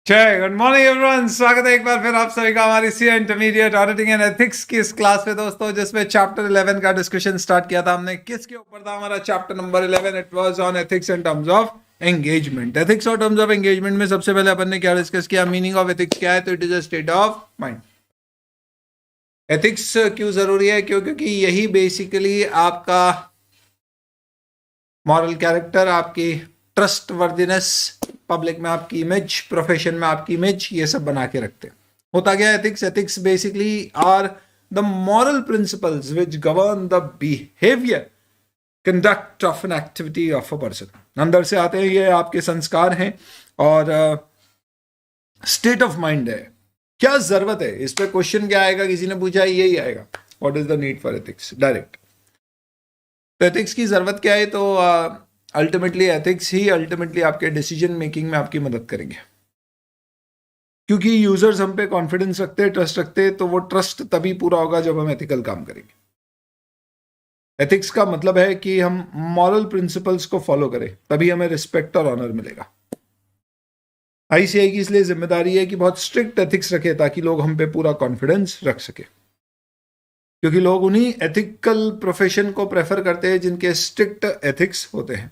जय good morning everyone, स्वागत है एक बार फिर आप सभी का हमारी सी इंटरमीडिएट ऑडिटिंग एंड एथिक्स की इस क्लास में दोस्तों, जिसमें चैप्टर 11 का डिस्कशन स्टार्ट किया था हमने। किसके ऊपर था हमारा chapter number 11? It was on ethics in terms of engagement. Ethics और टर्म्स ऑफ एंगेजमेंट में सबसे पहले अपन ने क्या डिस्कस किया? मीनिंग ऑफ एथिक्स क्या है? तो it is a state of mind. Ethics क्यों जरूरी है? क्योंकि यही बेसिकली आपका मॉरल कैरेक्टर, आपकी ट्रस्ट वर्दिनेस, पब्लिक में आपकी इमेज, प्रोफेशन में आपकी इमेज, ये सब बना के रखते हैं। होता क्या है ethics? Ethics basically are the moral principles which govern the behaviour, conduct of an activity of a person. अंदर से आते हैं, ये आपके संस्कार हैं और स्टेट ऑफ माइंड है। क्या जरूरत है? इस पे क्वेश्चन क्या आएगा? किसी ने पूछा है, यही आएगा, what is the need for ethics, direct. तो एथिक्स की जरूरत क्या है? तो अल्टीमेटली एथिक्स ही अल्टीमेटली आपके डिसीजन मेकिंग में आपकी मदद करेंगे, क्योंकि यूजर्स हम पे कॉन्फिडेंस रखते हैं, ट्रस्ट रखते हैं। तो वो ट्रस्ट तभी पूरा होगा जब हम एथिकल काम करेंगे। एथिक्स का मतलब है कि हम मॉरल प्रिंसिपल्स को फॉलो करें, तभी हमें रिस्पेक्ट और ऑनर मिलेगा। आईसीआई की इसलिए जिम्मेदारी है कि बहुत स्ट्रिक्ट एथिक्स रखे, ताकि लोग हम पे पूरा कॉन्फिडेंस रख सके, क्योंकि लोग उन्हीं एथिकल प्रोफेशन को प्रेफर करते हैं जिनके स्ट्रिक्ट एथिक्स होते हैं।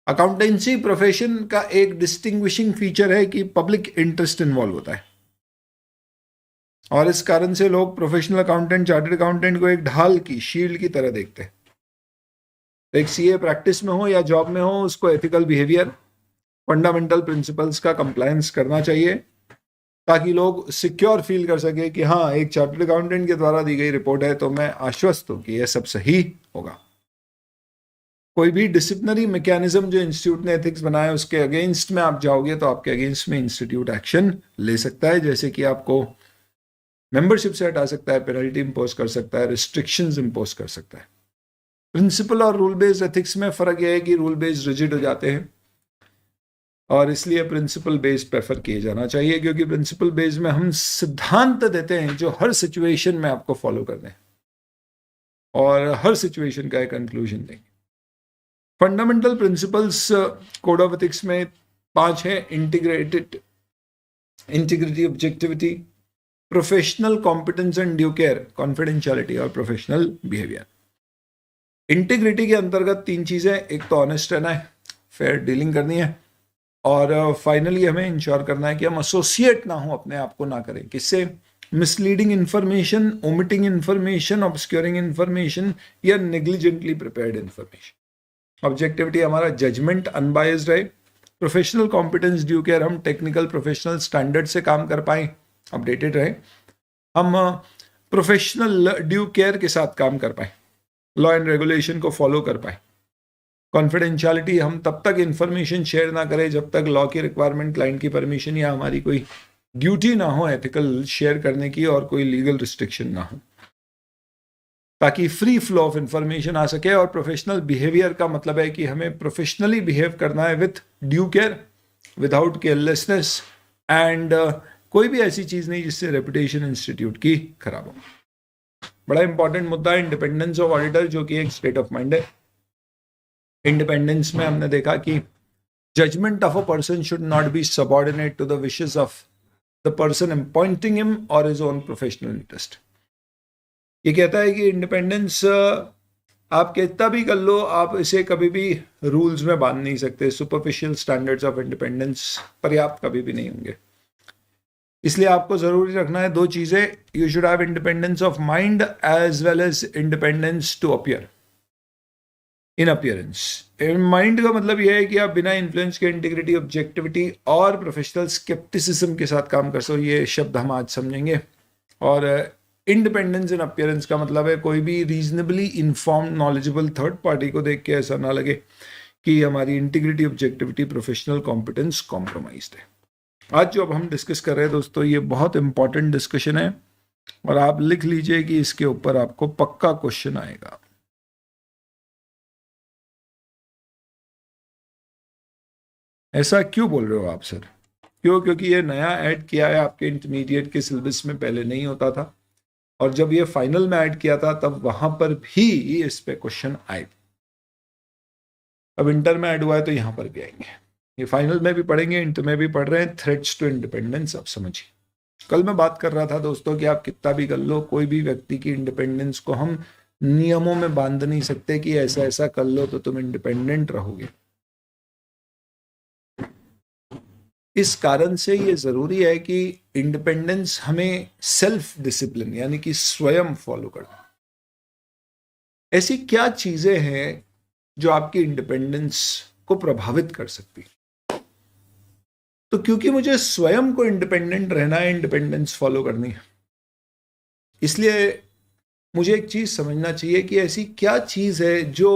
अकाउंटेंसी प्रोफेशन का एक डिस्टिंग्विशिंग फीचर है कि पब्लिक इंटरेस्ट इन्वॉल्व होता है, और इस कारण से लोग प्रोफेशनल अकाउंटेंट, चार्टर्ड अकाउंटेंट को एक ढाल की, शील्ड की तरह देखते हैं। तो एक सीए प्रैक्टिस में हो या जॉब में हो, उसको एथिकल बिहेवियर, फंडामेंटल प्रिंसिपल्स का कंप्लायंस करना चाहिए, ताकि लोग सिक्योर फील कर सके कि हाँ, एक चार्टर्ड अकाउंटेंट के द्वारा दी गई रिपोर्ट है तो मैं आश्वस्त हूं कि यह सब सही होगा। कोई भी डिसिप्लिनरी मैकेनिज्म जो इंस्टीट्यूट ने एथिक्स बनाया, उसके अगेंस्ट में आप जाओगे तो आपके अगेंस्ट में इंस्टीट्यूट एक्शन ले सकता है, जैसे कि आपको मेंबरशिप से हटा सकता है, पेनल्टी इंपोज कर सकता है, रिस्ट्रिक्शंस इंपोज कर सकता है। प्रिंसिपल और रूल बेस्ड एथिक्स में फर्क यह है कि रूल बेस्ड रिजिड हो जाते हैं, और इसलिए प्रिंसिपल बेस्ड प्रेफर किए जाना चाहिए, क्योंकि प्रिंसिपल बेस्ड में हम सिद्धांत देते हैं जो हर सिचुएशन में आपको फॉलो करने हैं और हर सिचुएशन का एक कंक्लूजन देंगे। Fundamental principles code of ethics में 5 है: integrity, objectivity, professional competence and due care, confidentiality और प्रोफेशनल बिहेवियर। इंटीग्रिटी के अंतर्गत 3 चीजें, एक तो ऑनेस्ट रहना है, फेयर डीलिंग करनी है, और फाइनली हमें इंश्योर करना है कि हम एसोसिएट ना हो, अपने आप को ना करें किससे? Misleading information, omitting information, obscuring information या नेग्लिजेंटली प्रिपेयर्ड इंफॉर्मेशन। ऑब्जेक्टिविटी हमारा जजमेंट अनबायस्ड है। प्रोफेशनल कॉम्पिटेंस, ड्यू केयर, हम टेक्निकल प्रोफेशनल स्टैंडर्ड से काम कर पाए, अपडेटेड रहे, हम प्रोफेशनल ड्यू केयर के साथ काम कर पाए, लॉ एंड रेगुलेशन को फॉलो कर पाए। कॉन्फिडेंशियलिटी, हम तब तक इंफॉर्मेशन शेयर ना करें जब तक लॉ की रिक्वायरमेंट, क्लाइंट की परमिशन या हमारी कोई ड्यूटी ना हो एथिकल शेयर करने की, और कोई लीगल रिस्ट्रिक्शन ना हो, ताकि फ्री फ्लो ऑफ इंफॉर्मेशन आ सके। और प्रोफेशनल बिहेवियर का मतलब है कि हमें प्रोफेशनली बिहेव करना है with due care, without carelessness, and कोई भी ऐसी चीज नहीं जिससे रेपुटेशन इंस्टीट्यूट की खराब हो। बड़ा इंपॉर्टेंट मुद्दा है इंडिपेंडेंस ऑफ ऑडिटर, जो कि एक स्टेट ऑफ माइंड है। इंडिपेंडेंस में हमने देखा कि judgement of a person should not be subordinate to the wishes of the person appointing him और हिज ओन प्रोफेशनल इंटरेस्ट। ये कहता है कि इंडिपेंडेंस आप कितना भी कर लो, आप इसे कभी भी रूल्स में बांध नहीं सकते। सुपरफिशियल स्टैंडर्ड्स ऑफ इंडिपेंडेंस पर्याप्त कभी भी नहीं होंगे। इसलिए आपको जरूरी रखना है 2 चीजें: you should have independence of mind as well as independence to appear in appearance. Mind का मतलब यह है कि आप बिना इन्फ्लुएंस के इंटीग्रिटी, ऑब्जेक्टिविटी और प्रोफेशनल स्केप्टिसिज्म के साथ काम कर सको। ये शब्द हम आज समझेंगे। और इंडिपेंडेंस इन अपीयरेंस का मतलब है कोई भी reasonably informed, knowledgeable third party को देख के ऐसा ना लगे कि हमारी integrity, objectivity, professional competence compromised है। आज जो अब हम डिस्कस कर रहे हैं दोस्तों, ये बहुत इंपॉर्टेंट डिस्कशन है, और आप लिख लीजिए कि इसके ऊपर आपको पक्का क्वेश्चन आएगा। ऐसा क्यों बोल रहे हो आप सर? क्यों? क्योंकि ये नया ऐड किया है, आपके इंटरमीडिएट के सिलेबस में पहले नहीं होता था, और जब ये फाइनल में ऐड किया था तब वहां पर भी इस पे क्वेश्चन आए। अब इंटर में ऐड हुआ है तो यहां पर भी आएंगे। ये फाइनल में भी पढ़ेंगे, इंटर में भी पढ़ रहे हैं, थ्रेट्स टू इंडिपेंडेंस। अब समझिए, कल मैं बात कर रहा था दोस्तों कि आप कितना भी कर लो, कोई भी व्यक्ति की इंडिपेंडेंस को हम नियमों में बांध नहीं सकते कि ऐसा ऐसा कर लो तो तुम इंडिपेंडेंट रहोगे। इस कारण से ये जरूरी है कि इंडिपेंडेंस हमें सेल्फ डिसिप्लिन यानी कि स्वयं फॉलो करना। ऐसी क्या चीजें हैं जो आपकी इंडिपेंडेंस को प्रभावित कर सकती? तो क्योंकि मुझे स्वयं को इंडिपेंडेंट रहना है, इंडिपेंडेंस फॉलो करनी है, इसलिए मुझे एक चीज समझना चाहिए कि ऐसी क्या चीज है जो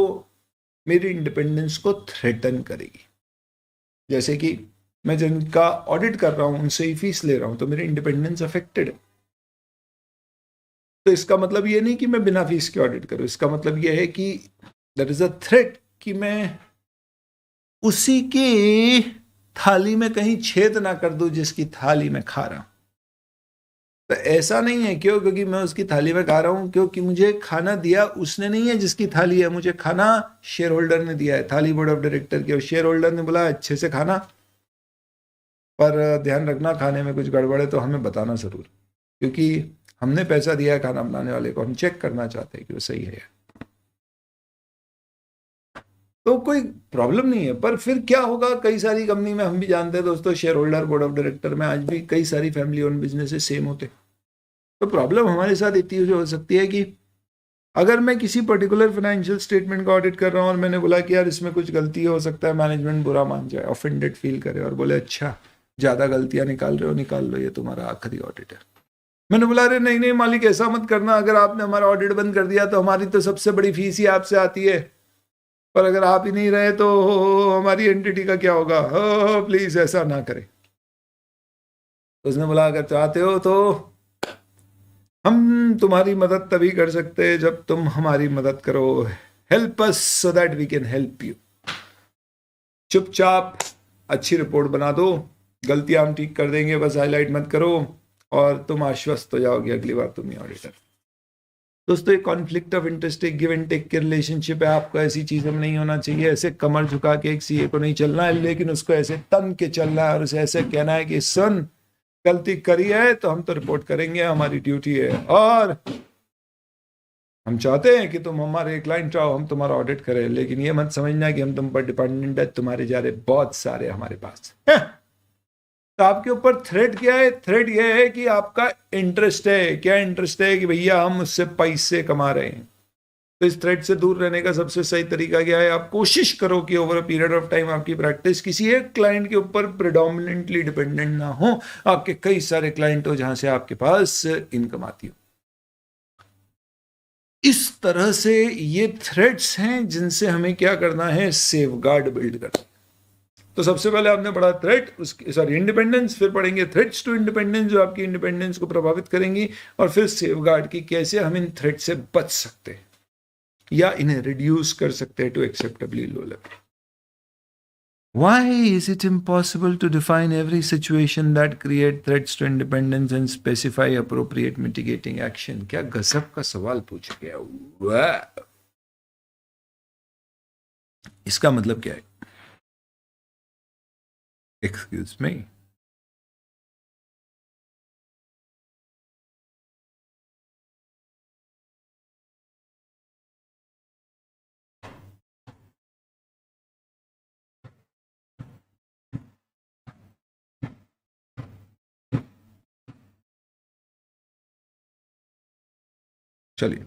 मेरी इंडिपेंडेंस को थ्रेटन करेगी। जैसे कि मैं जिनका ऑडिट कर रहा हूं उनसे ही फीस ले रहा हूं तो मेरी इंडिपेंडेंस अफेक्टेड है। तो इसका मतलब ये नहीं कि मैं बिना फीस के ऑडिट करूं, इसका मतलब ये है कि देयर इज अ थ्रेट कि मैं उसी की थाली में कहीं छेद ना कर दूं जिसकी थाली में खा रहा हूं। तो ऐसा नहीं है क्योंकि मैं उसकी थाली में खा रहा हूं, क्योंकि मुझे खाना दिया उसने नहीं है जिसकी थाली है, मुझे खाना शेयर होल्डर ने दिया है, थाली बोर्ड ऑफ डायरेक्टर की, और शेयर होल्डर ने बोला अच्छे से खाना, पर ध्यान रखना खाने में कुछ गड़बड़ है तो हमें बताना जरूर, क्योंकि हमने पैसा दिया है खाना बनाने वाले को, हम चेक करना चाहते हैं कि वो सही है। तो कोई प्रॉब्लम नहीं है। पर फिर क्या होगा, कई सारी कंपनी में हम भी जानते हैं दोस्तों, share holder board of director में आज भी कई सारी फैमिली ओन बिजनेसेस सेम होते। तो प्रॉब्लम हमारे साथ इतनी हो सकती है कि अगर मैं किसी पर्टिकुलर फाइनेंशियल स्टेटमेंट का ऑडिट कर रहा हूं और मैंने बोला कि यार इसमें कुछ गलती हो सकता है, मैनेजमेंट बुरा मान जाए, ऑफेंडेड फील करे और बोले अच्छा ज्यादा गलतियां निकाल रहे हो, निकाल लो, ये तुम्हारा आखिरी ऑडिट है। मैंने बोला अरे नहीं नहीं मालिक ऐसा मत करना, अगर आपने हमारा ऑडिट बंद कर दिया तो हमारी तो सबसे बड़ी फीस ही आपसे आती है, पर अगर आप ही नहीं रहे तो हमारी एंटिटी का क्या होगा, प्लीज ऐसा ना करें। उसने बोला अगर चाहते हो तो हम तुम्हारी मदद तभी कर सकते हैं जब तुम हमारी मदद करो, help us so that we can help you. चुपचाप अच्छी रिपोर्ट बना दो, गलतियां हम ठीक कर देंगे, बस हाईलाइट मत करो और तुम आश्वस्त हो जाओगे, अगली बार तुम ही ऑडिटर। दोस्तों ये कॉन्फ्लिक्ट ऑफ इंटरेस्ट, एक गिव एंड टेक के रिलेशनशिप है, आपको ऐसी चीजें में नहीं होना चाहिए। ऐसे कमर झुका के एक सीए को नहीं चलना है, लेकिन उसको ऐसे तन के चलना है और उसे ऐसे कहना है कि सुन गलती करी है तो हम तो रिपोर्ट करेंगे, हमारी ड्यूटी है, और हम चाहते हैं कि तुम हमारे क्लाइंट आओ, हम तुम्हारा ऑडिट करें, लेकिन ये मत समझना कि हम तुम पर डिपेंडेंट है, तुम्हारे जा रहे बहुत सारे हमारे पास है। तो आपके ऊपर थ्रेट क्या है? थ्रेट यह है कि आपका इंटरेस्ट है। क्या इंटरेस्ट है? कि भैया हम उससे पैसे कमा रहे हैं। तो इस थ्रेट से दूर रहने का सबसे सही तरीका क्या है? आप कोशिश करो कि over a period of time आपकी प्रैक्टिस किसी एक क्लाइंट के ऊपर प्रेडोमिनेंटली डिपेंडेंट ना हो, आपके कई सारे क्लाइंट हो जहां से आपके पास इनकम आती हो। इस तरह से ये थ्रेट्स हैं जिनसे हमें क्या करना है? सेफगार्ड बिल्ड करना। तो सबसे पहले आपने पढ़ा थ्रेट, उसकी सॉरी इंडिपेंडेंस, फिर पढ़ेंगे थ्रेट्स टू इंडिपेंडेंस जो आपकी इंडिपेंडेंस को प्रभावित करेंगी, और फिर सेफगार्ड की कैसे हम इन थ्रेट से बच सकते हैं या इन्हें रिड्यूस कर सकते हैं to acceptably low level. Why is it impossible to define every situation that create threats to independence and specify appropriate mitigating action? क्या गजब का सवाल पूछ गया। वाह! इसका मतलब क्या है? Excuse me. चलिए,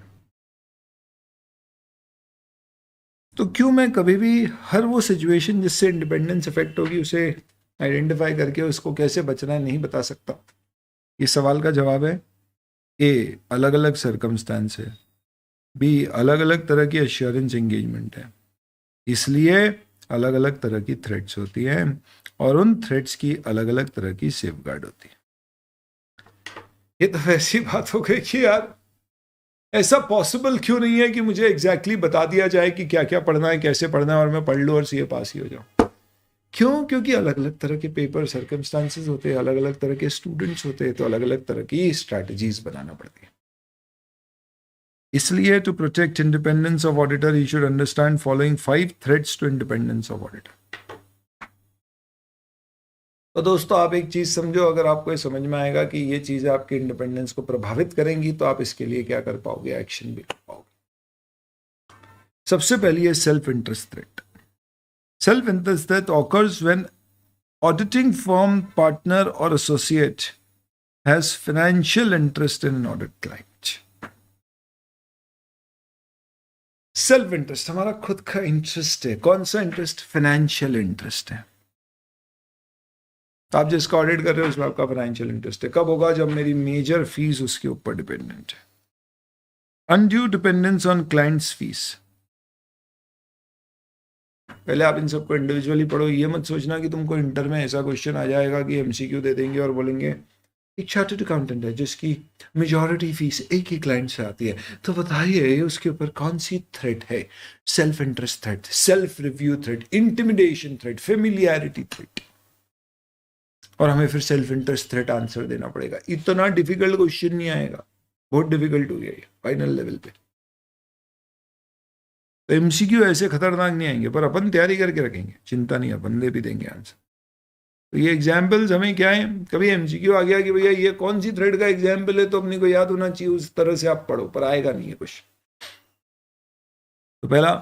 तो क्यों मैं कभी भी हर वो सिचुएशन जिससे इंडिपेंडेंस इफेक्ट होगी उसे आइडेंटिफाई करके उसको कैसे बचना है नहीं बता सकता? इस सवाल का जवाब है ए, अलग अलग सर्कमस्टांस है, बी, अलग अलग तरह की एश्योरेंस एंगेजमेंट है, इसलिए अलग अलग तरह की थ्रेट्स होती हैं और उन थ्रेट्स की अलग अलग तरह की सेफगार्ड होती है। ये तो ऐसी बात हो गई कि यार ऐसा पॉसिबल क्यों नहीं है कि मुझे एग्जैक्टली बता दिया जाए कि क्या क्या पढ़ना है, कैसे पढ़ना है, और मैं पढ़ लूँ और सीए पास ही हो जाऊँ। क्यों? क्योंकि अलग अलग तरह के पेपर सर्कमस्टांसेस होते हैं, अलग अलग तरह के स्टूडेंट्स होते हैं, तो अलग अलग तरह की स्ट्रैटेजीज बनाना पड़ती है। इसलिए to protect independence of auditor you should understand following 5 threats to independence of auditor. तो दोस्तों आप एक चीज समझो, अगर आपको ये समझ में आएगा कि ये चीजें आपके इंडिपेंडेंस को प्रभावित करेंगी तो आप इसके लिए क्या कर पाओगे, एक्शन भी कर पाओगे। सबसे पहली है self interest threat. Self interest threat occurs when auditing firm, partner or associate has financial interest in an audit client. Self interest हमारा खुद का इंटरेस्ट है। कौन सा इंटरेस्ट? फाइनेंशियल इंटरेस्ट है। आप जिसका ऑडिट कर रहे हो उसमें आपका फाइनेंशियल इंटरेस्ट है। कब होगा? जब मेरी मेजर फीस उसके ऊपर डिपेंडेंट है। Undue dependence on clients fees. पहले आप इन सबको इंडिविजुअली पढ़ो। ये मत सोचना कि तुमको इंटर में ऐसा क्वेश्चन आ जाएगा कि एमसीक्यू दे देंगे और बोलेंगे एक चार्टर्ड अकाउंटेंट है जिसकी मेजॉरिटी फीस एक ही क्लाइंट से आती है, तो बताइए उसके ऊपर कौन सी थ्रेट है? Self interest threat, self review threat, intimidation threat, familiarity threat. और हमें फिर सेल्फ इंटरेस्ट थ्रेट आंसर देना पड़ेगा। इतना डिफिकल्ट क्वेश्चन नहीं आएगा, बहुत डिफिकल्ट हो गया ये फाइनल लेवल पे। तो एमसीक्यू ऐसे खतरनाक नहीं आएंगे, पर अपन तैयारी करके रखेंगे, चिंता नहीं, अपन दे भी देंगे आंसर। तो ये एग्जाम्पल्स हमें क्या है? कभी एमसीक्यू आ गया कि भैया ये कौन सी थ्रेड का एग्जाम्पल है, तो अपने को याद होना चाहिए, उस तरह से आप पढ़ो, पर आएगा नहीं है कुछ। तो पहला,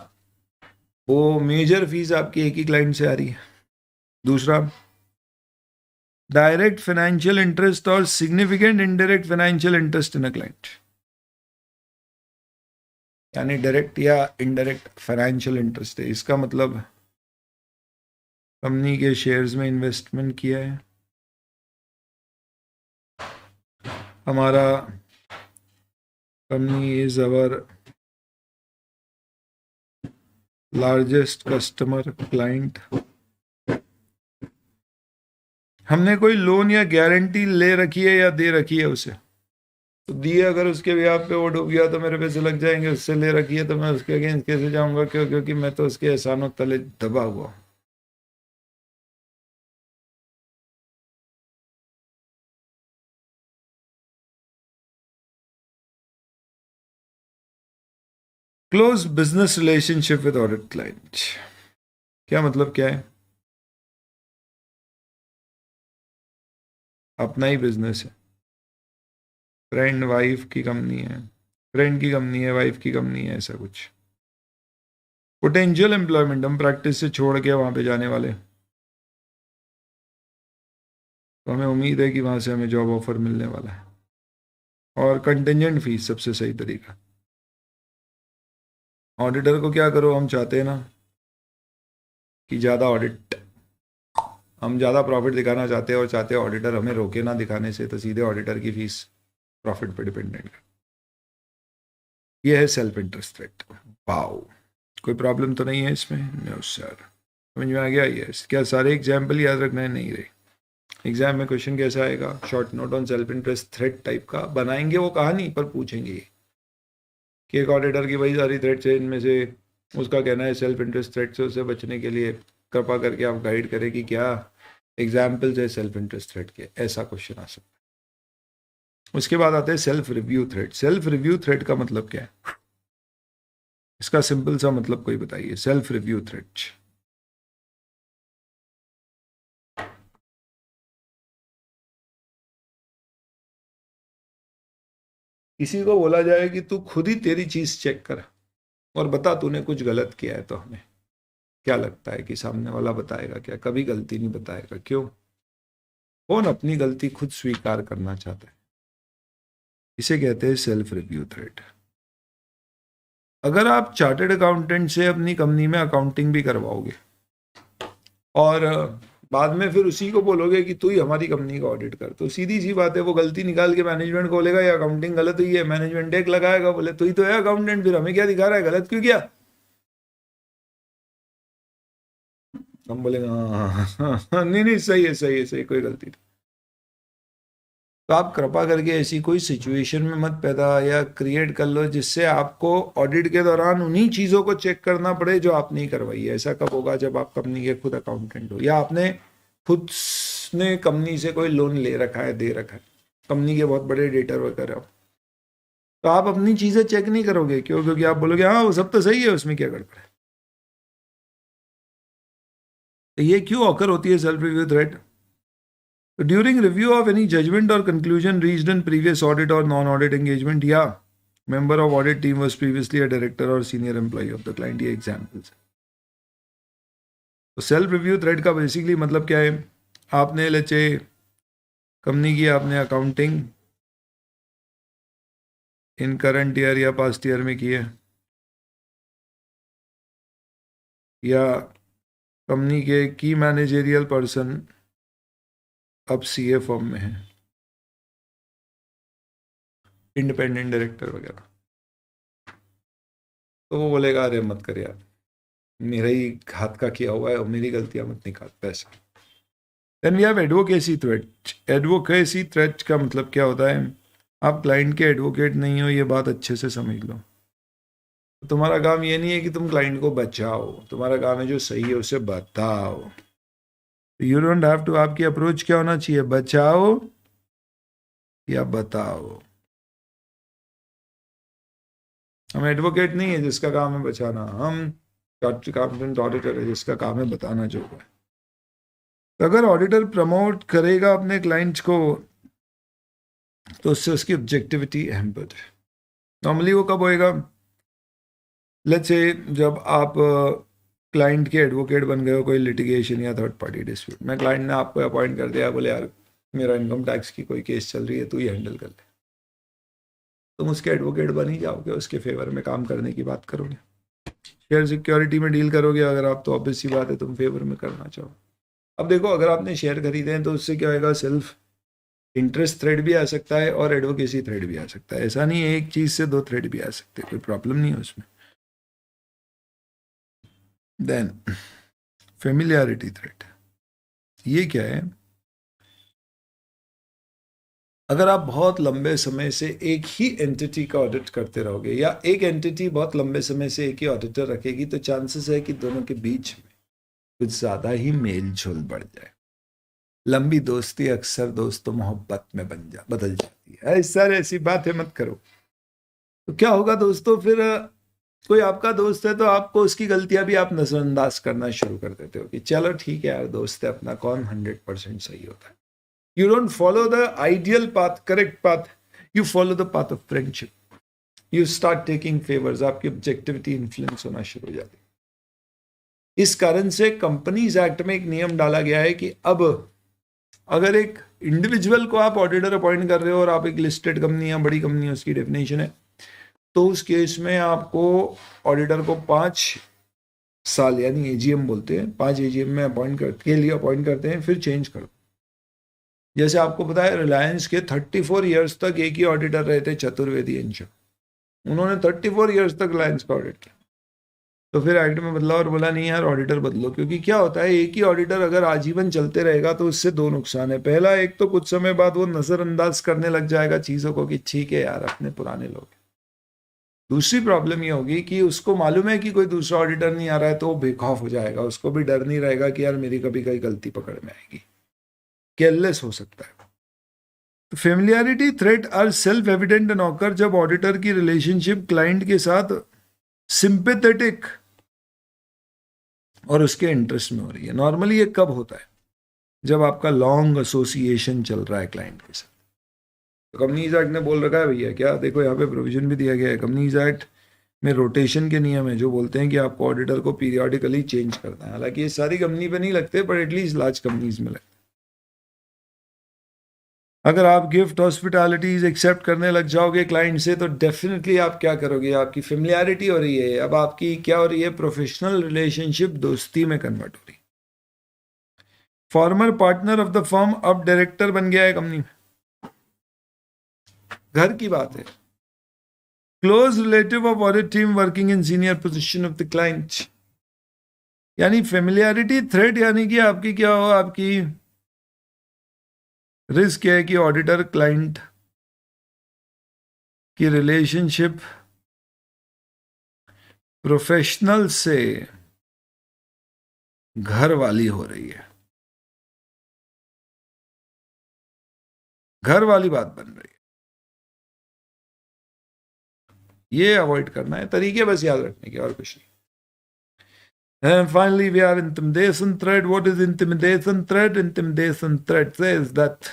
वो मेजर फीस आपकी एक ही क्लाइंट से आ रही है। दूसरा, डायरेक्ट फाइनेंशियल इंटरेस्ट और significant indirect financial interest in a client, यानी डायरेक्ट या इनडायरेक्ट फाइनेंशियल इंटरेस्ट है। इसका मतलब कंपनी के शेयर्स में इन्वेस्टमेंट किया है, हमारा company is our largest customer client, हमने कोई लोन या गारंटी ले रखी है या दे रखी है उसे, तो दिए अगर उसके ब्याह पे वो डूब गया तो मेरे पैसे लग जाएंगे। उससे ले रखी है तो मैं उसके अगेंस्ट कैसे जाऊंगा? क्यों? क्योंकि मैं तो उसके एहसानों तले दबा हुआ। Close business relationship with audit client, क्या मतलब क्या है? अपना ही बिजनेस है, फ्रेंड वाइफ की कंपनी है, फ्रेंड की कंपनी है, वाइफ की कंपनी है, ऐसा कुछ। पोटेंशियल एम्प्लॉयमेंट, हम प्रैक्टिस से छोड़ के वहां पे जाने वाले, तो हमें उम्मीद है कि वहां से हमें जॉब ऑफर मिलने वाला है। और कंटिजेंट फीस सबसे सही तरीका। ऑडिटर को क्या करो, हम चाहते हैं ना कि ज़्यादा ऑडिट, हम ज़्यादा प्रॉफिट दिखाना चाहते हैं और चाहते हैं ऑडिटर हमें रोके ना दिखाने से, तो सीधे ऑडिटर की फीस प्रॉफिट पे डिपेंडेंट है। ये है सेल्फ इंटरेस्ट थ्रेट। वाओ, कोई प्रॉब्लम तो नहीं है इसमें? नो सर, समझ में आ गया? यस। क्या सारे एग्जाम्पल याद रखना है? नहीं रहे। एग्जाम में क्वेश्चन कैसा आएगा? Short note on self interest threat type का बनाएंगे, वो कहानी पर पूछेंगे कि एक ऑडिटर की बड़ी सारी थ्रेट्स है, इनमें से उसका कहना है सेल्फ इंटरेस्ट थ्रेट से उसे बचने के लिए कृपा करके आप गाइड करें कि क्या एग्जाम्पल्स है सेल्फ इंटरेस्ट थ्रेट के। ऐसा क्वेश्चन आ सकता है। उसके बाद आते हैं self review threat. Self review threat का मतलब क्या है? इसका सिंपल सा मतलब कोई बताइए। सेल्फ रिव्यू थ्रेट, किसी को बोला जाए कि तू खुद ही तेरी चीज चेक कर और बता तूने कुछ गलत किया है, तो हमें क्या लगता है कि सामने वाला बताएगा क्या? कभी गलती नहीं बताएगा। क्यों? कौन अपनी गलती खुद स्वीकार करना चाहता है? इसे कहते हैं सेल्फ रिव्यू थ्रेट। अगर आप चार्टर्ड अकाउंटेंट से अपनी कंपनी में अकाउंटिंग भी करवाओगे और बाद में फिर उसी को बोलोगे कि तू ही हमारी कंपनी का ऑडिट कर, तो सीधी सी बात है, वो गलती निकाल के मैनेजमेंट को बोलेगा ये अकाउंटिंग गलत हुई है, मैनेजमेंट एक लगाएगा, बोले तू ही तो है अकाउंटेंट, फिर हमें क्या दिखा रहा है, गलत क्यों किया? हम बोलेंगे हाँ हाँ हाँ हाँ, नहीं नहीं सही है सही है सही, कोई गलती नहीं। तो आप कृपा करके ऐसी कोई सिचुएशन में मत पैदा या क्रिएट कर लो जिससे आपको ऑडिट के दौरान उन्हीं चीज़ों को चेक करना पड़े जो आपने ही करवाई है। ऐसा कब होगा? जब आप कंपनी के खुद अकाउंटेंट हो या आपने खुद ने कंपनी से कोई लोन ले रखा है, दे रखा है, कंपनी के बहुत बड़े डेटर वगैरह हो, तो आप अपनी चीज़ें चेक नहीं करोगे। क्यों? क्योंकि आप बोलोगे हाँ वो सब तो सही है, उसमें क्या गड़बड़ है। तो ये क्यों ऑकर होती है self review threat? During review of any judgment or conclusion reached in previous audit or non-audit engagement, yeah, member of audit team was previously a director or senior employee of the client. ये examples. तो self review thread का basically मतलब क्या है? आपने लेचे company की आपने accounting इन current year या पास्ट ईयर में की है, या कंपनी के की मैनेजरियल पर्सन अब सीए फॉर्म में है, इंडिपेंडेंट डायरेक्टर वगैरह, तो वो बोलेगा अरे मत कर यार, मेरा ही हाथ का किया हुआ है और मेरी गलतियां मत निकाल पैसा। Then we have advocacy threat. Advocacy threat का मतलब क्या होता है? आप क्लाइंट के एडवोकेट नहीं हो, ये बात अच्छे से समझ लो। तुम्हारा काम ये नहीं है कि तुम क्लाइंट को बचाओ, तुम्हारा काम है जो सही है उसे बताओ। यू डोंट हैव टू, आपकी अप्रोच क्या होना चाहिए? बचाओ या बताओ। हम एडवोकेट नहीं है जिसका काम है बचाना, हम चार्टर्ड ऑडिटर है जिसका काम है बताना जो है। तो अगर ऑडिटर प्रमोट करेगा अपने क्लाइंट्स को तो उससे उसकी ऑब्जेक्टिविटी हैम्पर्ड है। नॉर्मली वो कब होएगा? लेट्स से जब आप क्लाइंट के एडवोकेट बन गए हो, कोई लिटिगेशन या थर्ड पार्टी डिस्प्यूट में, क्लाइंट ने आपको अपॉइंट कर दिया, बोले यार मेरा इनकम टैक्स की कोई केस चल रही है, तू ही हैंडल कर ले। तुम उसके एडवोकेट बन ही जाओगे, उसके फेवर में काम करने की बात करोगे, शेयर सिक्योरिटी में डील करोगे अगर आप, तो ऑब्वियस सी बात है तुम फेवर में करना चाहो। अब देखो, अगर आपने शेयर खरीदे हैं तो उससे क्या होगा? सेल्फ इंटरेस्ट थ्रेड भी आ सकता है और एडवोकेसी थ्रेड भी आ सकता है। ऐसा नहीं है एक चीज से दो थ्रेड भी आ सकते हैं, कोई प्रॉब्लम नहीं है उसमें। देन फेमिलियरिटी थ्रेड, ये क्या है? अगर आप बहुत लंबे समय से एक ही एंटिटी का ऑडिट करते रहोगे, या एक एंटिटी बहुत लंबे समय से एक ही ऑडिटर रखेगी, तो चांसेस है कि दोनों के बीच में कुछ ज्यादा ही मेल जोल बढ़ जाए। लंबी दोस्ती अक्सर दोस्तों मोहब्बत में बदल जाती है। सर ऐसी बात है मत करो। तो क्या होगा दोस्तों, फिर कोई आपका दोस्त है तो आपको उसकी गलतियां भी आप नजरअंदाज करना शुरू कर देते हो कि चलो ठीक है यार, दोस्त है अपना, कौन 100% सही होता है। You don't follow the ideal path, correct path. You follow the path of friendship. You start taking favors. आपकी ऑब्जेक्टिविटी इन्फ्लुएंस होना शुरू हो जाती है। इस कारण से कंपनीज एक्ट में एक नियम डाला गया है कि अब अगर एक इंडिविजुअल को आप ऑडिटर अपॉइंट कर रहे हो और आप एक लिस्टेड कंपनी या बड़ी कंपनी, उसकी डेफिनेशन है, तो उस केस में आपको ऑडिटर को 5 साल यानी एजीएम बोलते हैं, 5 एजीएम में के लिए अपॉइंट करते हैं, फिर चेंज कर। जैसे आपको पता है रिलायंस के 34 इयर्स तक एक ही ऑडिटर रहे थे, चतुर्वेदी एंड शो। उन्होंने 34 इयर्स तक रिलायंस का ऑडिट किया। तो फिर एक्ट में बदला और बोला नहीं यार ऑडिटर बदलो, क्योंकि क्या होता है एक ही ऑडिटर अगर आजीवन चलते रहेगा तो उससे दो नुकसान है। पहला, एक तो कुछ समय बाद वो नजरअंदाज करने लग जाएगा चीजों को कि ठीक है यार अपने पुराने लोग। दूसरी प्रॉब्लम ये होगी कि उसको मालूम है कि कोई दूसरा ऑडिटर नहीं आ रहा है तो वो बेखौफ हो जाएगा, उसको भी डर नहीं रहेगा कि यार मेरी कभी कहीं गलती पकड़ में आएगी, केयरलेस हो सकता है। Familiarity threat are self evident and occur जब ऑडिटर की रिलेशनशिप क्लाइंट के साथ सिंपेथेटिक और उसके इंटरेस्ट में हो रही है। नॉर्मली ये कब होता है? जब आपका लॉन्ग एसोसिएशन चल रहा है क्लाइंट के साथ। तो कंपनीज एक्ट ने बोल रखा है भैया, क्या देखो यहाँ पे प्रोविजन भी दिया गया है, कंपनीज एक्ट में रोटेशन के नियम है जो बोलते हैं कि आपको ऑडिटर को पीरियडिकली चेंज करना है। हालांकि ये सारी कंपनी पे नहीं लगते, पर एटलीस्ट लार्ज कंपनीज में लगते। अगर आप गिफ्ट हॉस्पिटैलिटीज एक्सेप्ट करने लग जाओगे क्लाइंट से, तो डेफिनेटली आप क्या करोगे? आपकी फेमिलियरिटी हो रही है, अब आपकी क्या हो रही है? प्रोफेशनल रिलेशनशिप दोस्ती में कन्वर्ट हो रही है। Farmer partner of the firm अब डायरेक्टर बन गया है कंपनी में, घर की बात है। Close relative of audit team working in senior position of the client, यानी फेमिलियरिटी थ्रेट, यानी कि आपकी क्या हो, आपकी रिस्क क्या है कि ऑडिटर क्लाइंट की रिलेशनशिप प्रोफेशनल से घर वाली हो रही है, घर वाली बात बन रही है। ये अवॉइड करना है, तरीके बस याद रखने के और कुछ नहीं। And finally, we have intimidation threat. What is intimidation threat? Intimidation threat says that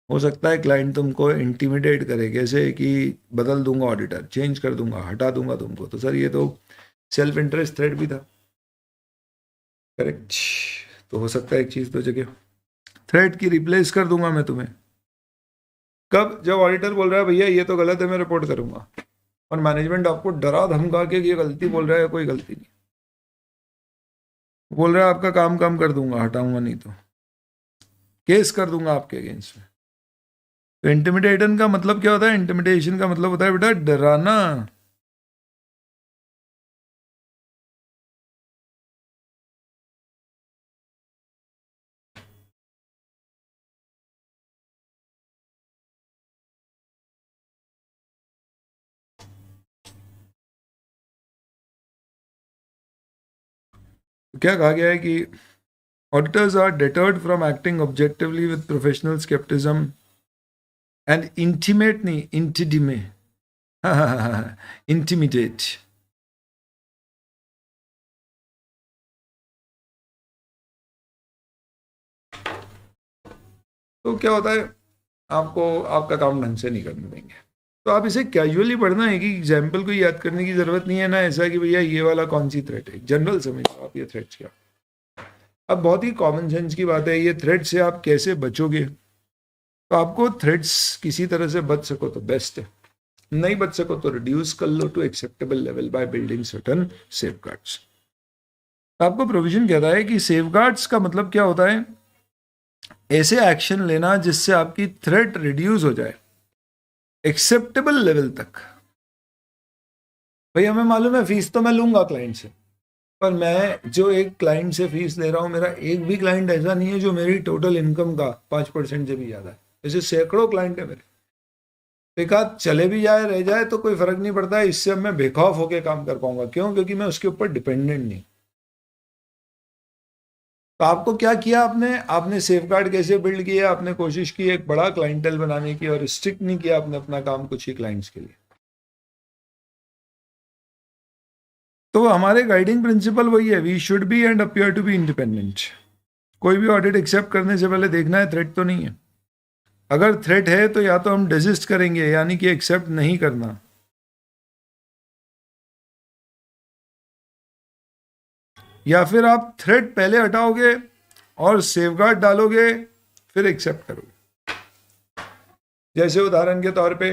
हो सकता है क्लाइंट तुमको इंटिमिडेट करे, कैसे कि बदल दूंगा ऑडिटर, चेंज कर दूंगा, हटा दूंगा तुमको। तो सर ये तो सेल्फ इंटरेस्ट थ्रेट भी था, करेक्ट। तो हो सकता है एक चीज तो जगह थ्रेट की रिप्लेस कर दूंगा मैं तुम्हें। कब? जब ऑडिटर बोल रहा है भैया ये तो गलत है, मैं रिपोर्ट करूंगा, और मैनेजमेंट आपको डरा धमका के ये गलती बोल रहा है, कोई गलती नहीं बोल रहा है, आपका काम कम कर दूंगा, हटाऊंगा नहीं तो केस कर दूंगा आपके अगेंस्ट में। तो इंटिमिडेशन का मतलब क्या होता है? इंटिमिडेशन का मतलब होता है बेटा डराना। तो क्या कहा गया है कि auditors are deterred from acting objectively with professional scepticism and intimate नहीं, इंटिडिमेट, इंटिमिडेट। तो क्या होता है, आपको आपका काम ढंग से नहीं करने देंगे। तो आप इसे कैजुअली पढ़ना है कि एग्जाम्पल को याद करने की जरूरत नहीं है ना, ऐसा कि भैया ये वाला कौन सी थ्रेट है, जनरल समझ लो आप ये थ्रेट्स क्या। अब बहुत ही कॉमन सेंस की बात है, ये थ्रेट से आप कैसे बचोगे? तो आपको थ्रेट्स किसी तरह से बच सको तो बेस्ट है, नहीं बच सको तो रिड्यूस कर लो to acceptable level by building certain safeguards. आपको प्रोविजन कहता है कि सेफगार्ड्स का मतलब क्या होता है? ऐसे एक्शन लेना जिससे आपकी थ्रेट रिड्यूस हो जाए एक्सेप्टेबल लेवल तक। भाई हमें मालूम है फीस तो मैं लूंगा क्लाइंट से, पर मैं जो एक क्लाइंट से फीस ले रहा हूं, मेरा एक भी क्लाइंट ऐसा नहीं है जो मेरी टोटल इनकम का 5% से भी ज्यादा है। ऐसे सैकड़ों क्लाइंट है मेरे। बेकार चले भी जाए रह जाए तो कोई फर्क नहीं पड़ता है, इससे अब मैं बेखौफ होकर काम कर पाऊंगा। क्यों? क्योंकि मैं उसके ऊपर डिपेंडेंट नहीं। तो आपको क्या किया आपने? आपने सेफगार्ड कैसे बिल्ड किया? आपने कोशिश की एक बड़ा क्लाइंटल बनाने की, और स्ट्रिक्ट नहीं किया आपने अपना काम कुछ ही क्लाइंट्स के लिए। तो हमारे गाइडिंग प्रिंसिपल वही है, we should be and appear to be independent. कोई भी ऑडिट एक्सेप्ट करने से पहले देखना है थ्रेट तो नहीं है। अगर थ्रेट है तो या तो हम डिजिस्ट करेंगे, यानी कि एक्सेप्ट नहीं करना, या फिर आप थ्रेट पहले हटाओगे और सेफगार्ड डालोगे फिर एक्सेप्ट करोगे। जैसे उदाहरण के तौर पे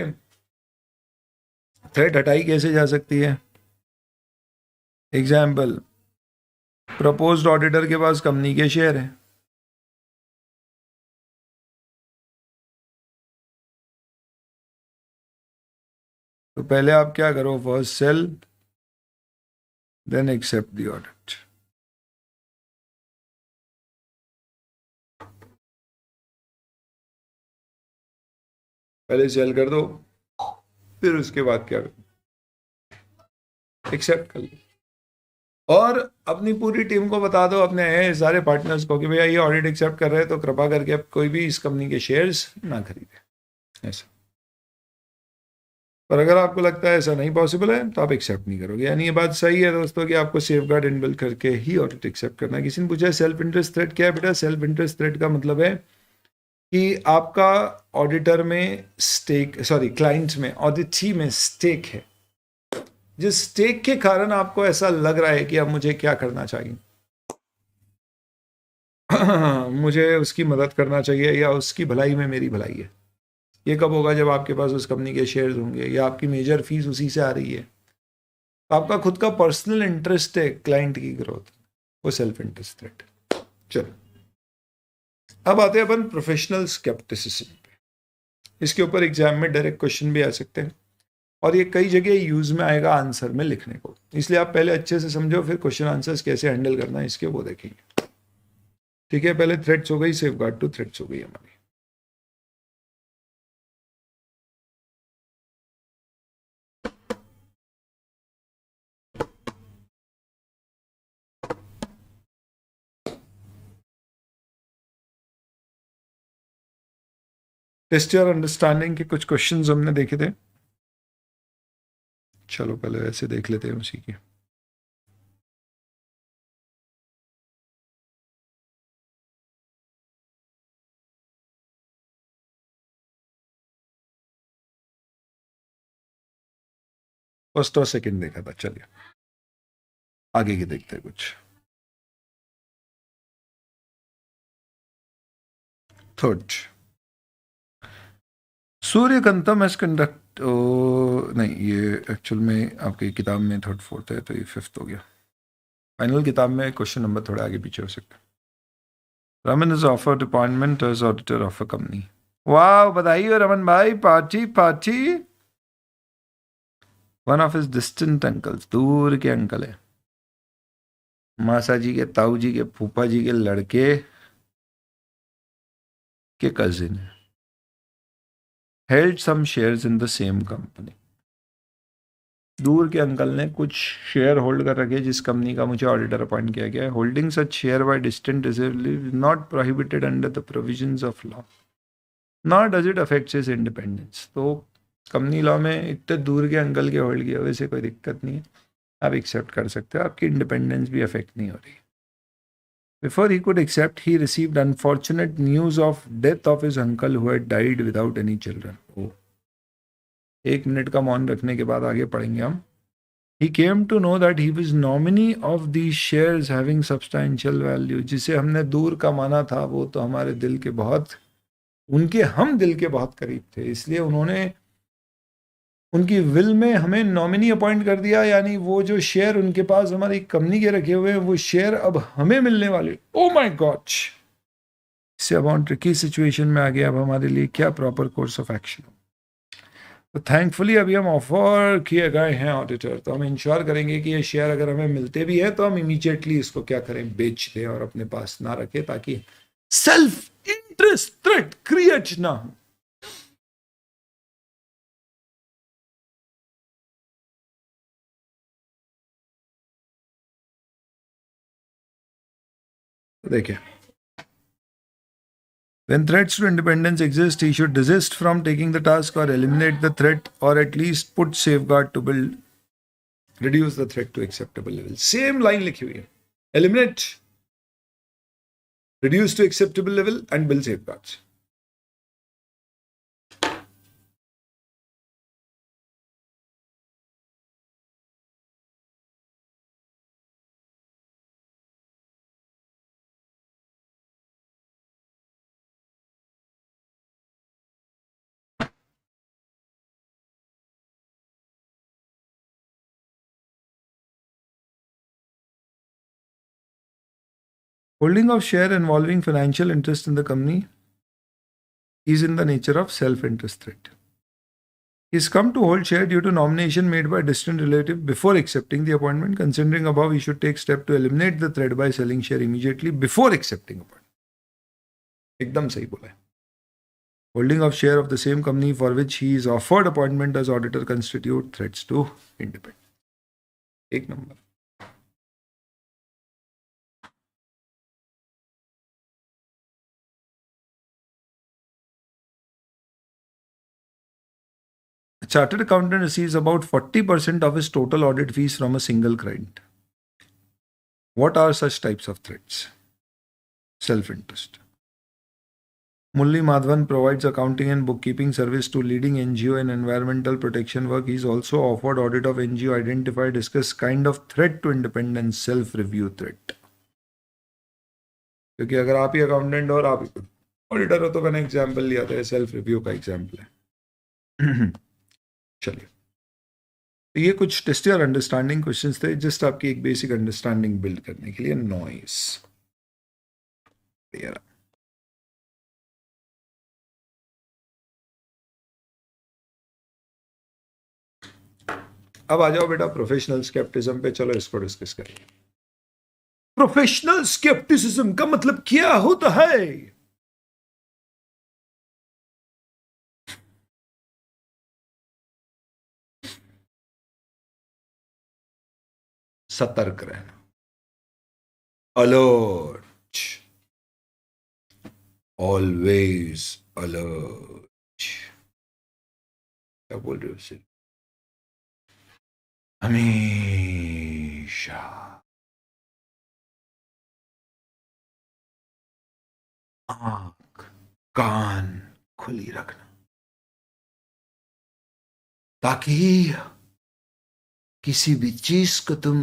थ्रेट हटाई कैसे जा सकती है? एग्जाम्पल, प्रपोज्ड ऑडिटर के पास कंपनी के शेयर है, तो पहले आप क्या करो, first sell then accept the audit. पहले सेल कर दो, फिर उसके बाद क्या करो, एक्सेप्ट कर लो। और अपनी पूरी टीम को बता दो, अपने सारे पार्टनर्स को, कि भैया ये ऑडिट एक्सेप्ट कर रहे हैं तो कृपा करके अब कोई भी इस कंपनी के शेयर्स ना खरीदे, ऐसा। पर अगर आपको लगता है ऐसा नहीं पॉसिबल है तो आप एक्सेप्ट नहीं करोगे। यानी ये बात सही है दोस्तों कि आपको सेफगार्ड इनबिल्ड करके ही ऑडिट एक्सेप्ट करना है। किसी ने पूछा सेल्फ इंटरेस्ट थ्रेट क्या है? बेटा सेल्फ इंटरेस्ट थ्रेट का मतलब है कि आपका ऑडिटर में स्टेक, सॉरी क्लाइंट में, ऑडिटी में स्टेक है, जिस स्टेक के कारण आपको ऐसा लग रहा है कि अब मुझे क्या करना चाहिए मुझे उसकी मदद करना चाहिए या उसकी भलाई में मेरी भलाई है। ये कब होगा? जब आपके पास उस कंपनी के शेयर्स होंगे या आपकी मेजर फीस उसी से आ रही है। तो आपका खुद का पर्सनल इंटरेस्ट है क्लाइंट की ग्रोथ, वो सेल्फ इंटरेस्ट थ्रेट। चलो अब आते हैं अपन प्रोफेशनल स्केप्टिसिज्म पे। इसके ऊपर एग्जाम में डायरेक्ट क्वेश्चन भी आ सकते हैं, और ये कई जगह यूज में आएगा आंसर में लिखने को, इसलिए आप पहले अच्छे से समझो, फिर क्वेश्चन आंसर्स कैसे हैंडल करना है इसके वो देखेंगे। ठीक है, पहले थ्रेट्स हो गई, सेफगार्ड टू थ्रेट्स हो गई हमारी। टेस्ट योर अंडरस्टैंडिंग के कुछ क्वेश्चंस हमने देखे थे, चलो पहले वैसे देख लेते हैं उसी के। फर्स्ट और सेकंड देखा था। चलिए आगे की देखते हैं कुछ। थर्ड, सूर्यकांतम एज कंडक्ट, नहीं ये एक्चुअल में आपकी किताब में थर्ड फोर्थ है, तो ये फिफ्थ हो गया। फाइनल किताब में क्वेश्चन नंबर थोड़ा आगे पीछे हो सकता है। Raman is offered appointment as auditor of a company. वाह, बधाई हो रमन भाई, party party. One of his distant uncles, दूर के अंकल है, मासा जी के, ताऊ जी के, फूफा जी के लड़के के कजिन है, held some shares in the same company. दूर के अंकल ने कुछ शेयर होल्ड कर रखे जिस कंपनी का मुझे ऑडिटर अपॉइंट किया गया है। Holding such share by distant relative not prohibited under the provisions of law, not does it affects his independence. तो कंपनी लॉ में इतने दूर के अंकल के होल्ड किए हुए से कोई दिक्कत नहीं है, आप एक्सेप्ट कर सकते हो, आपकी इंडिपेंडेंस भी अफेक्ट नहीं हो रही। Before he could accept, he received unfortunate news of death of his uncle who had died without any children. Oh. 1 minute का मौन रखने के बाद आगे पढ़ेंगे हम। He came to know that he was nominee of these shares having substantial value. जिसे हमने दूर का माना था वो तो हमारे दिल के बहुत, उनके हम दिल के बहुत करीब थे, इसलिए उन्होंने उनकी विल में हमें नॉमिनी अपॉइंट कर दिया, यानी वो जो शेयर उनके पास हमारी कंपनी के रखे हुए हैं वो शेयर अब हमें मिलने वाले। ओ माय गॉड, इससे अब ऑन ट्रिकी सिचुएशन में आ गया, अब हमारे लिए क्या प्रॉपर कोर्स ऑफ एक्शन। तो थैंकफुली अभी हम ऑफर किए गए हैं ऑडिटर, तो हम इंश्योर करेंगे कि ये शेयर अगर हमें मिलते भी है तो हम इमीडिएटली इसको क्या करें, बेच दें और अपने पास ना रखें, ताकि सेल्फ इंटरेस्ट थ्रेट क्रिएट ना हो। देखिए, when threats to independence exist, he should desist from taking the task or eliminate the threat, or at least put safeguard to build, reduce the threat to acceptable level. Same line लिखी हुई है, eliminate, reduce to acceptable level and build safeguards. Holding of share involving financial interest in the company is in the nature of self-interest threat. He is come to hold share due to nomination made by a distant relative before accepting the appointment. Considering above, he should take step to eliminate the threat by selling share immediately before accepting appointment. एकदम सही बोला है। Holding of share of the same company for which he is offered appointment as auditor constitute threats to independence. एक number. A chartered accountant receives about 40% of his total audit fees from a single client. What are such types of threats? Self-interest. Mulli Madhavan provides accounting and bookkeeping service to leading NGO in environmental protection work. He is also offered audit of NGO, identify, discuss kind of threat to independence, self-review threat. क्योंकि अगर आप ही accountant और आप ही auditor हो तो मैंने example लिया था, सेल्फ रिव्यू का एग्जाम्पल है। चलिए, तो ये कुछ टेस्ट और अंडरस्टैंडिंग क्वेश्चंस थे, जस्ट आपकी एक बेसिक अंडरस्टैंडिंग बिल्ड करने के लिए। नॉइस, अब आ जाओ बेटा प्रोफेशनल स्केप्टिज्म पे, चलो इसको डिस्कस करेंगे। प्रोफेशनल स्केप्टिसिज्म का मतलब क्या होता है? सतर्क रहना, अलर्ट, ऑलवेज अलर्ट। क्या बोल रहे हो उसे? हमेशा आंख कान खुली रखना, ताकि किसी भी चीज को तुम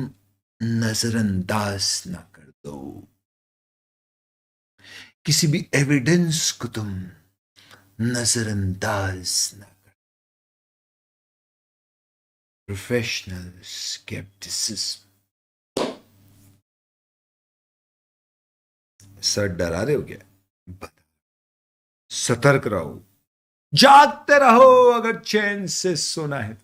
नजरअंदाज ना कर दो, किसी भी एविडेंस को तुम नजरअंदाज ना कर। Professional scepticism. सर डरा रहे हो क्या? बता, सतर्क रहो, जागते रहो अगर चैन से सोना है।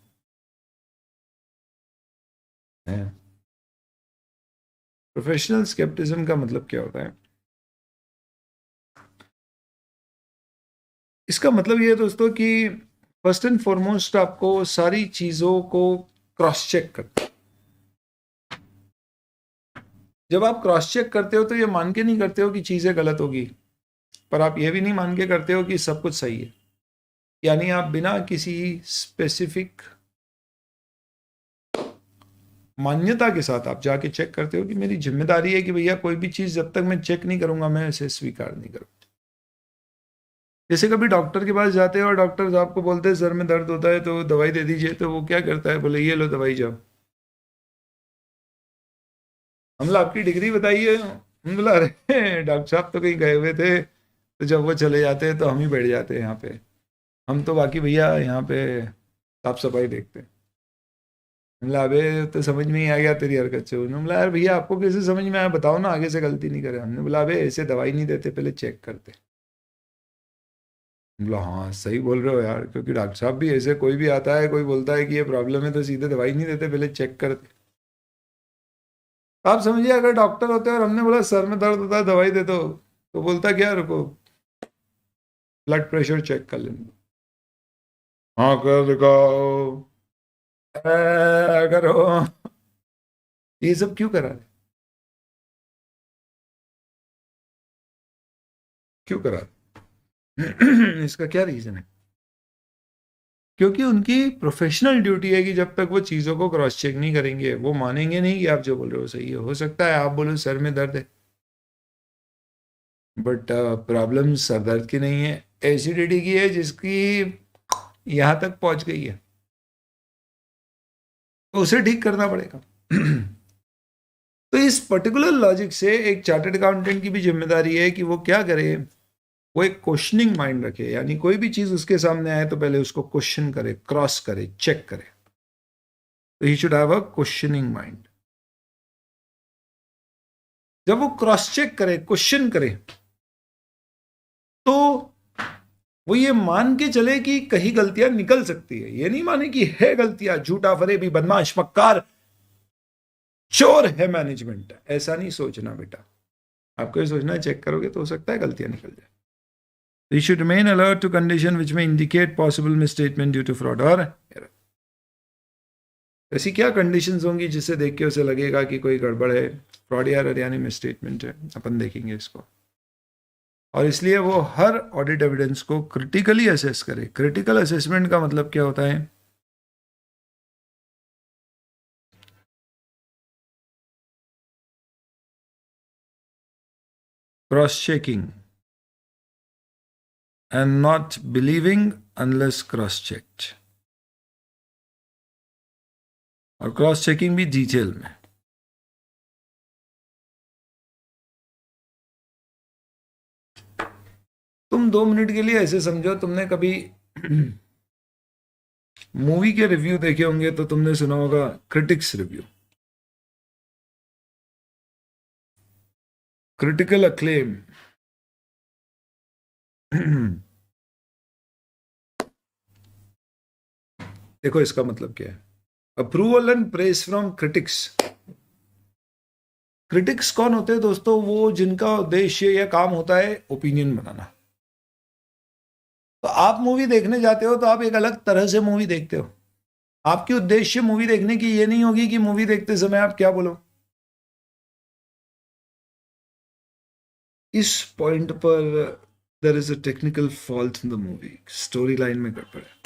प्रोफेशनल स्केप्टिज्म का मतलब क्या होता है? इसका मतलब ये है दोस्तों कि फर्स्ट एंड फॉरमोस्ट आपको सारी चीजों को क्रॉस चेक करते हो। जब आप क्रॉस चेक करते हो तो ये मान के नहीं करते हो कि चीजें गलत होगी, पर आप ये भी नहीं मान के करते हो कि सब कुछ सही है। यानी आप बिना किसी स्पेसिफिक मान्यता के साथ आप जाके चेक करते हो कि मेरी जिम्मेदारी है कि भैया कोई भी चीज जब तक मैं चेक नहीं करूंगा मैं इसे स्वीकार नहीं करूंगा। जैसे कभी डॉक्टर के पास जाते हैं और डॉक्टर आपको बोलते हैं सर में दर्द होता है तो दवाई दे दीजिए, तो वो क्या करता है, बोले ये लो दवाई जाओ। हम बोला आपकी डिग्री बताइए। हम बोला अरे डॉक्टर साहब तो कहीं गए हुए थे, तो जब वो चले जाते हैं तो हम ही बैठ जाते हैं यहाँ पे, हम तो बाकी भैया यहाँ पे साफ सफाई देखते हैं। बोला अबे तो समझ में ही आ गया तेरी हरकत से। उन्होंने बोला यार भैया आपको कैसे समझ में आया, बताओ ना, आगे से गलती नहीं करे। हमने बोला अबे ऐसे दवाई नहीं देते, पहले चेक करते। बोला हाँ सही बोल रहे हो यार, क्योंकि डॉक्टर साहब भी ऐसे, कोई भी आता है कोई बोलता है कि ये प्रॉब्लम है तो सीधे दवाई नहीं देते, पहले चेक करते। आप समझिए अगर डॉक्टर होते और हमने बोला सर में दर्द होता है दवाई दे दो, तो बोलता क्या, रुको ब्लड प्रेशर चेक कर लेंगे। हाँ कर दिखाओ, करो। ये सब क्यों करा रहे, क्यों करा रहे? इसका क्या रीजन है? क्योंकि उनकी प्रोफेशनल ड्यूटी है कि जब तक वो चीज़ों को क्रॉस चेक नहीं करेंगे वो मानेंगे नहीं कि आप जो बोल रहे हो सही है। हो सकता है आप बोलो सर में दर्द है, बट प्रॉब्लम सर दर्द की नहीं है, एसिडिटी की है, जिसकी यहां तक पहुंच गई है, तो उसे ठीक करना पड़ेगा। तो इस पर्टिकुलर लॉजिक से एक चार्टर्ड अकाउंटेंट की भी जिम्मेदारी है कि वो क्या करे, वो एक क्वेश्चनिंग माइंड रखे। यानी कोई भी चीज उसके सामने आए तो पहले उसको क्वेश्चन करे, क्रॉस करे, चेक करे। तो he should have a questioning mind. जब वो क्रॉस चेक करे, क्वेश्चन करे, तो वो ये मान के चले कि कहीं गलतियां निकल सकती है। ये नहीं माने कि है गलतियां, झूठा फरेबी बदमाश मक्कार चोर है मैनेजमेंट, ऐसा नहीं सोचना बेटा। आपको ये सोचना है चेक करोगे तो हो सकता है गलतियां निकल जाए। You should remain alert to condition which may indicate possible misstatement due to fraud or error. ऐसी क्या कंडीशंस होंगी जिसे देख के उसे लगेगा कि कोई गड़बड़ है, फ्रॉड या एरर यानी मिसस्टेटमेंट है, अपन देखेंगे इसको। और इसलिए वो हर ऑडिट एविडेंस को क्रिटिकली असेस करे। क्रिटिकल असेसमेंट का मतलब क्या होता है? Cross checking and not believing unless cross checked. और क्रॉस चेकिंग भी डिटेल में। तुम 2 मिनट के लिए ऐसे समझो, तुमने कभी मूवी के रिव्यू देखे होंगे तो तुमने सुना होगा क्रिटिक्स रिव्यू, क्रिटिकल अक्लेम। देखो इसका मतलब क्या है, approval and praise from critics. Critics कौन होते हैं दोस्तों? वो जिनका उद्देश्य या काम होता है ओपिनियन बनाना। तो आप मूवी देखने जाते हो तो आप एक अलग तरह से मूवी देखते हो। आपकी उद्देश्य मूवी देखने की ये नहीं होगी कि मूवी देखते समय आप क्या बोलो। इस पॉइंट पर there is a technical fault in the movie, story line में गड़बड़ है।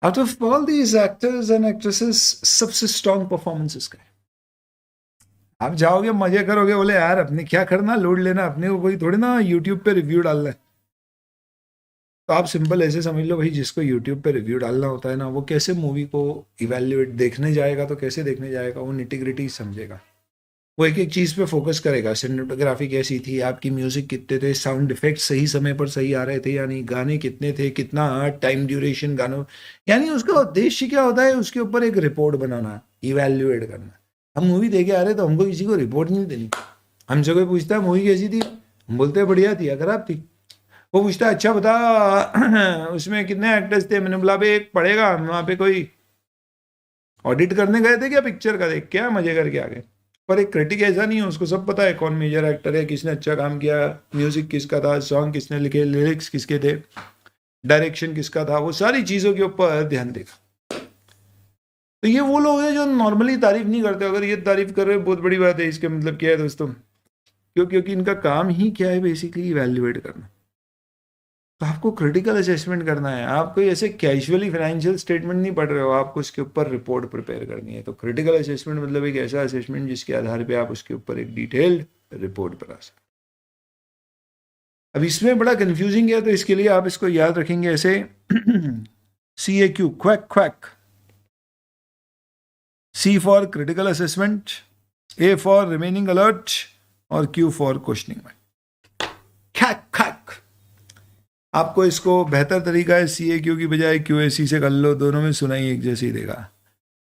Out of all these actors and actresses सबसे स्ट्रॉन्ग परफॉर्मेंस इसका है। आप जाओगे मजे करोगे, बोले यार अपने क्या करना, लोड लेना अपने को, कोई थोड़ी ना यूट्यूब पे रिव्यू डालना है। तो आप सिंपल ऐसे समझ लो भाई, जिसको यूट्यूब पे रिव्यू डालना होता है ना, वो कैसे मूवी को इवेल्युएट देखने जाएगा, तो कैसे देखने जाएगा, वो निटिग्रिटी समझेगा, वो एक एक चीज़ पे फोकस करेगा। सिनेमेटोग्राफी कैसी थी, आपकी म्यूजिक कितने थे, साउंड इफेक्ट सही समय पर सही आ रहे थे या नहीं, गाने कितने थे, कितना टाइम ड्यूरेशन गानों, यानी उसका उद्देश्य क्या होता है, उसके ऊपर एक रिपोर्ट बनाना, इवेल्युएट करना। हम मूवी देखे आ रहे तो हमको किसी को रिपोर्ट नहीं देनी। हमसे कोई पूछता है मूवी कैसी थी, हम बोलते हैं बढ़िया थी या खराब थी। वो पूछता है अच्छा बता उसमें कितने एक्टर्स थे, मैंने बोला भाई एक पड़ेगा, वहाँ पे कोई ऑडिट करने गए थे क्या पिक्चर का, देख क्या मजे करके आ गए। पर एक क्रिटिक ऐसा नहीं है, उसको सब पता है कौन मेजर एक्टर है, किसने अच्छा काम किया, म्यूजिक किसका था, सॉन्ग किसने लिखे, लिरिक्स किसके थे, डायरेक्शन किसका था, वो सारी चीज़ों के ऊपर ध्यान देगा। तो ये वो लोग हैं जो नॉर्मली तारीफ नहीं करते। अगर ये तारीफ कर रहे हैं बहुत बड़ी बात है, इसके मतलब क्या है दोस्तों, क्योंकि इनका काम ही क्या है, बेसिकली इवेल्युएट करना। तो आपको क्रिटिकल असेसमेंट करना है, आप कोई ऐसे कैजुअली फाइनेंशियल स्टेटमेंट नहीं पढ़ रहे हो, आपको उसके ऊपर रिपोर्ट प्रिपेयर करनी है। तो क्रिटिकल असेसमेंट मतलब एक ऐसा असेसमेंट जिसके आधार पे आप उसके ऊपर एक डिटेल्ड रिपोर्ट बना सकते। अब इसमें बड़ा कंफ्यूजिंग है, तो इसके लिए आप इसको याद रखेंगे ऐसे CAQ, quack quack, C for critical assessment, A for remaining alert और Q फॉर क्वेश्चनिंग माइंड। खैक खैक, आपको इसको बेहतर तरीका है CAQ की बजाय QAC से कर लो, दोनों में सुनाई एक जैसी देगा।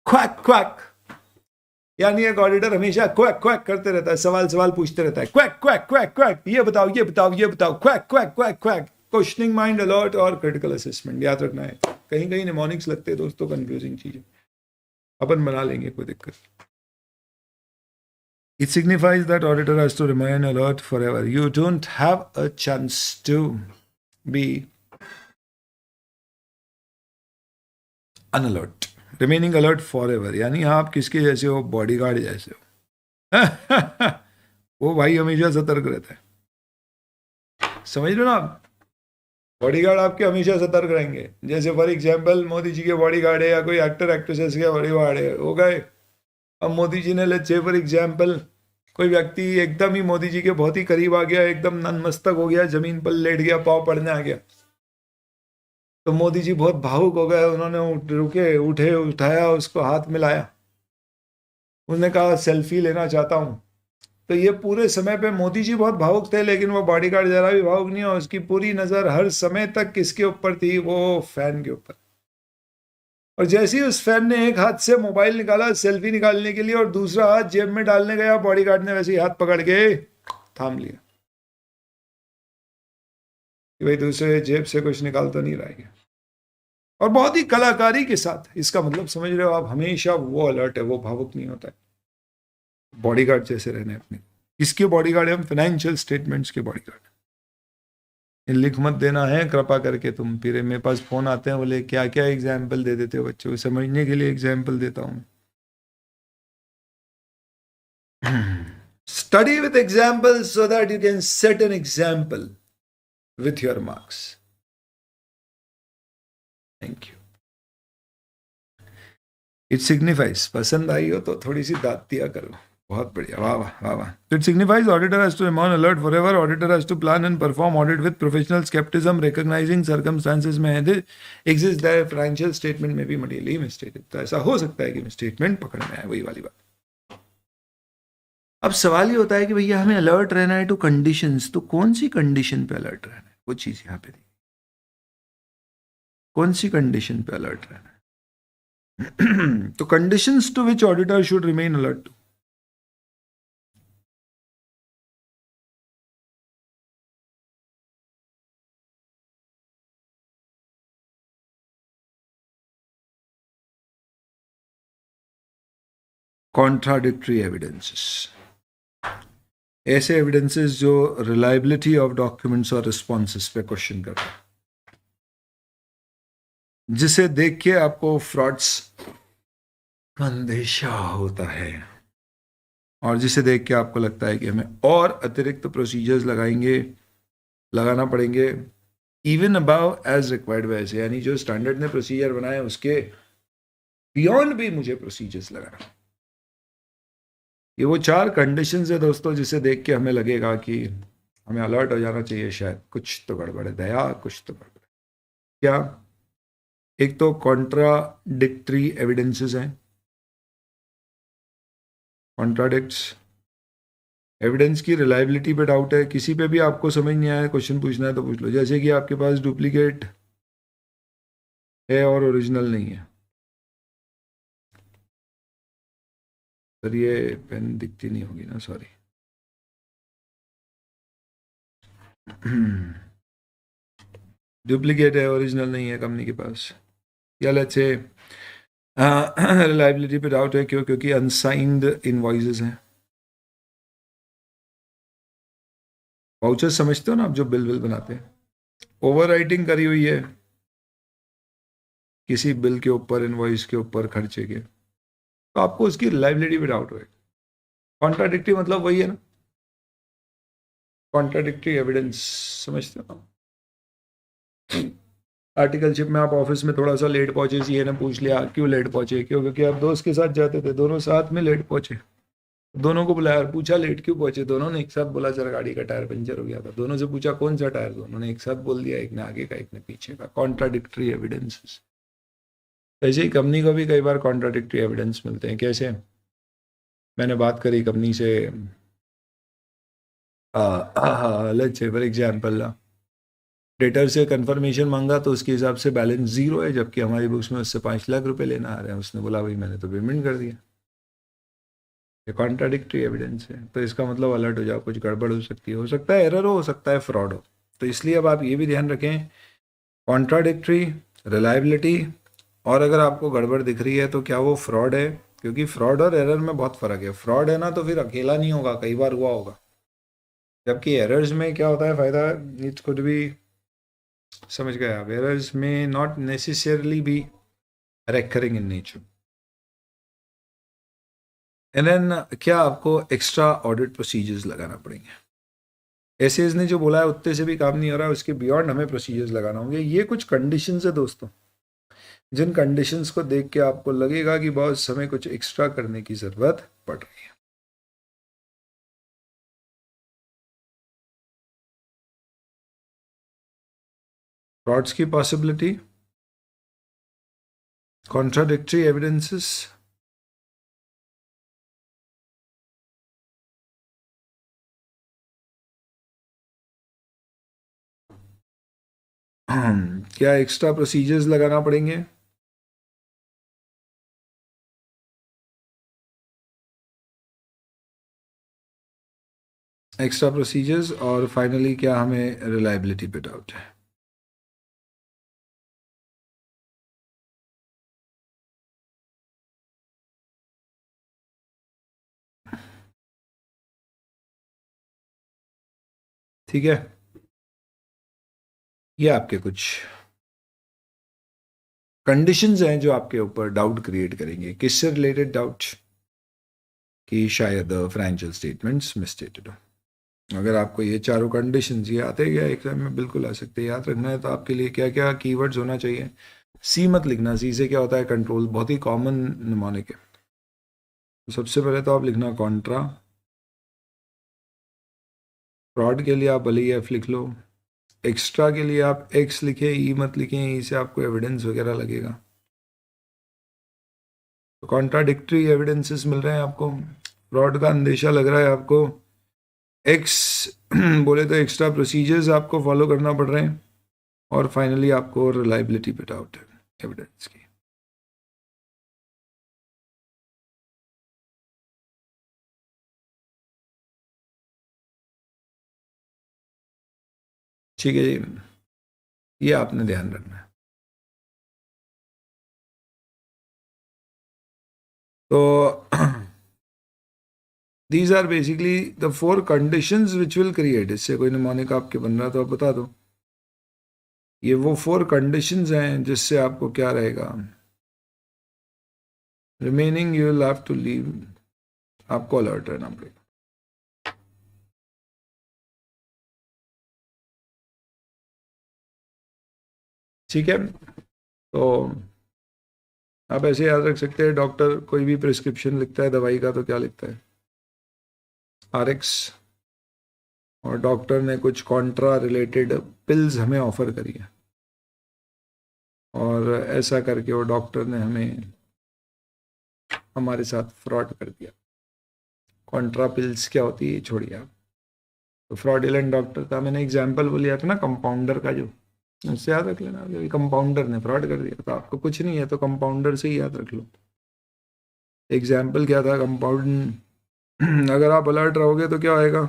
क्वैक क्वैक, यानी एक ऑडिटर हमेशा क्वैक क्वैक करते रहता है, सवाल सवाल पूछते रहता है, क्वैक क्वैक क्वैक क्वैक, ये बताओ ये बताओ ये बताओ, quack quack quack quack. Questioning mind, alert और क्रिटिकल असेसमेंट याद रखना है। कहीं कहीं निमोनिक्स लगते हैं दोस्तों, कंफ्यूजिंग चीजें, अपन बना लेंगे, कोई दिक्कत। It signifies that auditor has to remain alert forever. You don't have a chance to be unalert. Remaining alert forever, यानी आप किसके जैसे हो, बॉडीगार्ड जैसे हो। वो भाई हमेशा सतर्क रहता है, समझ लो ना आप। बॉडीगार्ड आपके हमेशा सतर्क रहेंगे। जैसे फॉर एग्जाम्पल मोदी जी के बॉडीगार्ड है, या कोई एक्टर एक्ट्रेसेस के बॉडीगार्ड है, हो गए। अब मोदी जी ने, लेट्स से फॉर एग्जाम्पल, कोई व्यक्ति एकदम ही मोदी जी के बहुत ही करीब आ गया, एकदम नतमस्तक हो गया, जमीन पर लेट गया, पाँव पड़ने आ गया, तो मोदी जी बहुत भावुक हो गए। उन्होंने रुके, उठे, उठाया, उसको हाथ मिलाया, उन्होंने कहा सेल्फी लेना चाहता हूं। तो ये पूरे समय पे मोदी जी बहुत भावुक थे, लेकिन वो बॉडीगार्ड जरा भी भावुक नहीं हो। उसकी पूरी नजर हर समय तक किसके ऊपर थी, वो फैन के ऊपर। और जैसे ही उस फैन ने एक हाथ से मोबाइल निकाला सेल्फी निकालने के लिए और दूसरा हाथ जेब में डालने गया, बॉडीगार्ड ने वैसे ही हाथ पकड़ के थाम लिया कि भाई दूसरे जेब से कुछ निकाल तो नहीं रहा है। और बहुत ही कलाकारी के साथ, इसका मतलब समझ रहे हो आप, हमेशा वो अलर्ट है, वो भावुक नहीं होता है। बॉडीगार्ड जैसे रहने अपने। किसके बॉडीगार्ड है हम? फाइनेंशियल स्टेटमेंट्स के बॉडीगार्ड। लिख मत देना है कृपा करके तुम। फिर मेरे पास फोन आते हैं, बोले क्या क्या एग्जाम्पल दे देते हो बच्चों को, समझने के लिए एग्जाम्पल देता हूं। Study with example so that you can set an example with your marks. Thank you. It signifies, पसंद आई हो तो थोड़ी सी दाद दिया करो। बहुत बढ़िया, वाह वाह वाह वाह। It signifies auditor has to remain alert forever. Auditor has to plan and perform audit with professional scepticism, recognising circumstances may exist that financial statement may be materially मिसस्टेटेड। तो ऐसा हो सकता है कि स्टेटमेंट पकड़ में आए, वही वाली बात। अब सवाल ये होता है कि भैया हमें अलर्ट रहना है टू कंडीशंस, तो कौन सी कंडीशन पे अलर्ट रहना है, वो चीज यहाँ पे कौन सी कंडीशन पे अलर्ट रहना है। तो conditions to which auditor should remain alert to. Contradictory evidences, ऐसे एविडेंसेस जो रिलायबिलिटी ऑफ डॉक्यूमेंट्स और रिस्पॉन्सेस पे क्वेश्चन कर रहे हैं, जिसे देख के आपको फ्रॉड्स का अंदेशा होता है, और जिसे देख के आपको लगता है कि हमें और अतिरिक्त प्रोसीजर्स लगाना पड़ेंगे, even above as required by से, यानी जो स्टैंडर्ड ने प्रोसीजर बनाए उसके बियॉन्ड भी मुझे प्रोसीजर्स लगाना। ये वो 4 कंडीशंस है दोस्तों, जिसे देख के हमें लगेगा कि हमें अलर्ट हो जाना चाहिए, शायद कुछ तो गड़बड़ है, दया कुछ तो गड़बड़ है। क्या? एक तो कॉन्ट्राडिक्टरी एविडेंसेस हैं, कॉन्ट्राडिक्ट्स, एविडेंस की रिलायबिलिटी पे डाउट है, किसी पे भी आपको समझ नहीं आया, क्वेश्चन पूछना है तो पूछ लो। जैसे कि आपके पास डुप्लीकेट है और ओरिजिनल नहीं है। सर ये पेन दिखती नहीं होगी ना, सॉरी। डुप्लीकेट है, ओरिजिनल नहीं है कंपनी के पास, या लेट्स से रिलायबिलिटी पे डाउट है। क्यों? क्योंकि अनसाइंड इनवॉइसेस हैं। वाउचर्स समझते हो ना आप, जो बिल बनाते हैं, ओवर राइटिंग करी हुई है किसी बिल के ऊपर, इनवॉइस के ऊपर, खर्चे के, तो आपको उसकी रिलायबिलिटी पे डाउट होगा। कॉन्ट्राडिक्टरी मतलब वही है ना, कॉन्ट्राडिक्टरी एविडेंस, समझते हो ना? आर्टिकलशिप में आप ऑफिस में थोड़ा सा लेट पहुंचे, सीए ने पूछ लिया क्यों लेट पहुंचे, क्यों? क्योंकि आप दोस्त के साथ जाते थे, दोनों साथ में लेट पहुंचे, दोनों को बुलाया और पूछा लेट क्यों पहुंचे, दोनों ने एक साथ बोला सर गाड़ी का टायर पंचर हो गया था। दोनों से पूछा कौन सा टायर, दोनों ने एक साथ बोल दिया, एक ने आगे का एक ने पीछे का। Contradictory evidences. ऐसे ही कंपनी को भी कई बार कॉन्ट्राडिक्टरी एविडेंस मिलते हैं। कैसे? मैंने बात करी कंपनी से, let's say for example debtor से कंफर्मेशन मांगा तो उसके हिसाब से बैलेंस जीरो है, जबकि हमारी बुक्स में उससे 5 लाख रुपए लेना आ रहे हैं। उसने बोला भाई मैंने तो पेमेंट कर दिया। ये कॉन्ट्राडिक्टरी एविडेंस है, तो इसका मतलब अलर्ट हो जाओ, कुछ गड़बड़ हो सकता है एरर हो सकता है फ्रॉड हो। तो इसलिए अब आप ये भी ध्यान रखें, कॉन्ट्राडिक्टरी, रिलायबिलिटी, और अगर आपको गड़बड़ दिख रही है तो क्या वो फ्रॉड है? क्योंकि फ्रॉड और एरर में बहुत फर्क है। फ्रॉड है ना तो फिर अकेला नहीं होगा, कई बार हुआ होगा, जबकि एरर्स में क्या होता है फायदा, इट कुड भी, समझ गए आप, एरर्स में not necessarily be recurring in nature. And then क्या आपको एक्स्ट्रा ऑडिट प्रोसीजर्स लगाना पड़ेंगे। एसएस ने जो बोला है उतने से भी काम नहीं हो रहा है, उसके बियॉन्ड हमें प्रोसीजर्स लगाना होंगे। ये कुछ कंडीशंस है दोस्तों, जिन कंडीशंस को देख के आपको लगेगा कि बॉस हमें कुछ एक्स्ट्रा करने की जरूरत पड़ रही है। फ्रॉड्स की पॉसिबिलिटी, कॉन्ट्राडिक्टरी एविडेंसेस, क्या एक्स्ट्रा प्रोसीजर्स लगाना पड़ेंगे, एक्स्ट्रा प्रोसीजर्स, और फाइनली क्या हमें रिलायबिलिटी पे डाउट है। ठीक है, ये आपके कुछ कंडीशंस हैं जो आपके ऊपर डाउट क्रिएट करेंगे। किससे रिलेटेड डाउट? कि शायद फाइनेंशियल स्टेटमेंट्स मिसस्टेटेड हो। अगर आपको ये चारों कंडीशंस ये आते हैं एग्जाम में, बिल्कुल आ सकते हैं। याद रखना है तो आपके लिए क्या क्या कीवर्ड्स होना चाहिए। सी मत लिखना, सी से क्या होता है कंट्रोल, बहुत ही कॉमन निमोनिक है। तो सबसे पहले तो आप लिखना कॉन्ट्रा, फ्रॉड के लिए आप भले ही एफ लिख लो, एक्स्ट्रा के लिए आप एक्स लिखें, ई मत लिखें, ई से आपको एविडेंस वगैरह लगेगा। तो कॉन्ट्राडिक्टरी एविडेंसेस मिल रहे हैं आपको, फ्रॉड का अंदेशा लग रहा है आपको, एक्स बोले तो एक्स्ट्रा प्रोसीजर्स आपको फॉलो करना पड़ रहे हैं, और फाइनली आपको रिलायबिलिटी पे डाउट है एविडेंस की। ठीक है जी, ये आपने ध्यान रखना है। तो these are basically the 4 conditions which will create, इससे कोई निमोनिक आपके बन रहा तो आप बता दो। ये वो 4 कंडीशंस हैं जिससे आपको क्या रहेगा, remaining you will have to leave, आपको अलर्ट रहना पड़ेगा। ठीक है, तो आप ऐसे याद रख सकते हैं, डॉक्टर कोई भी प्रिस्क्रिप्शन लिखता है दवाई का तो क्या लिखता है, आरएक्स, और डॉक्टर ने कुछ कॉन्ट्रा रिलेटेड पिल्स हमें ऑफर करी है, और ऐसा करके वो डॉक्टर ने हमारे साथ फ्रॉड कर दिया। कॉन्ट्रा पिल्स क्या होती है छोड़िए आप। तो फ्रॉडुलेंट डॉक्टर था, मैंने एग्जाम्पल वो लिया था ना कंपाउंडर का, जो उससे याद रख लेना, कंपाउंडर ने फ्रॉड कर दिया। तो आपको कुछ नहीं है तो कंपाउंडर से ही याद रख लो। एग्जाम्पल क्या था कंपाउंड अगर आप अलर्ट रहोगे तो क्या होएगा,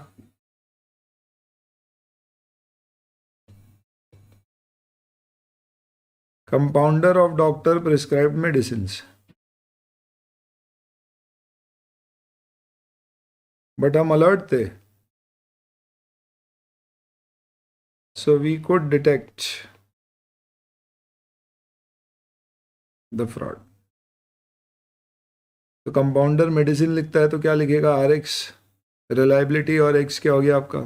compounder of doctor prescribed medicine, but हम अलर्ट थे, so we could detect the fraud. तो कंपाउंडर मेडिसिन लिखता है तो क्या लिखेगा, RX रिलायबिलिटी, और X क्या हो गया आपका,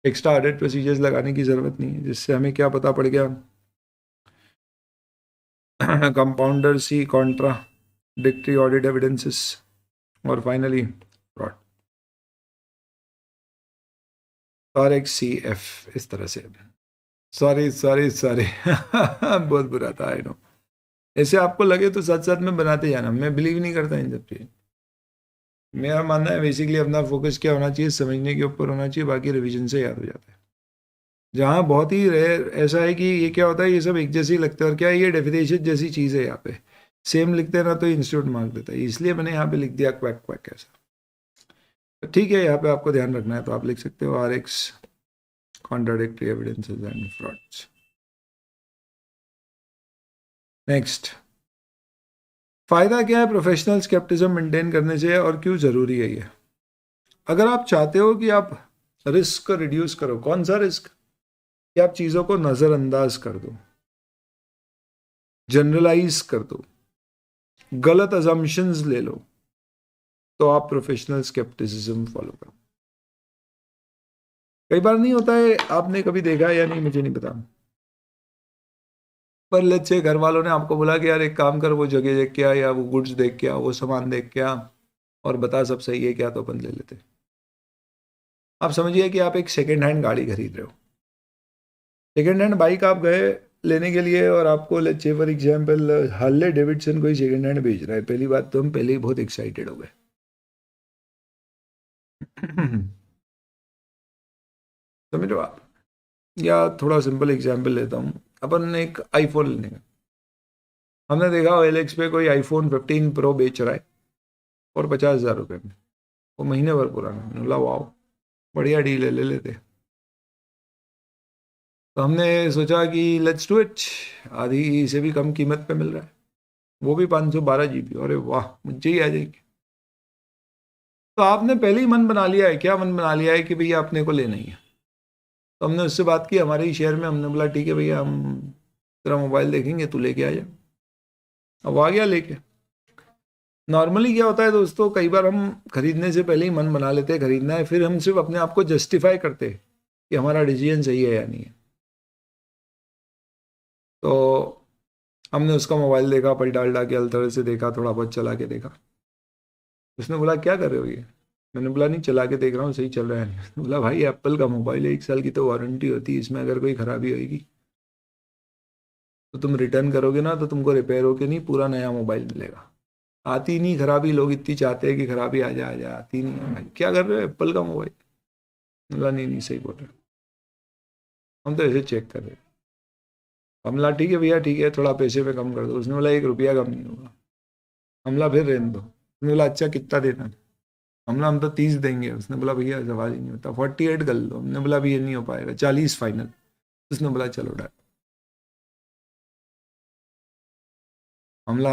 एक्स्ट्रा ऑडिट प्रोसीजर्स लगाने की जरूरत नहीं है, जिससे हमें क्या पता पड़ गया, compounder C contradictory audit evidences, और फाइनली फ्रॉड, RXCF इस तरह से। सॉरी सॉरी सॉरी बहुत बुरा था, आई नो। ऐसे आपको लगे तो साथ साथ में बनाते जाना, मैं बिलीव नहीं करता इन सब चीज़। मेरा मानना है बेसिकली अपना फोकस क्या होना चाहिए, समझने के ऊपर होना चाहिए, बाकी रिवीजन से याद हो जाता है। जहाँ बहुत ही रेयर ऐसा है कि ये क्या होता है, ये सब एक जैसे ही लगता है, और क्या है, ये डेफिनेशन जैसी चीज़ है, यहाँ पे सेम लिखते हैं ना तो इंस्टीट्यूट मार्क देता है, इसलिए मैंने यहाँ पे लिख दिया क्वैक क्वैक ऐसा। तो ठीक है, यहाँ पे आपको ध्यान रखना है तो आप लिख सकते हो RX contradictory evidences and frauds. Next, फायदा क्या है प्रोफेशनल स्केप्टिज्म मेंटेन करने से, और क्यों जरूरी है ये। अगर आप चाहते हो कि आप रिस्क को रिड्यूस करो, कौन सा रिस्क, कि आप चीजों को नजरअंदाज कर दो, जनरलाइज कर दो, गलत अजम्पशंस ले लो, तो आप प्रोफेशनल स्केप्टिसिज्म फॉलो करो। कई बार नहीं होता है, आपने कभी देखा है या नहीं मुझे नहीं पता, पर लेट्स से घर वालों ने आपको बोला कि यार एक काम कर, वो जगह देख के आ, या वो गुड्स देख के आ, वो सामान देख के आ, और बता सब सही है क्या, तो अपन ले लेते। आप समझिए कि आप एक सेकेंड हैंड गाड़ी खरीद रहे हो, सेकेंड हैंड बाइक आप गए लेने के लिए, और आपको let's say for example Harley Davidson कोई सेकेंड हैंड बेच रहा है, पहली बात तो हम पहले ही बहुत एक्साइटेड हो गए समझ लो आप। या थोड़ा सिंपल एग्जांपल लेता हूँ, अपन एक आईफोन लेने का, हमने देखा OLX पे कोई iPhone 15 Pro बेच रहा है और 50,000 रुपये में, वो महीने भर पुराना, बोला वाह बढ़िया डील है, ले लेते। तो हमने सोचा कि लेट्स डू इट, आधी से भी कम कीमत पे मिल रहा है, वो भी 512 GB, अरे वाह मुझे ही आ जाएगी। तो आपने पहले ही मन बना लिया है, क्या मन बना लिया है कि भैया अपने को लेना ही है। तो हमने उससे बात की हमारे ही शहर में, हमने बोला ठीक है भैया हम तेरा मोबाइल देखेंगे, तू लेके आ जा। अब आ गया लेके। नॉर्मली क्या होता है दोस्तों, कई बार हम खरीदने से पहले ही मन बना लेते हैं खरीदना है, फिर हम सिर्फ अपने आप को जस्टिफाई करते हैं कि हमारा डिसीजन सही है या नहीं है। तो हमने उसका मोबाइल देखा, पल डाल के अलतर से देखा, थोड़ा बहुत चला के देखा। उसने बोला क्या कर रहे हो ये, मैंने बोला नहीं चला के देख रहा हूँ सही चल रहा है नहीं। उसने बोला भाई एप्पल का मोबाइल है, 1 साल की तो वारंटी होती है, इसमें अगर कोई खराबी होगी तो तुम रिटर्न करोगे ना, तो तुमको रिपेयर होके नहीं पूरा नया मोबाइल मिलेगा। आती नहीं खराबी, लोग इतनी चाहते हैं कि खराबी आ जाए, आती नहीं है भाई, क्या कर रहे हो एप्पल का मोबाइल। बोला नहीं नहीं सही बोल रहे हो, हम तो ऐसे चेक कर रहे हैं। हमला ठीक है भैया ठीक है, थोड़ा पैसे पे कम कर दो। उसने बोला 1 रुपया कम नहीं होगा। हमला फिर रहने दो। उसने बोला अच्छा कितना देना है। हमला हम तो 30 देंगे। उसने बोला भैया सवाल ही नहीं होता, 48 कर लो। हमने बोला भैया नहीं हो पाएगा, 40 फाइनल। उसने बोला चलो डन। हमला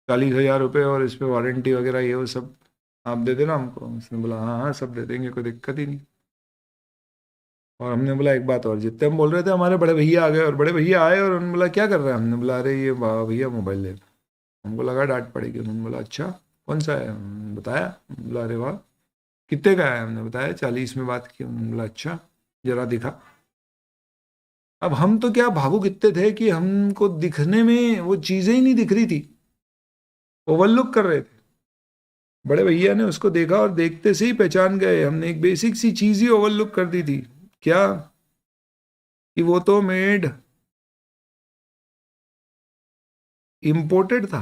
40,000 रुपये और इस पे वारंटी वगैरह ये वो सब आप दे देना हमको। उसने बोला हाँ हाँ सब दे देंगे, कोई दिक्कत ही नहीं। और हमने बोला एक बात और, जितने हम बोल रहे थे हमारे बड़े भैया आ गए, और बड़े भैया आए और उन्होंने बोला क्या कर रहे हैं। हमने बोला अरे ये भैया मोबाइल ले लो। हमको लगा डांट पड़ेगी। उन्होंने बोला अच्छा कौन सा है, हमने बताया। बोला अरे वाह कितने का है, हमने बताया 40 में बात की। उन्होंने बोला अच्छा जरा दिखा। अब हम तो क्या भावुक इतने थे कि हमको दिखने में वो चीजें ही नहीं दिख रही थी, ओवरलुक कर रहे थे। बड़े भैया ने उसको देखा और देखते से ही पहचान गए, हमने एक बेसिक सी चीज ही ओवरलुक कर दी थी। क्या, कि वो तो मेड इंपोर्टेड था।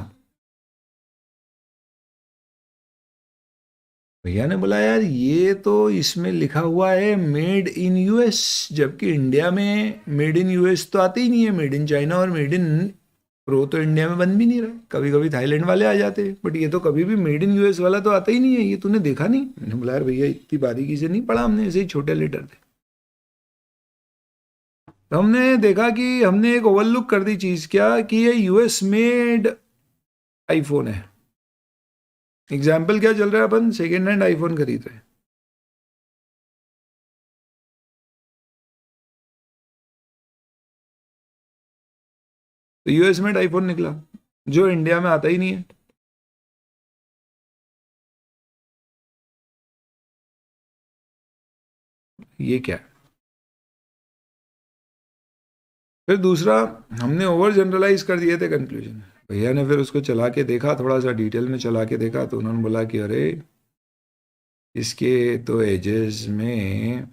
भैया ने बोला यार ये तो इसमें लिखा हुआ है मेड इन यूएस, जबकि इंडिया में मेड इन यूएस तो आते ही नहीं है, मेड इन चाइना और मेड इन प्रो तो इंडिया में बन भी नहीं रहा। कभी कभी थाईलैंड वाले आ जाते हैं, बट ये तो कभी भी मेड इन यूएस वाला तो आता ही नहीं है, ये तूने देखा नहीं? मैंने बोला यार भैया इतनी बारीकी से नहीं पढ़ा हमने, ऐसे ही छोटे लेटर थे। तो हमने देखा कि हमने एक ओवरलुक कर दी चीज, क्या कि ये यूएस मेड आईफोन है। एग्जाम्पल क्या चल रहा है, अपन सेकेंड हैंड आईफोन खरीद रहे हैं, तो यूएस मेड आईफोन निकला जो इंडिया में आता ही नहीं है। ये क्या है? फिर दूसरा, हमने ओवर जनरलाइज कर दिए थे कंक्लूजन। भैया ने फिर उसको चला के देखा, थोड़ा सा डिटेल में चला के देखा, तो उन्होंने बोला कि अरे इसके तो एजेस में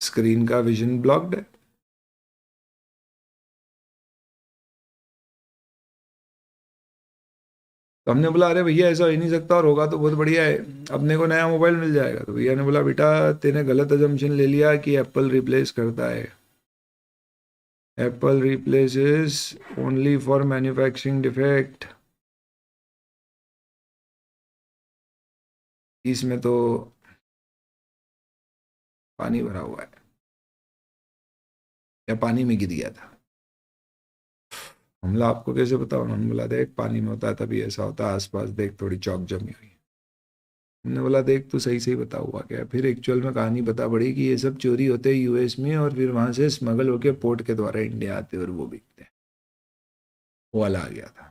स्क्रीन का विजन ब्लॉक्ड है। तो हमने बोला अरे भैया ऐसा हो ही नहीं सकता, और होगा तो बहुत बढ़िया है, अपने को नया मोबाइल मिल जाएगा। तो भैया ने बोला बेटा तेने गलत अजम्पशन ले लिया कि एप्पल रिप्लेस करता है। Apple replaces only for manufacturing defect. इसमें तो पानी भरा हुआ है, या पानी में गिर गया था। हमला आपको कैसे बताओ? उन्होंने बोला देख पानी में होता है तभी ऐसा होता है, आसपास देख थोड़ी चौक जमी हुई है। हमने बोला देख तू सही सही बता हुआ क्या है। फिर एक्चुअल में कहानी बता पड़ी कि ये सब चोरी होते हैं यूएस में, और फिर वहां से स्मगल होके पोर्ट के द्वारा इंडिया आते और वो बिकते हैं। वो वाला आ गया था।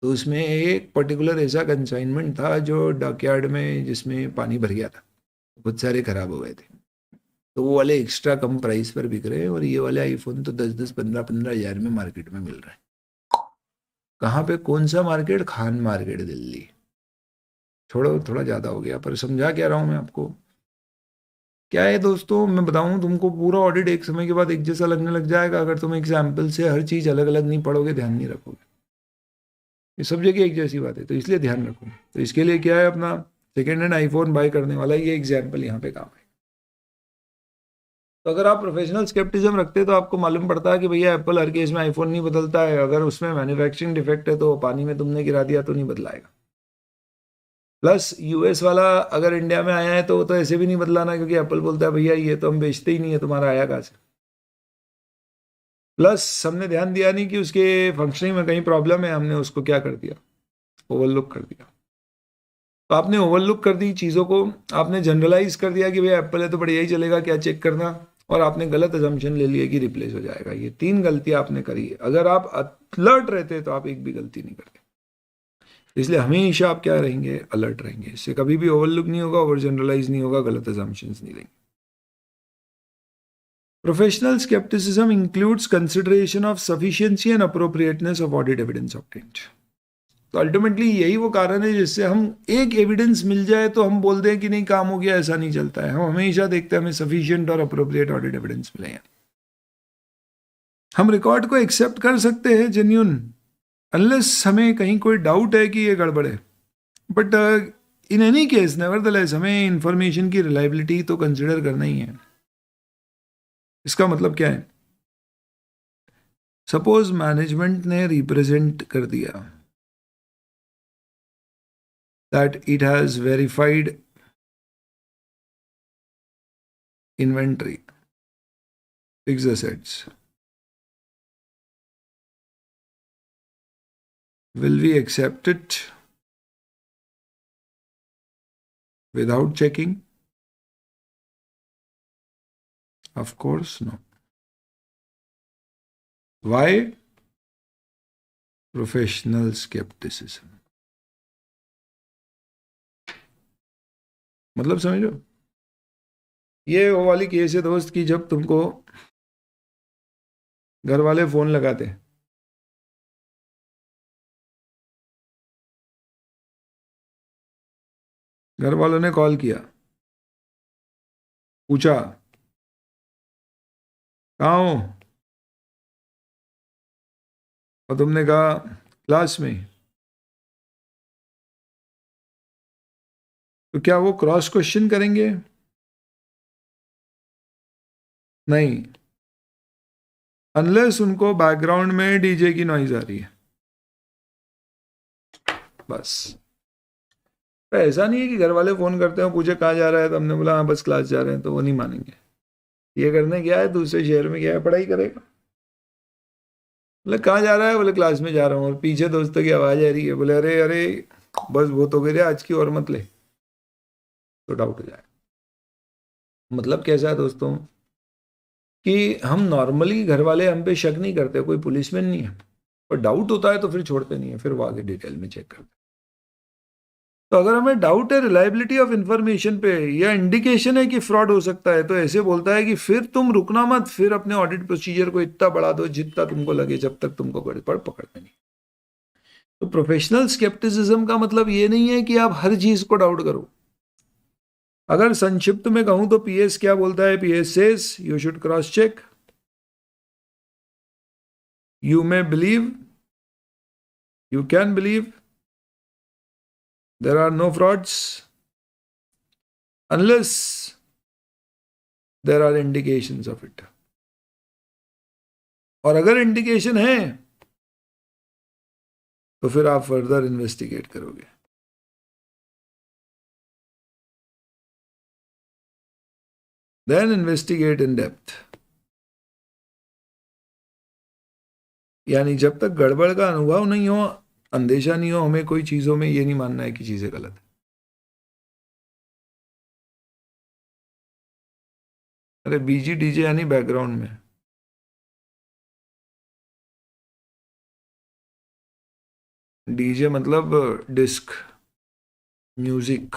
तो उसमें एक पर्टिकुलर ऐसा कंसाइनमेंट था जो डॉकयार्ड में, जिसमें पानी भर गया था, बहुत सारे खराब हो गए थे, तो वो वाले एक्स्ट्रा कम प्राइस पर बिक रहे हैं, और ये वाले आईफोन तो 10-10 15-15 हज़ार में मार्केट में मिल रहे हैं। कहाँ पे? कौन सा मार्केट? खान मार्केट, दिल्ली। छोड़ो थोड़ा ज़्यादा हो गया, पर समझा क्या रहा हूँ मैं आपको। क्या है दोस्तों, मैं बताऊं तुमको, पूरा ऑडिट एक समय के बाद एक जैसा लगने लग जाएगा अगर तुम एग्जाम्पल से हर चीज़ अलग अलग नहीं पढ़ोगे, ध्यान नहीं रखोगे। ये सब जगह एक जैसी बात है, तो इसलिए ध्यान रखो। तो इसके लिए क्या है, अपना सेकेंड हैंड आईफोन बाय करने वाला ये एग्जाम्पल यहाँ पे काम है। तो अगर आप प्रोफेशनल स्केप्टिज्म रखते हैं तो आपको मालूम पड़ता है कि भैया एप्पल हर केस में आईफोन नहीं बदलता है, अगर उसमें मैन्युफैक्चरिंग डिफेक्ट है तो पानी में तुमने गिरा दिया तो नहीं बदलाएगा। प्लस यूएस वाला अगर इंडिया में आया है तो वो तो ऐसे भी नहीं बदलाना, क्योंकि एप्पल बोलता है भैया ये तो हम बेचते ही नहीं है, तुम्हारा आया कहाँ से। प्लस हमने ध्यान दिया नहीं कि उसके फंक्शनिंग में कहीं प्रॉब्लम है, हमने उसको क्या कर दिया, ओवरलुक कर दिया। तो आपने ओवरलुक कर दी चीज़ों को, आपने जनरलाइज कर दिया कि भैया एप्पल है तो बढ़िया ही चलेगा, क्या चेक करना, और आपने गलत अजम्पशन ले लिया कि रिप्लेस हो जाएगा। ये तीन गलतियां आपने करी है। अगर आप अलर्ट रहते तो आप एक भी गलती नहीं करते। इसलिए हमेशा आप क्या रहेंगे, अलर्ट रहेंगे। इससे कभी भी ओवरलुक नहीं होगा, ओवर जनरलाइज नहीं होगा, गलत अजम्पशंस नहीं लेंगे। Professional skepticism includes consideration of sufficiency and appropriateness of audit evidence obtained. तो अल्टीमेटली यही वो कारण है जिससे हम एक एविडेंस मिल जाए तो हम बोल दें कि नहीं काम हो गया, ऐसा नहीं चलता है। हम हमेशा देखते हैं हमें सफिशिएंट और अप्रोप्रिएट ऑडिट एविडेंस मिले हैं। हम रिकॉर्ड को एक्सेप्ट कर सकते हैं जेन्यून, अनलेस हमें कहीं कोई डाउट है कि ये गड़बड़ है। But in any case nevertheless हमें इंफॉर्मेशन की रिलायबिलिटी तो कंसिडर करना ही है। इसका मतलब क्या है? सपोज मैनेजमेंट ने रिप्रेजेंट कर दिया that it has verified inventory, fixed assets. Will we accept it without checking? Of course, no. Why? Professional skepticism. मतलब समझो, ये वो वाली केस है दोस्त की जब तुमको घर वाले फोन लगाते, घर वालों ने कॉल किया, पूछा कहाँ हो? और तुमने कहा क्लास में, तो क्या वो क्रॉस क्वेश्चन करेंगे? नहीं, अनलेस उनको बैकग्राउंड में डीजे की नॉइज आ रही है, बस। तो ऐसा नहीं है कि घर वाले फोन करते हो, पूछे कहाँ जा रहा है, तो हमने बोला हाँ बस क्लास जा रहे हैं, तो वो नहीं मानेंगे। ये करने गया है, दूसरे शहर में गया है, पढ़ाई करेगा। बोले कहाँ जा रहा है? बोले क्लास में जा रहा हूँ। और पीछे दोस्तों की आवाज आ रही है, बोले अरे अरे बस वो तो गिरे आज की, और मत ले, तो डाउट हो जाए। मतलब कैसा है दोस्तों कि हम नॉर्मली घर वाले हम पे शक नहीं करते, कोई पुलिसमैन नहीं है, पर डाउट होता है तो फिर छोड़ते नहीं है, फिर वो आगे डिटेल में चेक करते हैं। तो अगर हमें डाउट है रिलायबिलिटी ऑफ इंफॉर्मेशन पे, या इंडिकेशन है कि फ्रॉड हो सकता है, तो ऐसे बोलता है कि फिर तुम रुकना मत, फिर अपने ऑडिट प्रोसीजर को इतना बढ़ा दो जितना तुमको लगे, जब तक तुमको गड़बड़ पकड़ते नहीं। तो प्रोफेशनल स्केप्टिसिज्म का मतलब ये नहीं है कि आप हर चीज को डाउट करो। अगर संक्षिप्त में कहूं तो पीएस क्या बोलता है? PS says you should cross check, you may believe, you can believe, there are no frauds unless there are indications of it. और अगर इंडिकेशन है तो फिर आप फर्दर इन्वेस्टिगेट करोगे। Then investigate in depth. यानी जब तक गड़बड़ का अनुभव नहीं हो, अंदेशा नहीं हो, हमें कोई चीजों में ये नहीं मानना है कि चीजें गलत है। अरे बीजी डीजे यानी बैकग्राउंड में, डीजे मतलब डिस्क म्यूजिक,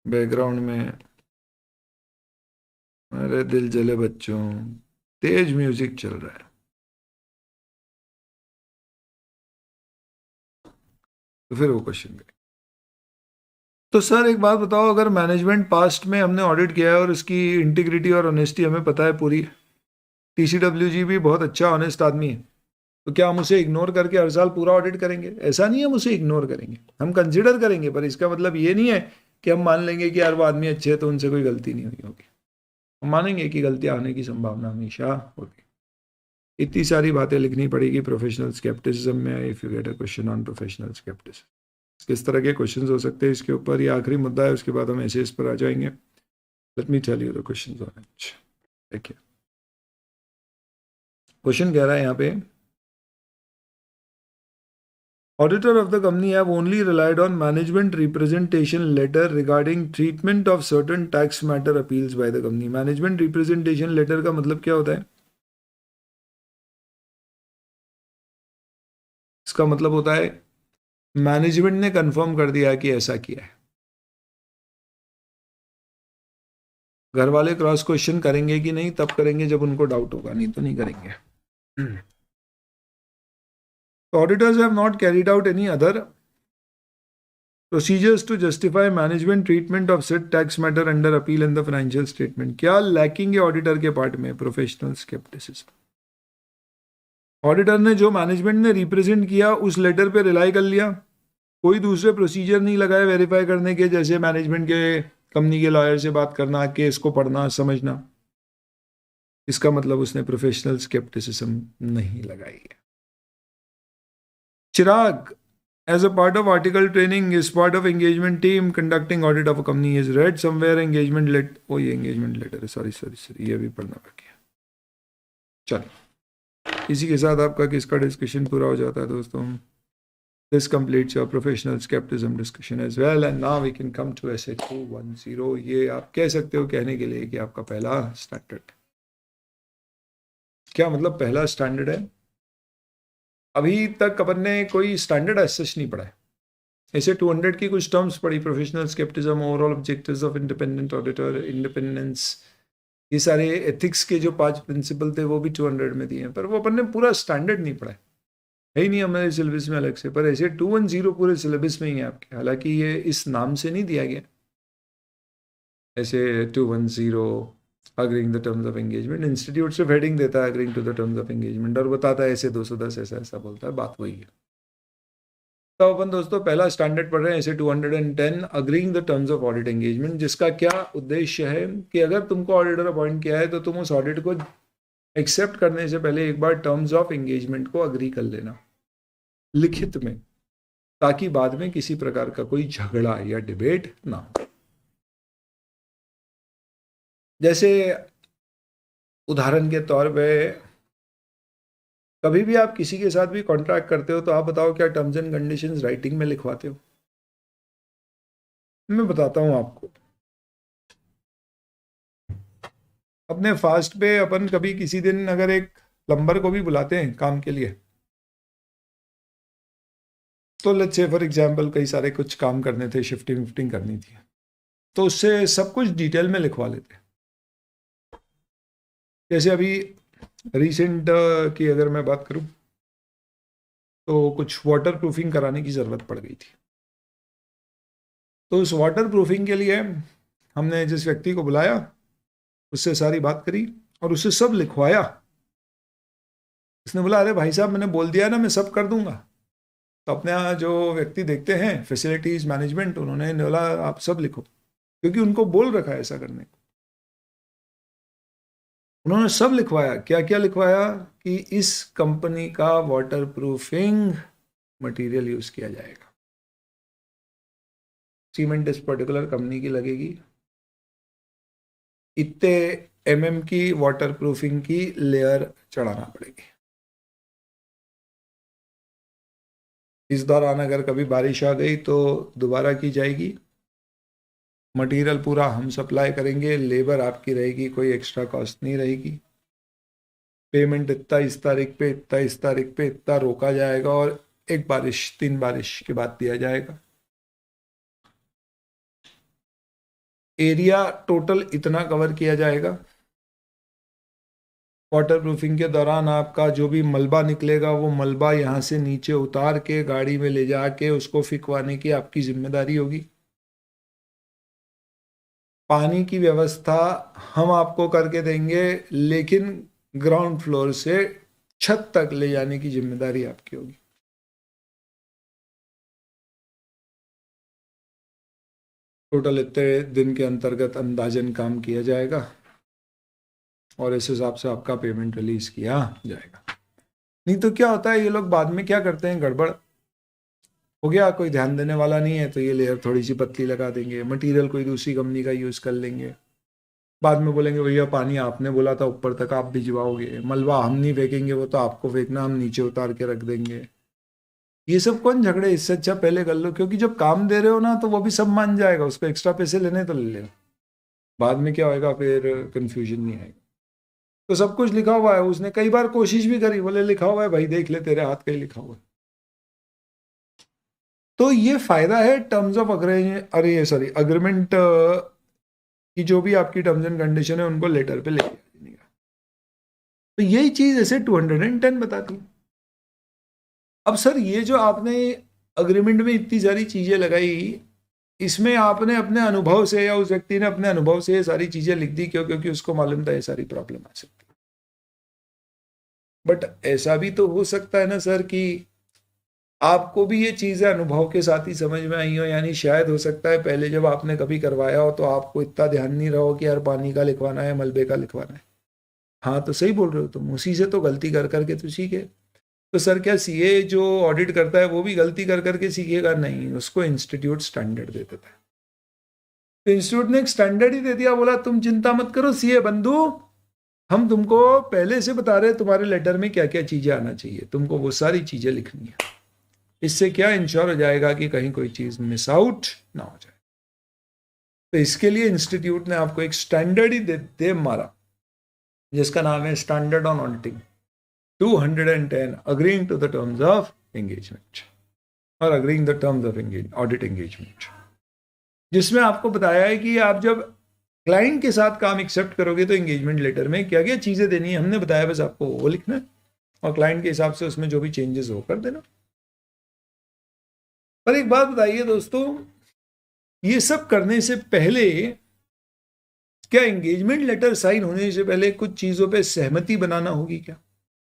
बैकग्राउंड में। अरे दिल जले बच्चों, तेज म्यूजिक चल रहा है, तो फिर वो क्वेश्चन करें। तो सर एक बात बताओ, अगर मैनेजमेंट पास्ट में हमने ऑडिट किया है और उसकी इंटीग्रिटी और ऑनेस्टी हमें पता है पूरी, टीसीडब्ल्यूजी भी बहुत अच्छा ऑनेस्ट आदमी है, तो क्या हम उसे इग्नोर करके हर साल पूरा ऑडिट करेंगे? ऐसा नहीं है हम उसे इग्नोर करेंगे, हम कंसिडर करेंगे, पर इसका मतलब ये नहीं है कि हम मान लेंगे कि यार वो आदमी अच्छे है तो उनसे कोई गलती नहीं हुई होगी। हम मानेंगे कि गलतियां आने की संभावना हमेशा होती। इतनी सारी बातें लिखनी पड़ेगी प्रोफेशनल स्केप्टिसिज्म में, if you get a question on professional scepticism. किस तरह के क्वेश्चंस हो सकते हैं इसके ऊपर, ये आखिरी मुद्दा है, उसके बाद हम ऐसे इस पर आ जाएंगे। Let me tell you the questions on it. देखिए क्वेश्चन कह रहा है यहाँ पे, auditor of the company have only relied on management representation letter regarding treatment of certain tax matter appeals by the company। management representation letter का मतलब क्या होता है? इसका मतलब होता है मैनेजमेंट ने कंफर्म कर दिया कि ऐसा किया है। घर वाले क्रॉस क्वेश्चन करेंगे कि नहीं? तब करेंगे जब उनको डाउट होगा, नहीं तो नहीं करेंगे। Auditors have not carried out any other procedures to justify management treatment of said tax matter under appeal in the financial statement। क्या लैकिंग है ऑडिटर के पार्ट में? Professional scepticism. ऑडिटर ने जो मैनेजमेंट ने रिप्रेजेंट किया उस लेटर पे रिलाई कर लिया, कोई दूसरे प्रोसीजर नहीं लगाए वेरीफाई करने के, जैसे मैनेजमेंट के कंपनी के लॉयर से बात करना, केस को पढ़ना समझना। इसका मतलब उसने प्रोफेशनल स्केप्टिसिज्म नहीं लगाई है। चिराग, as a part of article training is part of engagement team conducting audit of a company is read somewhere engagement letter। ओ ये engagement letter है, सॉरी ये भी पढ़ना बाकी है। चलो इसी के साथ आपका किसका डिस्कशन पूरा हो जाता है दोस्तों। This completes your professional skepticism discussion as well and now we can come to essay 210। ये आप कह सकते हो कहने के लिए कि आपका पहला स्टैंडर्ड। क्या मतलब पहला स्टैंडर्ड है? अभी तक अपन ने कोई स्टैंडर्ड एसेस नहीं पढ़ा है। ऐसे 200 की कुछ टर्म्स पढ़ी, professional scepticism, overall objectives of independent auditor, independence, ये सारे एथिक्स के जो 5 प्रिंसिपल थे वो भी 200 में दिए हैं, पर वो अपन ने पूरा स्टैंडर्ड नहीं पढ़ा है ही नहीं हमारे सिलेबस में अलग से। पर ऐसे 210 पूरे सिलेबस में ही है आपके, हालांकि ये इस नाम से नहीं दिया गया। ऐसे 210 agreeing the terms of engagement. Institute सिर्फ हेडिंग देता है agreeing to the terms of engagement और बताता है ऐसे 210 ऐसा ऐसा बोलता है, बात वही है। तो अपन दोस्तों पहला स्टैंडर्ड पढ़ रहे हैं ऐसे 210 agreeing the terms of audit engagement, जिसका क्या उद्देश्य है कि अगर तुमको ऑडिटर अपॉइंट किया है तो तुम उस ऑडिट को एक्सेप्ट करने से पहले एक बार टर्म्स ऑफ एंगेजमेंट को अग्री कर लेना लिखित में, ताकि बाद में किसी प्रकार का कोई झगड़ा या डिबेट ना हो। जैसे उदाहरण के तौर पे कभी भी आप किसी के साथ भी कॉन्ट्रैक्ट करते हो तो आप बताओ क्या टर्म्स एंड कंडीशंस राइटिंग में लिखवाते हो? मैं बताता हूं आपको। अपने फास्ट पे अपन कभी किसी दिन अगर एक प्लम्बर को भी बुलाते हैं काम के लिए, तो लेट्स से फॉर एग्जांपल कई सारे कुछ काम करने थे, शिफ्टिंग विफ्टिंग करनी थी, तो उससे सब कुछ डिटेल में लिखवा लेते हैं। जैसे अभी रिसेंट की अगर मैं बात करूं तो कुछ वाटर प्रूफिंग कराने की ज़रूरत पड़ गई थी। तो उस वाटर प्रूफिंग के लिए हमने जिस व्यक्ति को बुलाया उससे सारी बात करी और उससे सब लिखवाया। उसने बोला अरे भाई साहब मैंने बोल दिया ना मैं सब कर दूंगा। तो अपने यहाँ जो व्यक्ति देखते हैं फैसिलिटीज मैनेजमेंट, उन्होंने बोला आप सब लिखो, क्योंकि उनको बोल रखा है ऐसा करने को। उन्होंने सब लिखवाया। क्या क्या लिखवाया कि इस कंपनी का वाटर प्रूफिंग मटेरियल यूज किया जाएगा, सीमेंट इस पर्टिकुलर कंपनी की लगेगी, इतने एमएम की वाटर प्रूफिंग की लेयर चढ़ाना पड़ेगी। इस दौरान अगर कभी बारिश आ गई तो दोबारा की जाएगी। मटेरियल पूरा हम सप्लाई करेंगे, लेबर आपकी रहेगी, कोई एक्स्ट्रा कॉस्ट नहीं रहेगी। पेमेंट इतना इस तारीख पे, इतना इस तारीख पे, इतना रोका जाएगा और एक बारिश 3 बारिश के बाद दिया जाएगा। एरिया टोटल इतना कवर किया जाएगा। वाटर प्रूफिंग के दौरान आपका जो भी मलबा निकलेगा वो मलबा यहाँ से नीचे उतार के गाड़ी में ले जाके उसको फिकवाने की आपकी जिम्मेदारी होगी। पानी की व्यवस्था हम आपको करके देंगे, लेकिन ग्राउंड फ्लोर से छत तक ले जाने की जिम्मेदारी आपकी होगी। टोटल इतने दिन के अंतर्गत अंदाजन काम किया जाएगा और इस हिसाब से आपका पेमेंट रिलीज किया जाएगा। नहीं तो क्या होता है, ये लोग बाद में क्या करते हैं, गड़बड़ हो गया, कोई ध्यान देने वाला नहीं है तो ये लेयर थोड़ी सी पतली लगा देंगे, मटेरियल कोई दूसरी कंपनी का यूज़ कर लेंगे। बाद में बोलेंगे भैया पानी आपने बोला था ऊपर तक आप भिजवाओगे, मलबा हम नहीं फेंकेंगे वो तो आपको फेंकना, हम नीचे उतार के रख देंगे। ये सब कौन झगड़े, इससे अच्छा पहले कर लो, क्योंकि जब काम दे रहे हो ना तो वो भी सब मान जाएगा, उसको एक्स्ट्रा पैसे लेने तो ले लेगा। बाद में क्या होएगा, फिर कंफ्यूजन नहीं आएगा। तो सब कुछ लिखा हुआ है। उसने कई बार कोशिश भी करी, बोले लिखा हुआ है भाई देख ले, तेरे हाथ का ही लिखा हुआ है। तो ये फायदा है टर्म्स ऑफ अग्रीमेंट की, जो भी आपकी टर्म्स एंड कंडीशन है उनको लेटर पे लेके देने का। तो यही चीज ऐसे 210 बताती है। अब सर ये जो आपने अग्रीमेंट में इतनी सारी चीजें लगाई, इसमें आपने अपने अनुभव से या उस व्यक्ति ने अपने अनुभव से ये सारी चीजें लिख दी क्यों? क्योंकि उसको मालूम था ये सारी प्रॉब्लम आ सकती है। बट ऐसा भी तो हो सकता है ना सर कि आपको भी ये चीजें अनुभव के साथ ही समझ में आई हो, यानी शायद हो सकता है पहले जब आपने कभी करवाया हो तो आपको इतना ध्यान नहीं रहा हो कि यार पानी का लिखवाना है, मलबे का लिखवाना है। हाँ तो सही बोल रहे हो तुम, उसी से तो गलती कर करके तो सीखे। तो सर क्या सीए जो ऑडिट करता है वो भी गलती कर करके सीखेगा? नहीं, उसको इंस्टीट्यूट स्टैंडर्ड दे देता है। तो इंस्टीट्यूट ने एक स्टैंडर्ड ही दे दिया, बोला तुम चिंता मत करो सीए बंधु, हम तुमको पहले से बता रहे तुम्हारे लेटर में क्या क्या चीजें आना चाहिए, तुमको वो सारी चीजें लिखनी है। इससे क्या इंश्योर हो जाएगा कि कहीं कोई चीज मिस आउट ना हो जाए। तो इसके लिए इंस्टीट्यूट ने आपको एक स्टैंडर्ड ही दे मारा, जिसका नाम है standard on auditing 210 agreeing to the terms of engagement और agreeing the terms of audit engagement, जिसमें आपको बताया है कि आप जब क्लाइंट के साथ काम एक्सेप्ट करोगे तो एंगेजमेंट लेटर में क्या क्या चीजें देनी है हमने बताया, बस आपको वो लिखना है और क्लाइंट के हिसाब से उसमें जो भी चेंजेस हो कर देना। पर एक बात बताइए दोस्तों, ये सब करने से पहले क्या एंगेजमेंट लेटर साइन होने से पहले कुछ चीजों पे सहमति बनाना होगी क्या?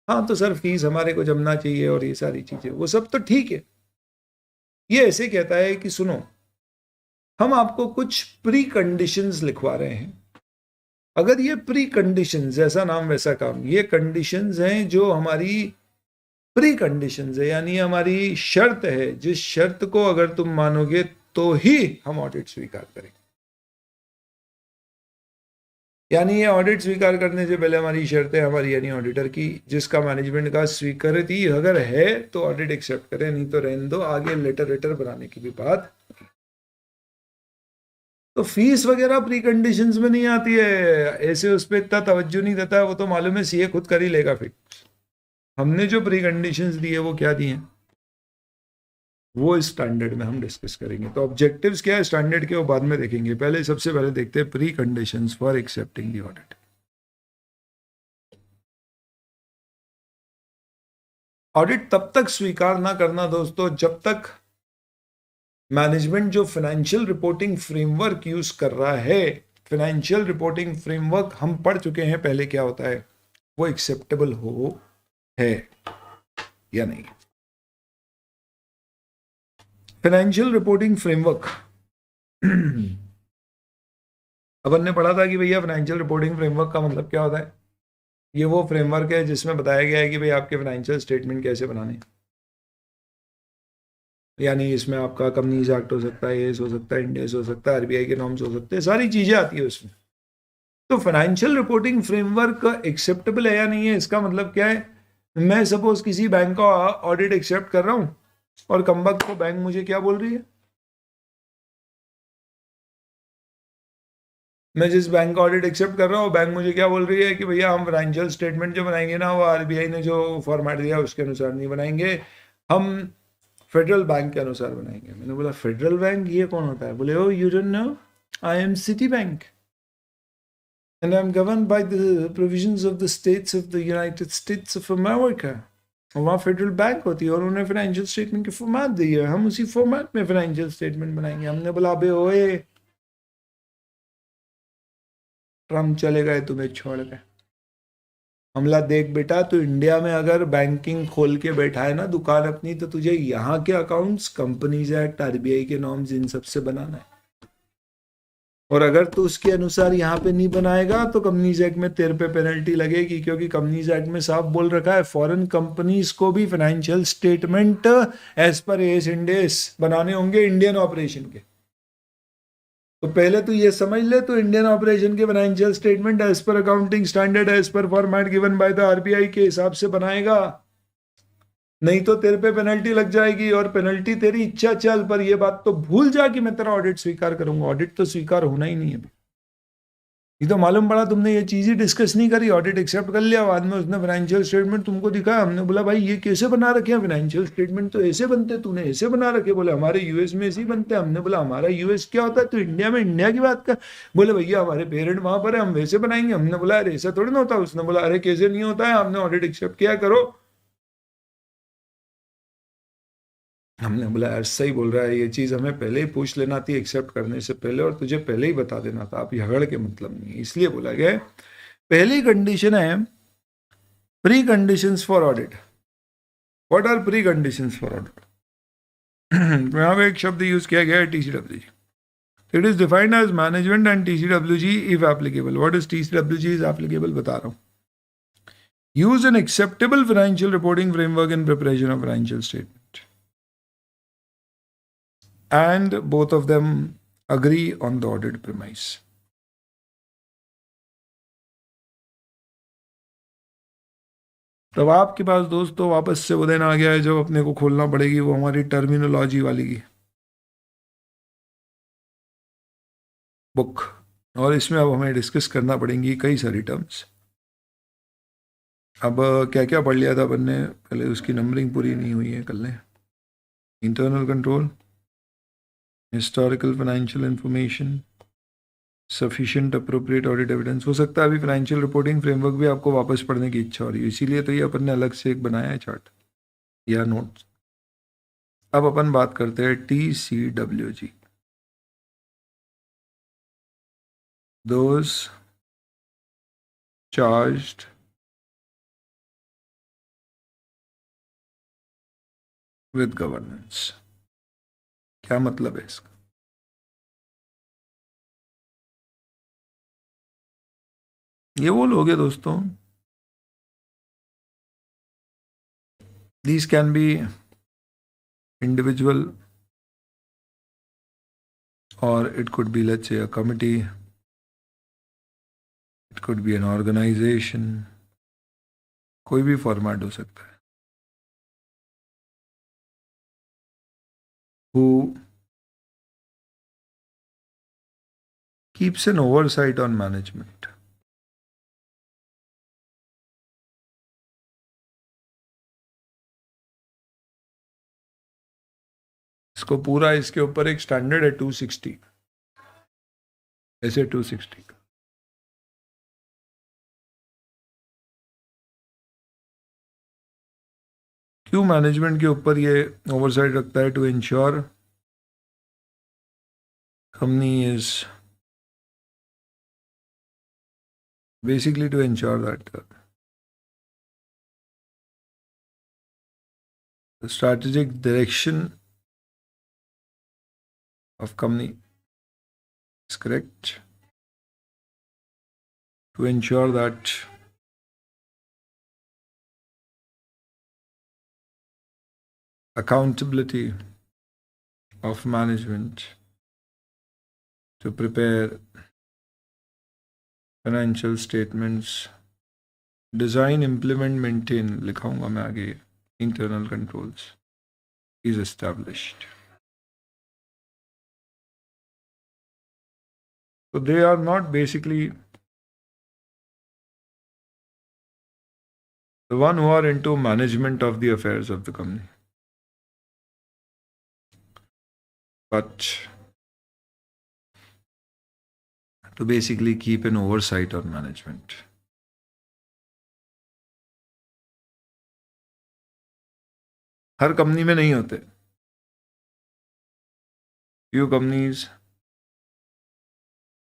हाँ तो सर फीस हमारे को जमना चाहिए और ये सारी चीजें, वो सब तो ठीक है। ये ऐसे कहता है कि सुनो, हम आपको कुछ प्री कंडीशंस लिखवा रहे हैं। अगर ये प्री कंडीशंस, जैसा नाम वैसा काम, ये कंडीशंस हैं जो हमारी प्री कंडीशंस है, यानी हमारी शर्त है, जिस शर्त को अगर तुम मानोगे तो ही हम ऑडिट स्वीकार करेंगे। यानी ये ऑडिट स्वीकार करने से पहले हमारी शर्त है हमारी, यानी ऑडिटर की, जिसका मैनेजमेंट का स्वीकृति अगर है तो ऑडिट एक्सेप्ट करें, नहीं तो रहने दो, आगे लेटर बनाने की भी बात। तो फीस वगैरह प्री कंडीशंस में नहीं आती है, ऐसे उस पर इतना तवज्जो नहीं देता है, वो तो मालूम है सीए खुद कर ही लेगा। फिर हमने जो प्री कंडीशंस दी है वो क्या दी है, वो इस स्टैंडर्ड में हम डिस्कस करेंगे। तो ऑब्जेक्टिव्स क्या है स्टैंडर्ड के, वो बाद में देखेंगे, पहले सबसे पहले देखते हैं pre conditions for accepting the audit. Audit तब तक स्वीकार ना करना दोस्तों जब तक मैनेजमेंट जो फाइनेंशियल रिपोर्टिंग फ्रेमवर्क यूज कर रहा है, फाइनेंशियल रिपोर्टिंग फ्रेमवर्क हम पढ़ चुके हैं पहले क्या होता है, वो एक्सेप्टेबल हो है या नहीं। फाइनेंशियल रिपोर्टिंग फ्रेमवर्क अपन ने पढ़ा था कि भैया फाइनेंशियल रिपोर्टिंग फ्रेमवर्क का मतलब क्या होता है। ये वो फ्रेमवर्क है जिसमें बताया गया है कि भाई आपके फाइनेंशियल स्टेटमेंट कैसे बनाने, यानी इसमें आपका कंपनीज एक्ट हो सकता है, एस हो सकता है, इंडेस हो सकता है, आरबीआई के नॉर्म्स हो सकते हैं, सारी चीजें आती है उसमें। तो फाइनेंशियल रिपोर्टिंग फ्रेमवर्क एक्सेप्टेबल है या नहीं है, इसका मतलब क्या है। मैं सपोज किसी बैंक का ऑडिट एक्सेप्ट कर रहा हूं और कमबख्त को बैंक मुझे क्या बोल रही है, मैं जिस बैंक का ऑडिट एक्सेप्ट कर रहा हूँ बैंक मुझे क्या बोल रही है कि भैया हम फाइनेंशियल स्टेटमेंट जो बनाएंगे ना वो आरबीआई ने जो फॉर्मेट दिया उसके अनुसार नहीं बनाएंगे, हम फेडरल बैंक के अनुसार बनाएंगे। मैंने बोला फेडरल बैंक ये कौन होता है, बोले oh you don't know, I am Citibank and I'm governed by the provisions of the states of the United States of America। और वहाँ फेडरल बैंक होती है और उन्होंने फाइनेंशियल स्टेटमेंट की फॉर्मेट दी है, हम उसी फॉर्मेट में फाइनेंशियल स्टेटमेंट बनाएंगे। हमने बोला अबे ओए ट्रम्प चले गए तुम्हें छोड़ के। हमला देख बेटा, तो इंडिया में अगर बैंकिंग खोल के बैठा है ना दुकान अपनी, तो तुझे यहाँ के अकाउंट्स, कंपनीज एक्ट, आरबीआई के नॉर्म्स, इन सब से बनाना है। और अगर तू उसके अनुसार यहाँ पे नहीं बनाएगा तो कंपनीज एक्ट में तेरे पे पेनल्टी लगेगी, क्योंकि कंपनीज एक्ट में साफ बोल रखा है फॉरेन कंपनीज को भी financial statement as per AS Ind AS बनाने होंगे इंडियन ऑपरेशन के। तो पहले तो ये समझ ले, तो इंडियन ऑपरेशन के financial statement as per accounting standard as per format given by the RBI के हिसाब से बनाएगा, नहीं तो तेरे पे पेनल्टी लग जाएगी। और पेनल्टी तेरी इच्छा चल, पर ये बात तो भूल जा कि मैं तेरा ऑडिट स्वीकार करूंगा। ऑडिट तो स्वीकार होना ही नहीं है। ये तो मालूम पड़ा तुमने ये चीज ही डिस्कस नहीं करी, ऑडिट एक्सेप्ट कर लिया, बाद में उसने फाइनेंशियल स्टेटमेंट तुमको दिखाया, हमने बोला भाई ये कैसे बना रखे हैं फाइनेंशियल स्टेटमेंट, तो ऐसे बनते, तूने ऐसे बना रखे। बोले हमारे यूएस में ऐसे ही बनते हैं। हमने बोला हमारा यूएस क्या होता है, तो इंडिया में इंडिया की बात कर। बोले भैया हमारे पेरेंट वहां पर है, हम वैसे बनाएंगे। हमने बोला अरे ऐसा थोड़ी ना होता। उसने बोला अरे कैसे नहीं होता है, हमने ऑडिट एक्सेप्ट किया करो। हमने बोला यार सही बोल रहा है, ये चीज हमें पहले ही पूछ लेना थी एक्सेप्ट करने से पहले, और तुझे पहले ही बता देना था, आप झगड़ के मतलब नहीं। इसलिए बोला गया है पहली कंडीशन है pre conditions for audit. What are pre conditions for audit? यहां पे एक शब्द यूज किया गया है TCWG. It is defined as management and TCWG if applicable. What is TCWG is applicable बता रहा हूं। Use an acceptable financial reporting framework in preparation of financial statement and both of them agree on the audit premise। तब आपके पास दोस्तों वापस से वो दिन आ गया है जब अपने को खोलना पड़ेगी वो हमारी टर्मिनोलॉजी वाली की बुक, और इसमें अब हमें डिस्कस करना पड़ेंगी कई सारी टर्म्स। अब क्या क्या पढ़ लिया था अपन ने, पहले उसकी नंबरिंग पूरी नहीं हुई है, कल ने internal control, historical financial information, sufficient appropriate audit evidence. हो सकता है अभी फाइनेंशियल रिपोर्टिंग फ्रेमवर्क भी आपको वापस पढ़ने की इच्छा हो रही है, इसीलिए तो ये अपन ने अलग से एक बनाया है चार्ट या नोट्स। अब अपन बात करते हैं TCWG. those charged with governance. क्या मतलब है इसका? ये वो लोग हैं दोस्तों, these can be individual or it could be, let's say, a committee, it could be an organization, कोई भी फॉर्मेट हो सकता है, who keeps an oversight on management. इसको पूरा, इसके ऊपर एक स्टैंडर्ड है 260, ऐसे 260 का। क्यों मैनेजमेंट के ऊपर ये ओवरसाइट रखता है? To ensure company is basically to ensure that the strategic direction of company is correct, to ensure that accountability of management, to prepare financial statements, design, implement, maintain, लिखाऊंगा मैं आगे, internal controls is established. So they are not basically the one who are into management of the affairs of the company, but to basically keep an oversight on management. Her company में नहीं होते, few companies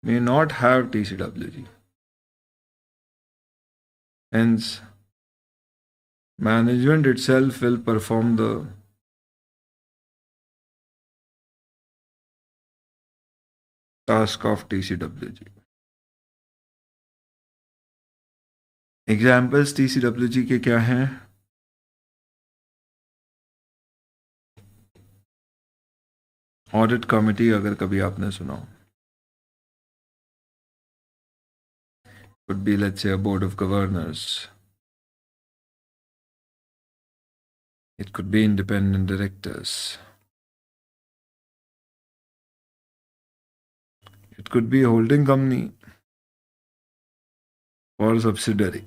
may not have TCWG. Hence, management itself will perform the task of TCWG. Examples TCWG के क्या हैं? Audit committee, अगर कभी आपने सुना हो, could be, let's say, a board of governors. It could be independent directors. It could be a holding company or subsidiary.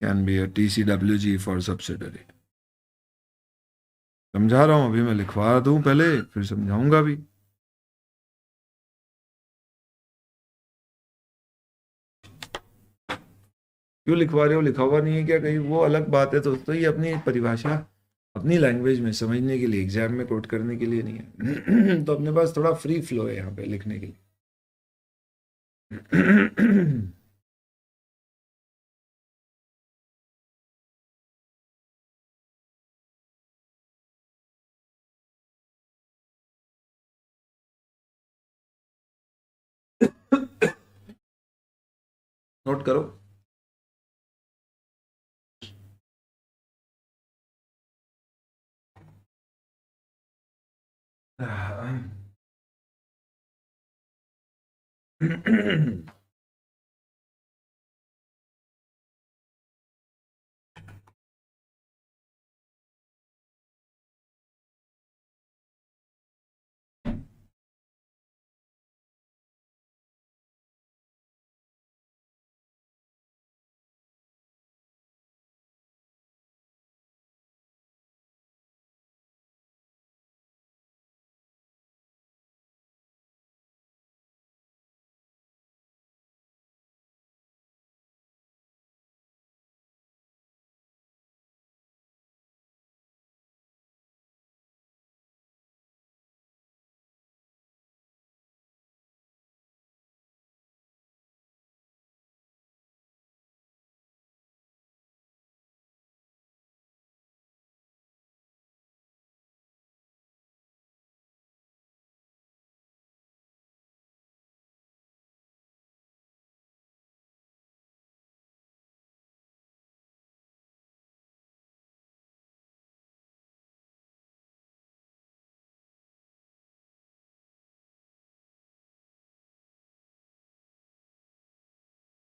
Can be a TCWG for subsidiary. समझा रहा हूं, अभी मैं लिखवा दूं पहले, फिर समझाऊंगा भी। क्यों लिखवा रहे हो? लिखा हुआ नहीं है क्या कहीं? वो अलग बात है दोस्तों, ये अपनी परिभाषा अपनी लैंग्वेज में समझने के लिए, एग्जाम में कोट करने के लिए नहीं है। तो अपने पास थोड़ा फ्री फ्लो है यहाँ पे लिखने के लिए। नोट करो।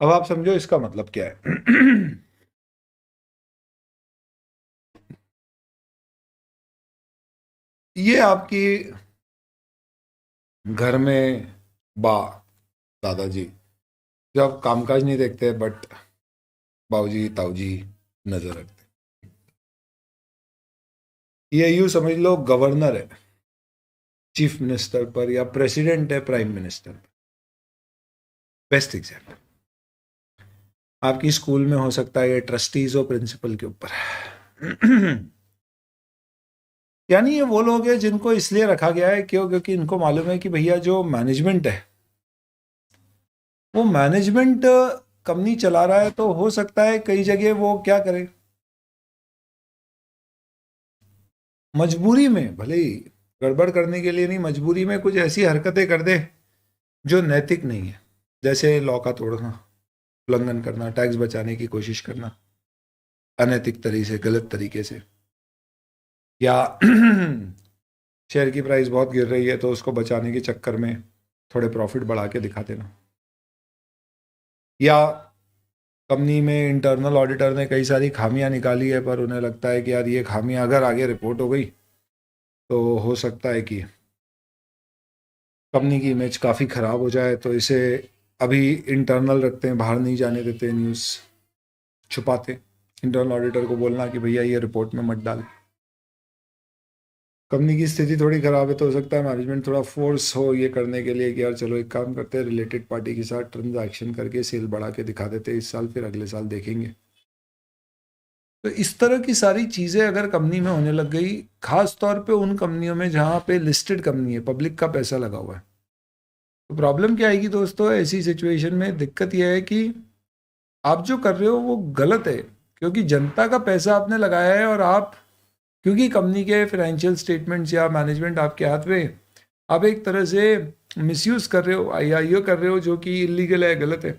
अब आप समझो इसका मतलब क्या है। ये आपकी घर में बा दादाजी जब कामकाज नहीं देखते बट बाबूजी ताऊजी नजर रखते, ये यूं समझ लो गवर्नर है चीफ मिनिस्टर पर या प्रेसिडेंट है प्राइम मिनिस्टर पर। बेस्ट एग्जाम्पल आपकी स्कूल में हो सकता है ये ट्रस्टीज और प्रिंसिपल के ऊपर है। यानी ये वो लोग हैं जिनको इसलिए रखा गया है क्यों, क्योंकि इनको मालूम है कि भैया जो मैनेजमेंट है वो मैनेजमेंट कंपनी चला रहा है, तो हो सकता है कई जगह वो क्या करे, मजबूरी में भले ही गड़बड़ करने के लिए नहीं, मजबूरी में कुछ ऐसी हरकतें कर दे जो नैतिक नहीं है, जैसे लॉ का तोड़ना, उल्लंघन करना, टैक्स बचाने की कोशिश करना अनैतिक तरीके से, गलत तरीके से, या शेयर की प्राइस बहुत गिर रही है तो उसको बचाने के चक्कर में थोड़े प्रॉफिट बढ़ा के दिखा देना, या कंपनी में इंटरनल ऑडिटर ने कई सारी खामियां निकाली है पर उन्हें लगता है कि यार ये खामियां अगर आगे रिपोर्ट हो गई तो हो सकता है कि कंपनी की इमेज काफ़ी ख़राब हो जाए, तो इसे अभी इंटरनल रखते हैं, बाहर नहीं जाने देते, न्यूज़ छुपाते, इंटरनल ऑडिटर को बोलना कि भैया ये रिपोर्ट में मत डाल। कंपनी की स्थिति थोड़ी ख़राब है तो हो सकता है मैनेजमेंट थोड़ा फोर्स हो ये करने के लिए कि यार चलो एक काम करते हैं, रिलेटेड पार्टी के साथ ट्रांजैक्शन करके सेल बढ़ा के दिखा देते हैं इस साल, फिर अगले साल देखेंगे। तो इस तरह की सारी चीज़ें अगर कंपनी में होने लग गई, खास तौर पे उन कंपनियों में जहाँ पे लिस्टेड कंपनी है, पब्लिक का पैसा लगा हुआ है, तो प्रॉब्लम क्या आएगी दोस्तों, ऐसी सिचुएशन में दिक्कत यह है कि आप जो कर रहे हो वो गलत है, क्योंकि जनता का पैसा आपने लगाया है और आप, क्योंकि कंपनी के फाइनेंशियल स्टेटमेंट्स या मैनेजमेंट आपके हाथ में, आप एक तरह से मिसयूज कर रहे हो, आईआईओ कर रहे हो, जो कि इलीगल है, गलत है।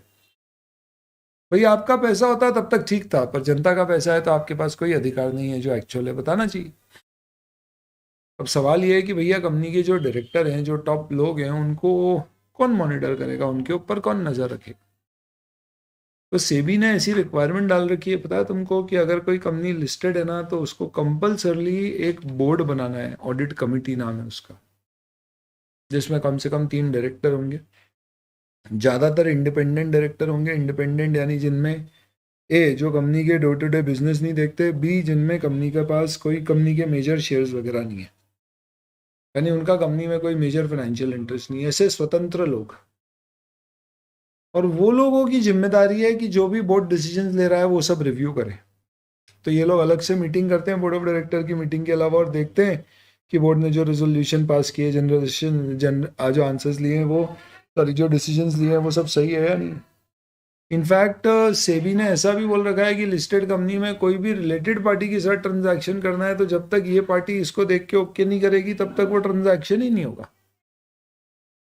भाई आपका पैसा होता तब तक ठीक था, पर जनता का पैसा है तो आपके पास कोई अधिकार नहीं है जो एक्चुअल है बताना चाहिए। अब सवाल ये है कि भैया कंपनी के जो डायरेक्टर हैं, जो टॉप लोग हैं, उनको कौन मॉनिटर करेगा, उनके ऊपर कौन नजर रखेगा। तो सेबी ने ऐसी रिक्वायरमेंट डाल रखी है, पता है तुमको, कि अगर कोई कंपनी लिस्टेड है ना तो उसको कंपलसरली एक बोर्ड बनाना है, ऑडिट कमिटी नाम है उसका, जिसमें कम से कम 3 डायरेक्टर होंगे, ज़्यादातर इंडिपेंडेंट डायरेक्टर होंगे। इंडिपेंडेंट यानी जिनमें ए जो कंपनी के डे टू डे बिजनेस नहीं देखते, बी जिनमें कंपनी के पास कोई कंपनी के मेजर शेयर्स वगैरह नहीं है, यानी उनका कंपनी में कोई मेजर फाइनेंशियल इंटरेस्ट नहीं है, ऐसे स्वतंत्र लोग। और वो लोगों की जिम्मेदारी है कि जो भी बोर्ड डिसीजन ले रहा है वो सब रिव्यू करे। तो ये लोग अलग से मीटिंग करते हैं बोर्ड ऑफ डायरेक्टर की मीटिंग के अलावा, और देखते हैं कि बोर्ड ने जो रेजोल्यूशन पास किए, जो आंसर्स लिए हैं वो, सॉरी जो डिसीजंस लिए हैं वो सब सही है या नहीं। इनफैक्ट सेबी ने ऐसा भी बोल रखा है कि लिस्टेड कंपनी में कोई भी रिलेटेड पार्टी के साथ ट्रांजैक्शन करना है तो जब तक ये पार्टी इसको देख के ओके नहीं करेगी तब तक वो ट्रांजैक्शन ही नहीं होगा।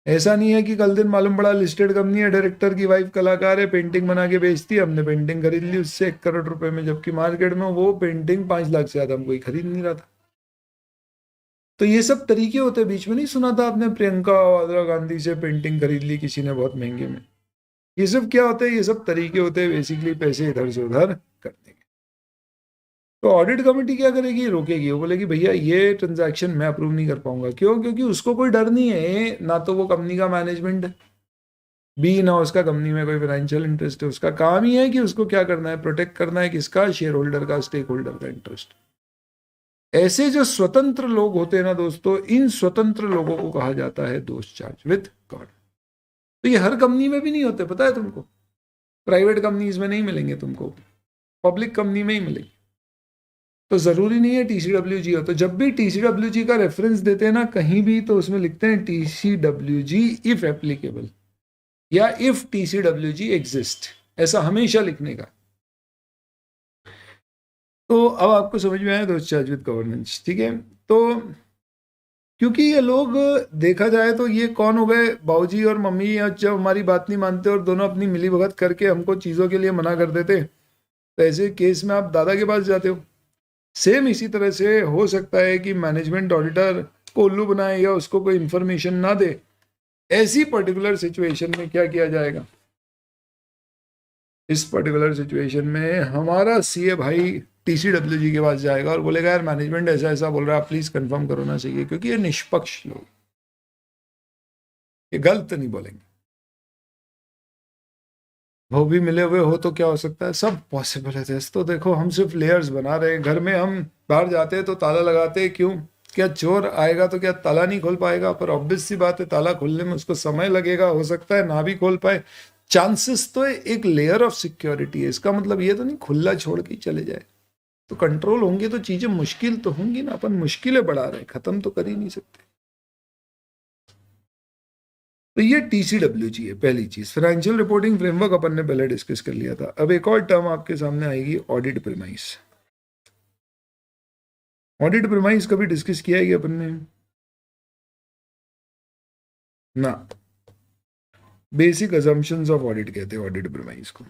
ऐसा नहीं है कि कल दिन मालूम पड़ा लिस्टेड कंपनी है, डायरेक्टर की वाइफ कलाकार है, पेंटिंग बना के बेचती है, हमने पेंटिंग खरीद ली उससे 1 करोड़ रुपए में, जबकि मार्केट में वो पेंटिंग 5 लाख से ज्यादा हम कोई खरीद नहीं रहा था। तो ये सब तरीके होते हैं। बीच में नहीं सुना था आपने, प्रियंका वाड्रा गांधी से पेंटिंग खरीद ली किसी ने बहुत महंगे में। ये सब क्या होता है, ये सब तरीके होते हैं बेसिकली पैसे इधर से उधर करने के। तो ऑडिट कमेटी क्या करेगी, रोकेगी, वो बोलेगी भैया ये ट्रांजैक्शन मैं अप्रूव नहीं कर पाऊंगा। क्यों? क्योंकि उसको कोई डर नहीं है, ना तो वो कंपनी का मैनेजमेंट है, बी ना उसका कंपनी में कोई फाइनेंशियल इंटरेस्ट है। उसका काम ही है कि उसको क्या करना है, प्रोटेक्ट करना है किसका, शेयर होल्डर का, स्टेक होल्डर का इंटरेस्ट। ऐसे जो स्वतंत्र लोग होते हैं ना दोस्तों, इन स्वतंत्र लोगों को कहा जाता है दोष चार्ज विद गॉड। तो ये हर कंपनी में भी नहीं होते, पता है तुमको, प्राइवेट कंपनीज में नहीं मिलेंगे तुमको, पब्लिक कंपनी में ही मिलेंगे। तो जरूरी नहीं है टीसीडब्ल्यूजी हो। तो जब भी टीसीडब्ल्यूजी का रेफरेंस देते हैं ना कहीं भी, तो उसमें लिखते हैं टीसीडब्ल्यूजी इफ एप्लीकेबल या इफ टीसीडब्ल्यूजी एग्जिस्ट, ऐसा हमेशा लिखने का। तो अब आपको समझ में आया दोस्त चार्ज विद गवर्नेंस, ठीक है। तो क्योंकि ये लोग, देखा जाए तो ये कौन हो गए, बाबूजी और मम्मी, जब हमारी बात नहीं मानते और दोनों अपनी मिली भगत करके हमको चीज़ों के लिए मना कर देते, तो ऐसे केस में आप दादा के पास जाते हो। सेम इसी तरह से हो सकता है कि मैनेजमेंट ऑडिटर को उल्लू बनाए या उसको कोई इंफॉर्मेशन ना दे, ऐसी पर्टिकुलर सिचुएशन में क्या किया जाएगा, इस पर्टिकुलर सिचुएशन में हमारा सीए भाई टीसीडब्ल्यूजी के पास जाएगा और बोलेगा यार मैनेजमेंट ऐसा ऐसा बोल रहा है, आप प्लीज कंफर्म करो ना चाहिए, क्योंकि ये निष्पक्ष लोग, ये गलत नहीं बोलेंगे। वो भी मिले हुए हो तो क्या हो सकता है, सब पॉसिबल है। तो देखो हम सिर्फ लेयर्स बना रहे हैं। घर में हम बाहर जाते हैं तो ताला लगाते हैं, क्यों? क्या चोर आएगा तो क्या ताला नहीं खोल पाएगा? पर ऑब्वियस सी बात है ताला खोलने में उसको समय लगेगा, हो सकता है ना भी खोल पाए। चांसेस तो है, एक लेयर ऑफ सिक्योरिटी है। इसका मतलब ये तो नहीं खुला छोड़ के चले जाए। तो कंट्रोल होंगे तो चीजें मुश्किल तो होंगी ना। अपन मुश्किलें बढ़ा रहे हैं, खत्म तो कर ही नहीं सकते। तो ये टीसीडब्ल्यूजी है पहली चीज। फाइनेंशियल रिपोर्टिंग फ्रेमवर्क अपन ने पहले डिस्कस कर लिया था। अब एक और टर्म आपके सामने आएगी, ऑडिट प्रीमाइस। ऑडिट प्रीमाइस कभी डिस्कस किया है कि अपन ने? ना। बेसिक अजम्पशंस ऑफ ऑडिट कहते हैं ऑडिट प्रीमाइस को।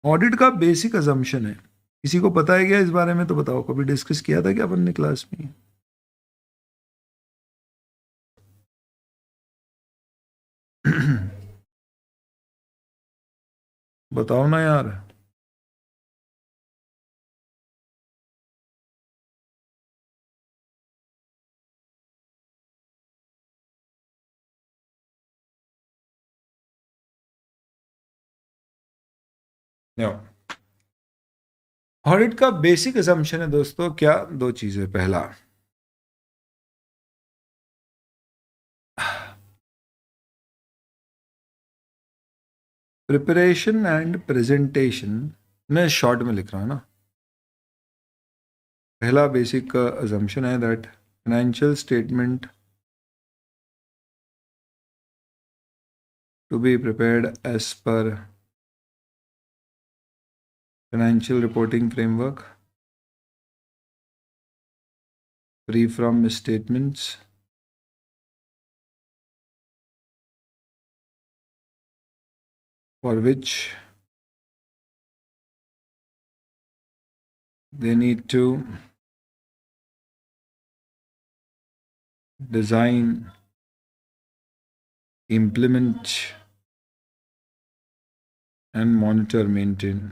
ऑडिट का बेसिक अजम्पशन है। किसी को पता है क्या इस बारे में? तो बताओ, कभी डिस्कस किया था क्या अपन ने क्लास में? बताओ ना यार। ऑडिट का बेसिक असम्पशन है दोस्तों क्या? दो चीजें। पहला, प्रिपरेशन एंड प्रेजेंटेशन। मैं शॉर्ट में लिख रहा हूं ना। पहला बेसिक असम्पशन है that financial statement to be prepared as per financial reporting framework, free from misstatements, for which they need to design, implement, and monitor, maintain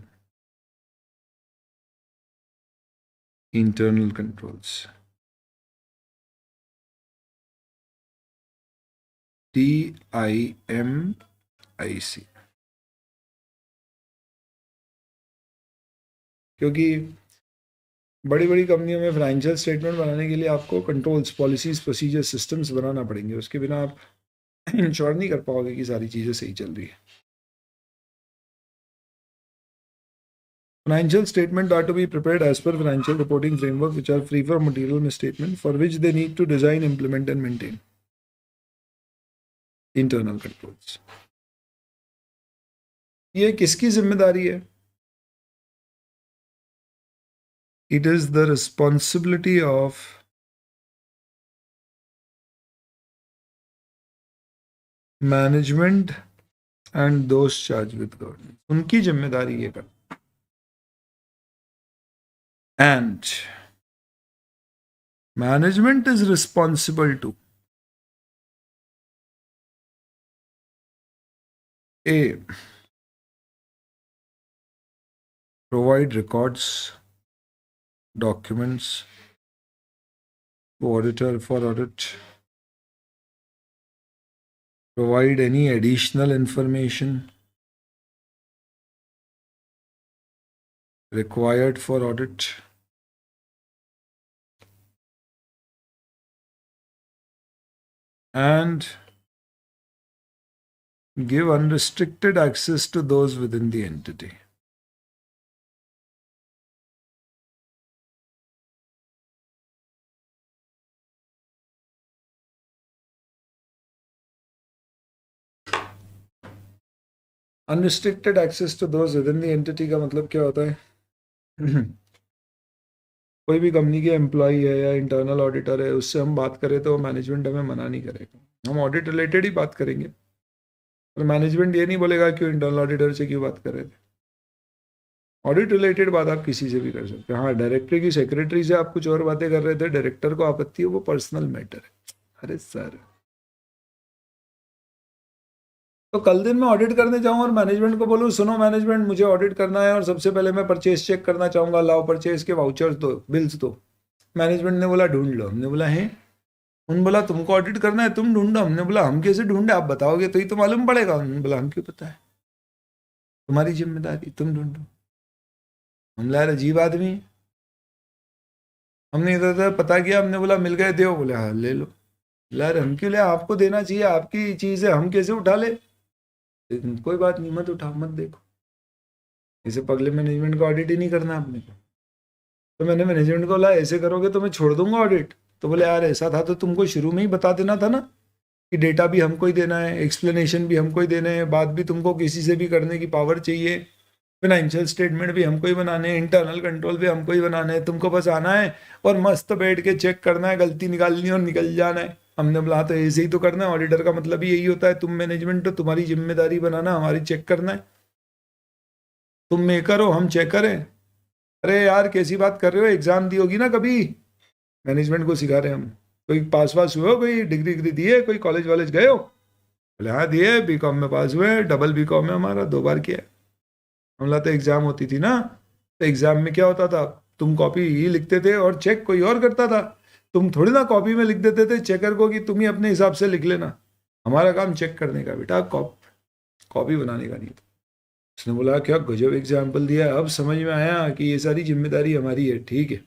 internal controls. TIMIC। क्योंकि बड़ी बड़ी कंपनियों में फाइनेंशियल स्टेटमेंट बनाने के लिए आपको कंट्रोल्स, पॉलिसीज, प्रोसीजर, सिस्टम्स बनाना पड़ेंगे। उसके बिना आप इंश्योर नहीं कर पाओगे कि सारी चीज़ें सही चल रही है। Financial statements are to be prepared as per financial reporting framework, which are free from material misstatement, for which they need to design, implement, and maintain internal controls. ये किसकी जिम्मेदारी है? It is the responsibility of management and those charged with governance. उनकी जिम्मेदारी ये कर। And management is responsible to A, provide records, documents to auditor for audit, provide any additional information required for audit, and give unrestricted access to those within the entity. Unrestricted access to those within the entity एंटिटी का मतलब क्या होता है? कोई भी company के employ है या इंटरनल ऑडिटर है, उससे हम बात करें तो मैनेजमेंट हमें मना नहीं करेगा। हम ऑडिट रिलेटेड ही बात करेंगे, पर मैनेजमेंट ये नहीं बोलेगा क्यों इंटरनल ऑडिटर से क्यों बात कर रहे थे। ऑडिट रिलेटेड बात आप किसी से भी कर सकते हैं। हाँ, डायरेक्टर की सेक्रेटरी से आप कुछ और बातें कर रहे थे, डायरेक्टर को आपत्ति है, वो पर्सनल मैटर है। अरे सर, तो कल दिन मैं ऑडिट करने जाऊँ और मैनेजमेंट को बोलूँ सुनो मैनेजमेंट मुझे ऑडिट करना है और सबसे पहले मैं परचेज चेक करना चाहूँगा, लाओ परचेज के वाउचर्स दो, बिल्स दो। मैनेजमेंट ने बोला ढूंढ लो। हमने बोला है, उन्होंने बोला तुमको ऑडिट करना है तुम ढूंढो। हमने बोला हम कैसे ढूंढे, आप बताओगे तो ही तो मालूम पड़ेगा। उन्होंने बोला हम क्यों पता है, तुम्हारी जिम्मेदारी, तुम ढूंढो। हम यार अजीब आदमी है। हमने इधर उधर पता किया, हमने बोला मिल गए दो, बोले हाँ ले लो। यार हम क्यों ले, आपको देना चाहिए, आपकी चीज़ है, हम कैसे उठा ले। कोई बात नहीं, मत उठाओ मत देखो, इसे पगले मैनेजमेंट का ऑडिट ही नहीं करना आपने को। तो मैंने मैनेजमेंट को बोला ऐसे करोगे तो मैं छोड़ दूंगा ऑडिट। तो बोले यार ऐसा था तो तुमको शुरू में ही बता देना था ना कि डेटा भी हमको ही देना है, एक्सप्लेनेशन भी हमको ही देने हैं, बात भी तुमको किसी से भी करने की पावर चाहिए, फाइनेंशियल स्टेटमेंट भी हमको ही बनाने हैं, इंटरनल कंट्रोल भी हमको ही बनाने हैं, तुमको बस आना है और मस्त बैठ के चेक करना है, गलती निकालनी है और निकल जाना है। हमने बोला तो ऐसे ही तो करना है, ऑडिटर का मतलब ही यही होता है, तुम मैनेजमेंट हो, तुम्हारी जिम्मेदारी बनाना, हमारी चेक करना है। तुम मेकर हो, हम चेकर हैं। अरे यार कैसी बात कर रहे हो, एग्जाम दी होगी ना कभी, मैनेजमेंट को सिखा रहे हैं हम। कोई पास वास हुए हो, कोई डिग्री डिग्री दी है, कोई कॉलेज वॉलेज गए हो? बोले हाँ दिए, बीकॉम में पास हुए, डबल बीकॉम में हमारा 2 बार किया है। हमला तो एग्जाम होती थी ना, तो एग्जाम में क्या होता था, तुम कॉपी ही लिखते थे और चेक कोई और करता था। तुम थोड़ी ना कॉपी में लिख देते थे चेकर को कि तुम ही अपने हिसाब से लिख लेना, हमारा काम चेक करने का बेटा, कॉपी बनाने का नहीं था। उसने बोला क्या गजब एग्जाम्पल दिया, अब समझ में आया कि ये सारी जिम्मेदारी हमारी है, ठीक है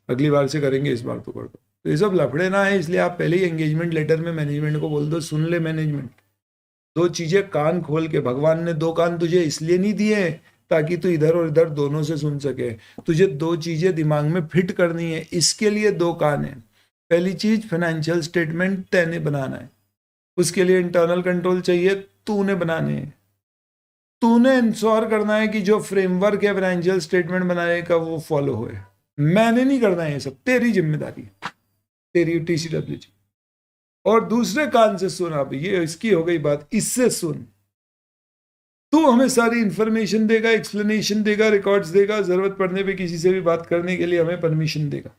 अगली बार से करेंगे, इस बार तो कर दो। तो ये सब लफड़े ना है, इसलिए आप पहले ही एंगेजमेंट लेटर में मैनेजमेंट को बोल दो सुन ले मैनेजमेंट, 2 चीजें कान खोल के, भगवान ने 2 कान तुझे इसलिए नहीं दिए हैं ताकि तू इधर और इधर दोनों से सुन सके, तुझे 2 चीजें दिमाग में फिट करनी है, इसके लिए 2 कान है। पहली चीज फाइनेंशियल स्टेटमेंट तैने बनाना है, उसके लिए इंटरनल कंट्रोल चाहिए, तूने बनाने हैं। तूने इंश्योर करना है कि जो फ्रेमवर्क है फाइनेंशियल स्टेटमेंट बनाने का वो फॉलो होए। मैंने नहीं करना है ये सब, तेरी जिम्मेदारी है, तेरी TCW। और दूसरे कान से सुन, अब ये इसकी हो गई बात, इससे सुन, तू हमें सारी इंफॉर्मेशन देगा, एक्सप्लेनेशन देगा, रिकॉर्ड्स देगा, जरूरत पड़ने पे किसी से भी बात करने के लिए हमें परमिशन देगा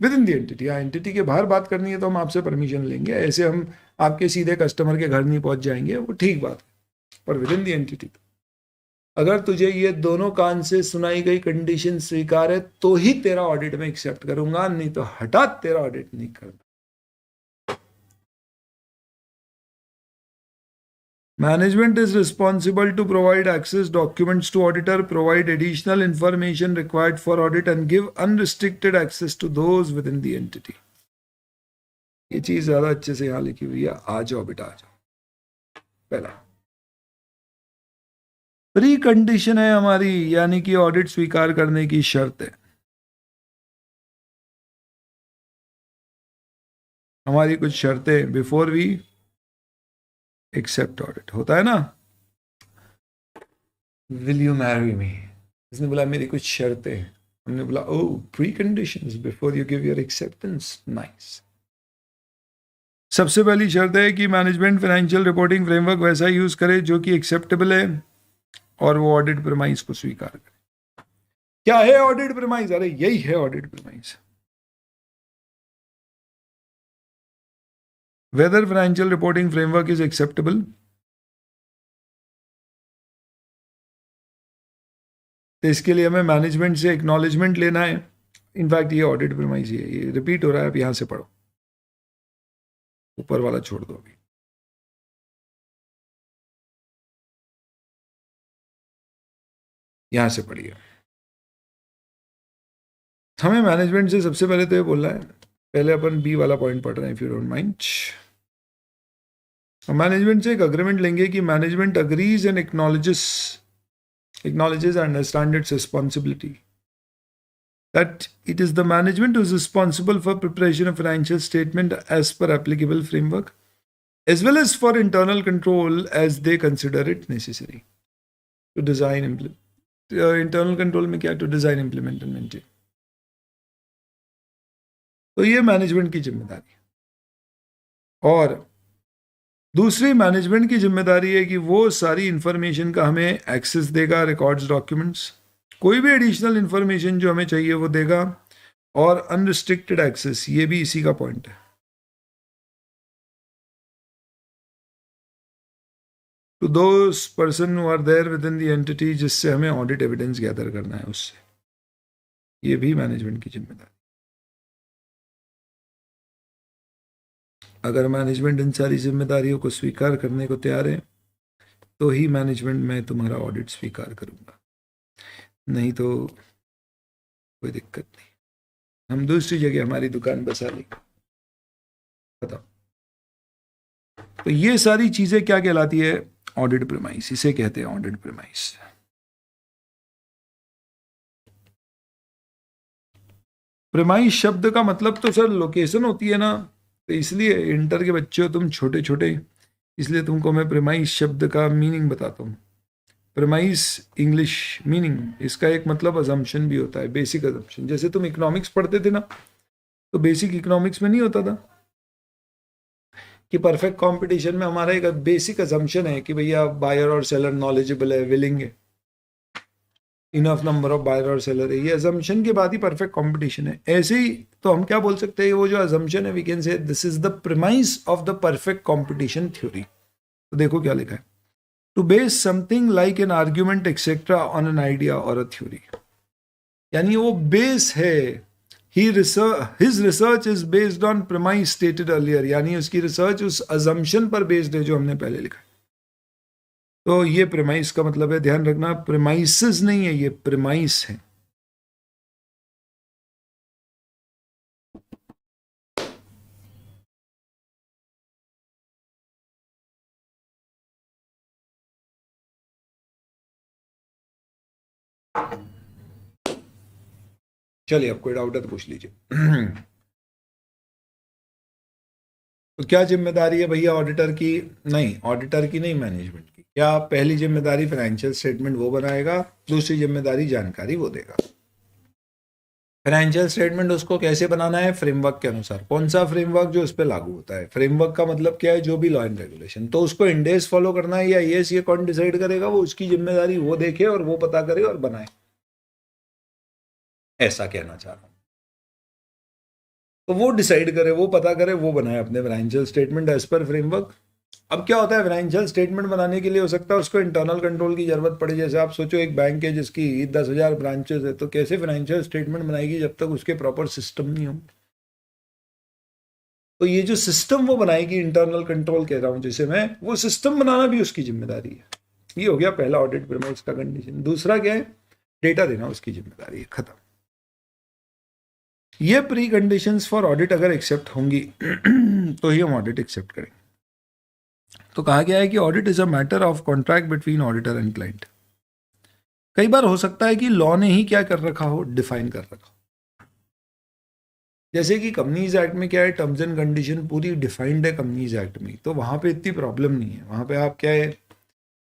विद इन दी एंटिटी। हाँ एंटिटी के बाहर बात करनी है तो हम आपसे परमिशन लेंगे, ऐसे हम आपके सीधे कस्टमर के घर नहीं पहुंच जाएंगे, वो ठीक बात है, पर विद इन दी एंटिटी। अगर तुझे ये दोनों कान से सुनाई गई कंडीशन स्वीकार है तो ही तेरा ऑडिट में एक्सेप्ट करूंगा, नहीं तो हटा तेरा ऑडिट नहीं करना। Management is responsible to provide access documents to auditor, provide additional information required for audit and give unrestricted access to those within the entity. ये चीज ज्यादा अच्छे से यहां लिखी हुई है, आ जाओ बेटा आ जाओ। पहला प्री कंडीशन है हमारी, यानी कि ऑडिट स्वीकार करने की शर्त है। हमारी कुछ शर्तें बिफोर वी एक्सेप्ट ऑडिट, होता है ना, विल यू मैरी मी, इसने बोला मेरी कुछ शर्तें, हमने बोला oh pre conditions before you give your acceptance, nice. सबसे पहली शर्त है कि मैनेजमेंट फाइनेंशियल रिपोर्टिंग फ्रेमवर्क वैसा यूज करे जो कि एक्सेप्टेबल है और वो ऑडिट प्रेमाइस को स्वीकार करे। क्या है ऑडिट प्रेमाइस? अरे यही है audit premise. Weather financial reporting framework is acceptable, तो इसके लिए हमें मैनेजमेंट से एक्नॉलेजमेंट लेना है। इनफैक्ट ये ऑडिट प्रेमाइस है, ये रिपीट हो रहा है, आप यहां से पढ़ो, ऊपर वाला छोड़ दो अभी। यहां से पढ़िए, हमें मैनेजमेंट से सबसे पहले तो ये बोलना है, पहले अपन बी वाला पॉइंट पढ़ रहे हैं, if you don't mind. Management से एक अग्रीमेंट लेंगे कि management agrees and acknowledges and understands its responsibility, that it is the management who is responsible for preparation of financial statement as per applicable framework, as well as for internal control as they consider it necessary to design internal control में क्या, to design, implement and maintain। तो ये management की जिम्मेदारी है। और दूसरी management की जिम्मेदारी है कि वो सारी इंफॉर्मेशन का हमें एक्सेस देगा, रिकॉर्ड्स, डॉक्यूमेंट्स, कोई भी एडिशनल इंफॉर्मेशन जो हमें चाहिए वो देगा, और अनरिस्ट्रिक्टेड एक्सेस, ये भी इसी का पॉइंट है। To those person who are there within the entity एंटिटी जिससे हमें ऑडिट एविडेंस गैदर करना है उससे, ये भी मैनेजमेंट की जिम्मेदारी। अगर मैनेजमेंट इन सारी जिम्मेदारियों को स्वीकार करने को तैयार है तो ही मैनेजमेंट में तुम्हारा ऑडिट स्वीकार करूंगा, नहीं तो कोई दिक्कत नहीं, हम दूसरी जगह हमारी दुकान बसा लेंगे। बताओ, तो ये सारी चीजें क्या कहलाती है? ऑडिट प्रेमाइस, इसे कहते हैं ऑडिट प्रेमाइस। प्रेमाइस शब्द का मतलब तो सर लोकेशन होती है ना, तो इसलिए इंटर के बच्चे हो तुम, छोटे छोटे, इसलिए तुमको मैं प्रेमाइस शब्द का मीनिंग बताता हूँ। प्रेमाइस इंग्लिश मीनिंग, इसका एक मतलब अजम्पशन भी होता है, बेसिक अजम्पशन। जैसे तुम इकोनॉमिक्स पढ़ते थे ना, तो बेसिक इकोनॉमिक्स में नहीं होता था कि परफेक्ट कंपटीशन में हमारा एक बेसिक अजम्पशन है कि भैया बायर और सेलर नॉलेजेबल है, विलिंग है, इनफ नंबर ऑफ बायर और सेलर है, ये अजम्पशन के बाद ही परफेक्ट कंपटीशन है। ऐसे ही तो हम क्या बोल सकते हैं, वो जो अजम्पशन है we can say this is the premise of the perfect competition theory. तो देखो क्या लिखा है, to base something like an argument etcetera on an idea और अ थ्योरी, यानी वो बेस है। His research is based on premise stated earlier, यानी उसकी रिसर्च उस assumption पर बेस्ड है जो हमने पहले लिखा है। तो ये प्रेमाइस का मतलब है, ध्यान रखना, प्रेमाइसेस नहीं है, ये प्रेमाइस है। चलिए, अब कोई डाउट है तो पूछ लीजिए। तो क्या जिम्मेदारी है भैया ऑडिटर की? नहीं, ऑडिटर की नहीं, मैनेजमेंट की। क्या पहली जिम्मेदारी फाइनेंशियल स्टेटमेंट वो बनाएगा, दूसरी जिम्मेदारी जानकारी वो देगा। फाइनेंशियल स्टेटमेंट उसको कैसे बनाना है? फ्रेमवर्क के अनुसार। कौन सा फ्रेमवर्क? जो उस पर लागू होता है। फ्रेमवर्क का मतलब क्या है? जो भी लॉ एंड रेगुलेशन। तो उसको इंडेस फॉलो करना है या यस, ये कौन डिसाइड करेगा? वो उसकी जिम्मेदारी, वो देखे और वो पता करे और बनाए, ऐसा कहना चाह रहा हूं। तो वो डिसाइड करे, वो पता करे, वो बनाए अपने financial statement as per framework. अब क्या होता है, फाइनेंशियल स्टेटमेंट बनाने के लिए हो सकता है उसको इंटरनल कंट्रोल की जरूरत पड़े। जैसे आप सोचो एक बैंक है जिसकी 10,000 ब्रांचेस है, तो कैसे फाइनेंशियल स्टेटमेंट बनाएगी जब तक उसके प्रॉपर सिस्टम नहीं हो। तो ये जो सिस्टम वो बनाएगी, इंटरनल कंट्रोल कह रहा हूं जिसे मैं, वो सिस्टम बनाना भी उसकी जिम्मेदारी है। ये हो गया पहला ऑडिट प्रेमाइस का कंडीशन। दूसरा क्या है? डेटा देना उसकी जिम्मेदारी है, खत्म। ये प्री कंडीशंस फॉर ऑडिट अगर एक्सेप्ट होंगी तो ही हम ऑडिट एक्सेप्ट करेंगे। तो कहा गया है कि audit is a matter of contract between auditor and client. कई बार हो सकता है कि लॉ ने ही क्या कर रखा हो, डिफाइन कर रखा हो। जैसे कि कंपनीज एक्ट में क्या है, टर्म्स एंड कंडीशन पूरी डिफाइंड है कंपनीज एक्ट में, तो वहां पे इतनी प्रॉब्लम नहीं है। वहां पे आप क्या है,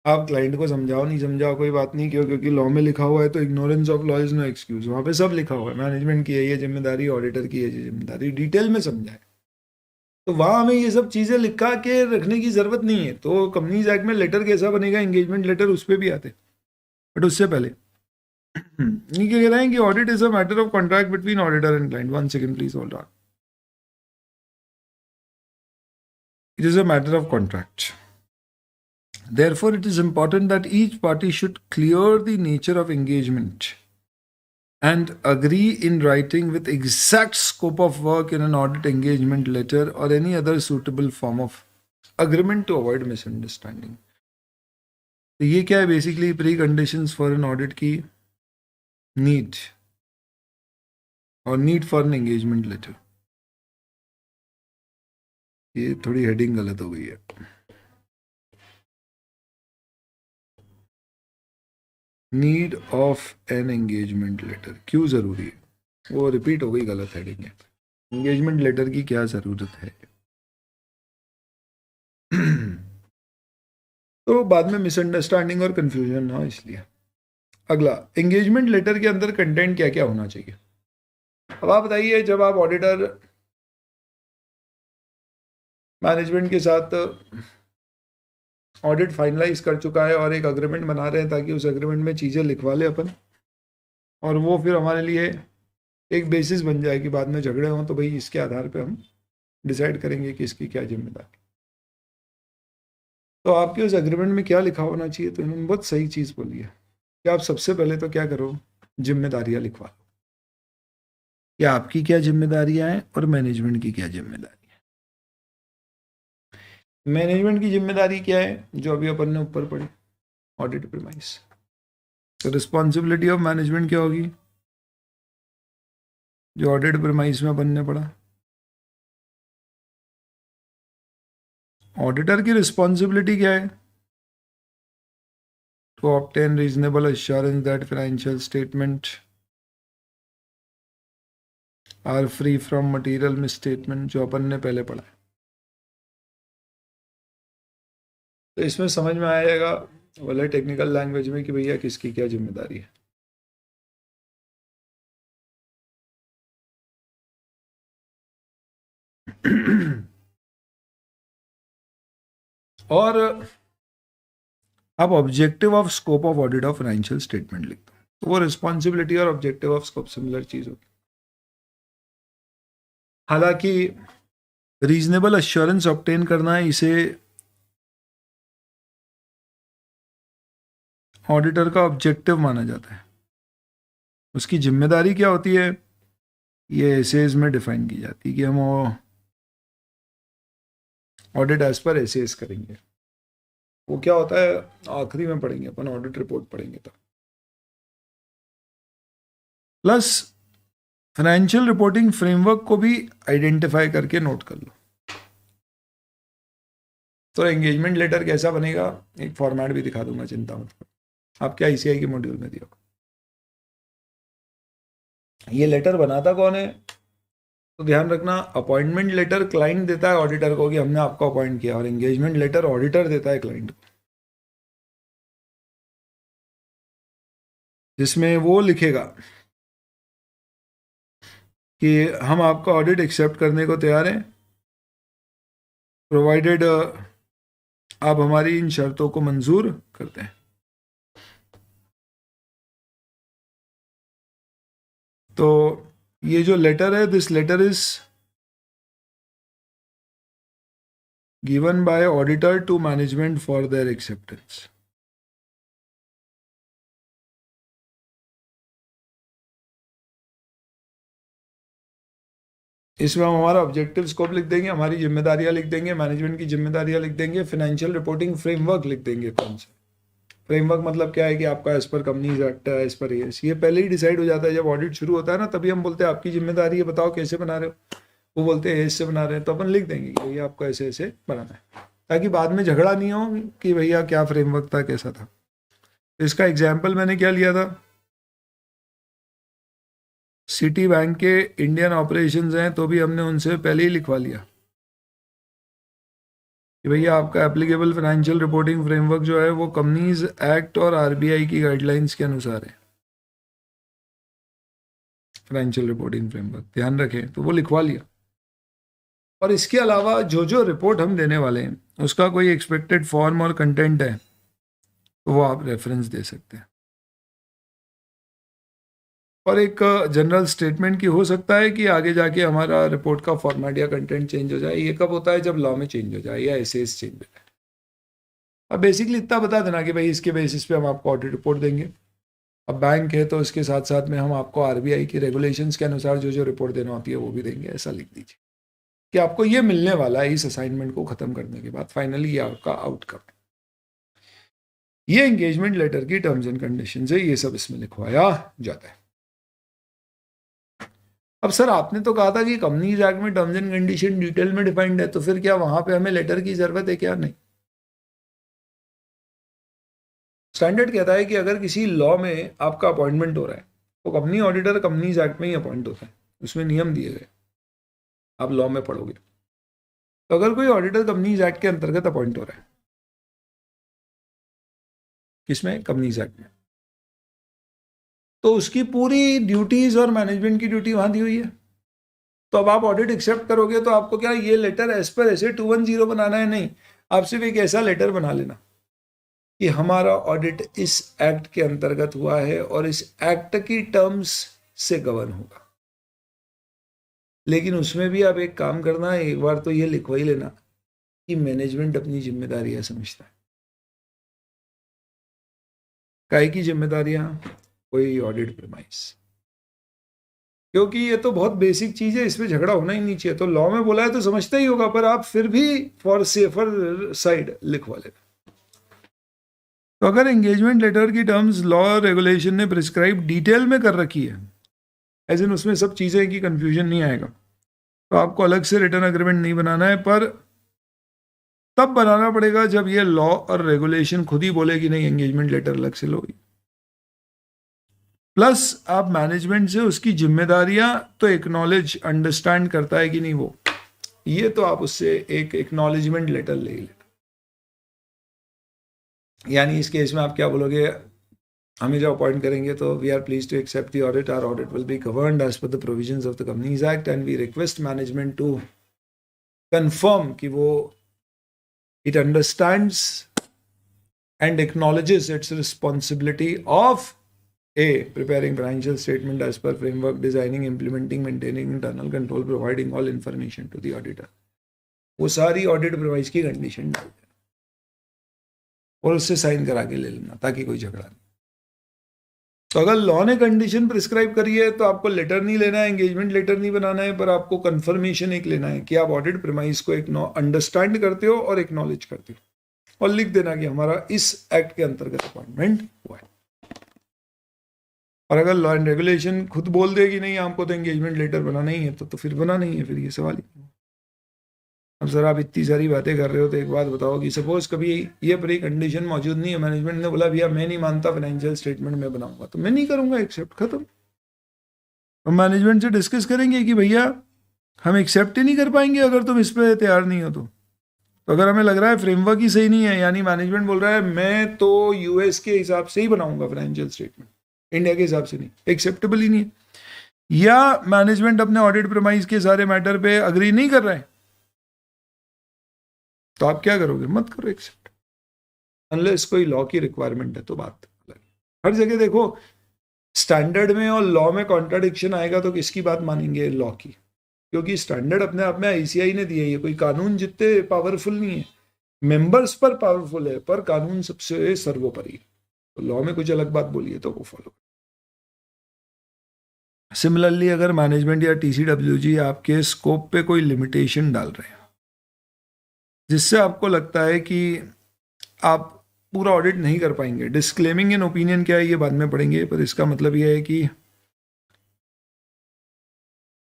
आप क्लाइंट को समझाओ नहीं समझाओ कोई बात नहीं, क्यों? क्योंकि लॉ में लिखा हुआ है, तो ignorance of law is no excuse. वहां पे सब लिखा हुआ है, मैनेजमेंट की है ये जिम्मेदारी, ऑडिटर की है ये जिम्मेदारी, डिटेल में समझाए। तो वहां हमें ये सब चीजें लिखा के रखने की जरूरत नहीं है। तो कंपनीज एक्ट में लेटर कैसा बनेगा, एंगेजमेंट लेटर, उस पर भी आते, बट उससे पहले ये क्या कह रहे हैं कि audit is a matter of contract between auditor and client. One second please hold on. It is a matter of contract, therefore it is important that each party should clear the nature of engagement and agree in writing with exact scope of work in an audit engagement letter or any other suitable form of agreement to avoid misunderstanding. तो ये क्या है basically? Pre conditions for an audit की need और need for an engagement letter. ये थोड़ी heading गलत हो गई है। Need of an engagement letter क्यों जरूरी है? वो रिपीट हो गई, गलत हेडिंग है। एंगेजमेंट लेटर की क्या जरूरत है? तो बाद में मिसअंडरस्टैंडिंग और कंफ्यूजन ना हो, इसलिए। अगला, एंगेजमेंट लेटर के अंदर कंटेंट क्या क्या होना चाहिए? अब आप बताइए, जब आप ऑडिटर मैनेजमेंट के साथ ऑडिट फाइनलाइज कर चुका है और एक अग्रीमेंट बना रहे हैं ताकि उस अग्रीमेंट में चीज़ें लिखवा ले अपन, और वो फिर हमारे लिए एक बेसिस बन जाए कि बाद में झगड़े हों तो भाई इसके आधार पे हम डिसाइड करेंगे कि इसकी क्या जिम्मेदारी। तो आपके उस एग्रीमेंट में क्या लिखा होना चाहिए? तो इन्होंने बहुत सही चीज़ बोली है कि आप सबसे पहले तो क्या करो, जिम्मेदारियां लिखवा लो कि आपकी क्या जिम्मेदारियां हैं और मैनेजमेंट की क्या जिम्मेदारी है। मैनेजमेंट की जिम्मेदारी क्या है, जो अभी अपन ने ऊपर पढ़ी, ऑडिट प्रीमाइस। तो रिस्पॉन्सिबिलिटी ऑफ मैनेजमेंट क्या होगी, जो ऑडिट प्रीमाइस में अपन ने पढ़ा। ऑडिटर की रिस्पॉन्सिबिलिटी क्या है, to obtain reasonable assurance that financial statement are free from material misstatement, जो अपन ने पहले पढ़ा है। तो इसमें समझ में आएगा बोले टेक्निकल लैंग्वेज में कि भैया किसकी क्या जिम्मेदारी है। और आप objective of scope of audit of financial statement लिखते हो, तो वो रिस्पॉन्सिबिलिटी और ऑब्जेक्टिव ऑफ स्कोप सिमिलर चीज होगी। हालांकि रीजनेबल अश्योरेंस ऑब्टेन करना है, इसे ऑडिटर का ऑब्जेक्टिव माना जाता है। उसकी जिम्मेदारी क्या होती है, ये एसेज में डिफाइन की जाती है कि हम ऑडिट एज पर एसेज करेंगे। वो क्या होता है आखिरी में पढ़ेंगे अपन, ऑडिट रिपोर्ट पढ़ेंगे तब। प्लस फाइनेंशियल रिपोर्टिंग फ्रेमवर्क को भी आइडेंटिफाई करके नोट कर लो। तो एंगेजमेंट लेटर कैसा बनेगा, एक फॉर्मेट भी दिखा दूंगा, चिंता मत करो, आपके आईसीआई के मॉड्यूल में दिया। ये लेटर बनाता कौन है, तो ध्यान रखना, अपॉइंटमेंट लेटर क्लाइंट देता है ऑडिटर को कि हमने आपको अपॉइंट किया, और एंगेजमेंट लेटर ऑडिटर देता है क्लाइंट को, जिसमें वो लिखेगा कि हम आपका ऑडिट एक्सेप्ट करने को तैयार हैं, प्रोवाइडेड आप हमारी इन शर्तों को मंजूर करते हैं। तो ये जो लेटर है, this letter is given by auditor to management for their acceptance. इसमें हम हमारा ऑब्जेक्टिव स्कोप लिख देंगे, हमारी जिम्मेदारियां लिख देंगे, मैनेजमेंट की जिम्मेदारियां लिख देंगे, फाइनेंशियल रिपोर्टिंग फ्रेमवर्क लिख देंगे। कौन सा फ्रेमवर्क, मतलब क्या है कि आपका एज पर कंपनीज एक्ट है, एज पर ये पहले ही डिसाइड हो जाता है। जब ऑडिट शुरू होता है ना, तभी हम बोलते हैं आपकी जिम्मेदारी है, बताओ कैसे बना रहे हो। वो बोलते हैं ऐसे बना रहे हैं, तो अपन लिख देंगे कि भैया आपको ऐसे ऐसे बनाना है, ताकि बाद में झगड़ा नहीं हो कि भैया क्या फ्रेमवर्क था, कैसा था। इसका एग्जाम्पल मैंने क्या लिया था, सिटी बैंक के इंडियन ऑपरेशंस हैं, तो भी हमने उनसे पहले ही लिखवा लिया कि भैया आपका एप्लीकेबल फाइनेंशियल रिपोर्टिंग फ्रेमवर्क जो है वो कंपनीज एक्ट और आरबीआई की गाइडलाइंस के अनुसार है। फाइनेंशियल रिपोर्टिंग फ्रेमवर्क ध्यान रखें, तो वो लिखवा लिया। और इसके अलावा जो जो रिपोर्ट हम देने वाले हैं उसका कोई एक्सपेक्टेड फॉर्म और कंटेंट है, तो वो आप रेफरेंस दे सकते हैं। और एक जनरल स्टेटमेंट की हो सकता है कि आगे जाके हमारा रिपोर्ट का फॉर्मेट या कंटेंट चेंज हो जाए। ये कब होता है, जब लॉ में चेंज हो जाए या एसेस चेंज हो जाए। अब बेसिकली इतना बता देना कि भाई इसके बेसिस पे हम आपको ऑडिट रिपोर्ट देंगे। अब बैंक है तो इसके साथ साथ में हम आपको आरबीआई की रेगुलेशंस के अनुसार जो जो रिपोर्ट देना होती है वो भी देंगे। ऐसा लिख दीजिए कि आपको ये मिलने वाला है इस असाइनमेंट को खत्म करने के बाद, फाइनली ये आपका आउटकम है। ये एंगेजमेंट लेटर की टर्म्स एंड कंडीशन है, ये सब इसमें लिखवाया जाता है। अब सर आपने तो कहा था कि कंपनीज एक्ट में टर्म्स एंड कंडीशन डिटेल में डिफाइंड है, तो फिर क्या वहां पे हमें लेटर की जरूरत है क्या? नहीं, स्टैंडर्ड कहता है कि अगर किसी लॉ में आपका अपॉइंटमेंट हो रहा है तो कंपनी ऑडिटर कंपनीज एक्ट में ही अपॉइंट होता है, उसमें नियम दिए गए, आप लॉ में पढ़ोगे। तो अगर कोई ऑडिटर कंपनीज एक्ट के अंतर्गत अपॉइंट हो रहा है, किसमें, कंपनीज एक्ट में, तो उसकी पूरी ड्यूटीज और मैनेजमेंट की ड्यूटी वहां दी हुई है। तो अब आप ऑडिट एक्सेप्ट करोगे तो आपको क्या ये लेटर एज पर ऐसे 210 बनाना है? नहीं, आप सिर्फ एक ऐसा लेटर बना लेना कि हमारा ऑडिट इस एक्ट के अंतर्गत हुआ है और इस एक्ट की टर्म्स से गवर्न होगा। लेकिन उसमें भी आप एक काम करना है, एक बार तो ये लिखवा ही लेना कि मैनेजमेंट अपनी जिम्मेदारियां समझता है। काय की जिम्मेदारियां, कोई ऑडिट प्रीमाइस, क्योंकि ये तो बहुत बेसिक चीज है, इसमें झगड़ा होना ही नहीं चाहिए। तो लॉ में बोला है तो समझता ही होगा, पर आप फिर भी फॉर सेफर साइड लिखवा लेना। तो अगर एंगेजमेंट लेटर की टर्म्स लॉ रेगुलेशन ने प्रिस्क्राइब डिटेल में कर रखी है, एज इन उसमें सब चीजें कि कंफ्यूजन नहीं आएगा, तो आपको अलग से रिटर्न एग्रीमेंट नहीं बनाना है, पर तब बनाना पड़ेगा जब ये लॉ और रेगुलेशन खुद ही बोले कि नहीं एंगेजमेंट लेटर अलग से लो। प्लस आप मैनेजमेंट से उसकी जिम्मेदारियां तो एक्नॉलेज अंडरस्टैंड करता है कि नहीं वो, ये तो आप उससे एक एक्नॉलेजमेंट लेटर ले लेना। यानी इस केस में आप क्या बोलोगे, हमें जब अपॉइंट करेंगे तो we are pleased to accept the audit, our audit will be governed as per the provisions of the companies act and we request management to confirm कि वो it understands and acknowledges its responsibility of A. Preparing financial statement as per framework, designing, implementing, maintaining internal control, providing all information to the auditor. वो सारी audit प्रोवाइस की condition डाल देना और उससे sign करा के ले लेना ताकि कोई झगड़ा नहीं। तो अगर लॉ ने कंडीशन प्रिस्क्राइब करी है तो आपको लेटर नहीं लेना है, एंगेजमेंट लेटर नहीं बनाना है, पर आपको कंफर्मेशन एक लेना है कि आप ऑडिट प्रीमाइस को एक अंडरस्टैंड करते हो और एक्नॉलेज करते हो, और लिख देना कि हमारा इस एक्ट के अंतर्गत अपॉइंटमेंट हुआ है। और अगर लॉ एंड रेगुलेशन खुद बोल दे कि नहीं आपको तो एंगेजमेंट लेटर बनाना ही है, तो फिर बना नहीं है, फिर ये सवाल ही। अब सर आप इतनी सारी बातें कर रहे हो तो एक बात बताओ कि सपोज कभी ये प्री कंडीशन मौजूद नहीं है, मैनेजमेंट ने बोला भैया मैं नहीं मानता फाइनेंशियल स्टेटमेंट में बनाऊंगा, तो मैं नहीं करूंगा एक्सेप्ट, खत्म। हम मैनेजमेंट से डिस्कस करेंगे कि भैया हम एक्सेप्ट ही नहीं कर पाएंगे अगर तुम इस पर तैयार नहीं हो। तो अगर हमें लग रहा है फ्रेमवर्क ही सही नहीं है, यानी मैनेजमेंट बोल रहा है मैं तो यूएस के हिसाब से ही बनाऊंगा फाइनेंशियल स्टेटमेंट, इंडिया के हिसाब से नहीं, एक्सेप्टेबल ही नहीं है, या मैनेजमेंट अपने ऑडिट प्रीमाइस के सारे मैटर पे अग्री नहीं कर रहा है, तो आप क्या करोगे, मत करो एक्सेप्ट, अनलेस कोई लॉ की रिक्वायरमेंट है तो बात अलग। हर जगह देखो स्टैंडर्ड में और लॉ में कॉन्ट्राडिक्शन आएगा तो किसकी बात मानेंगे, लॉ की, क्योंकि स्टैंडर्ड अपने आप में आईसीआई ने दिया है, कोई कानून जितने पावरफुल नहीं है, मेंबर्स पर पावरफुल है, पर कानून सबसे सर्वोपरि है। तो लॉ में कुछ अलग बात बोलिए तो वो फॉलो। सिमिलरली अगर मैनेजमेंट या टीसीडब्ल्यूजी आपके स्कोप पे कोई लिमिटेशन डाल रहे हैं जिससे आपको लगता है कि आप पूरा ऑडिट नहीं कर पाएंगे, डिस्क्लेमिंग इन ओपिनियन क्या है ये बाद में पढ़ेंगे, पर इसका मतलब यह है कि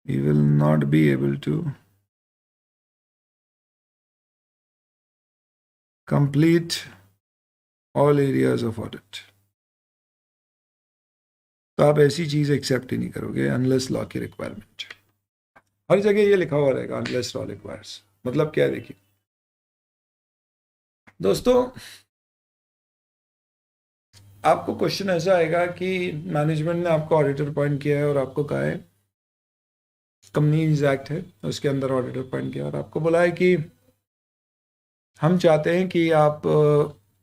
we will not be able to complete all areas of audit, तो आप ऐसी चीज एक्सेप्ट ही नहीं करोगे अनलेस लॉ की रिक्वायरमेंट। हर जगह ये लिखा हुआ रहेगा अनलेस लॉ रिक्वायर्स, मतलब क्या है देखिए दोस्तों, आपको क्वेश्चन ऐसा आएगा कि मैनेजमेंट ने आपको ऑडिटर अपॉइंट किया है और आपको कहा है कंपनीज एक्ट है उसके अंदर ऑडिटर अपॉइंट किया, और आपको बोला है कि हम चाहते हैं कि आप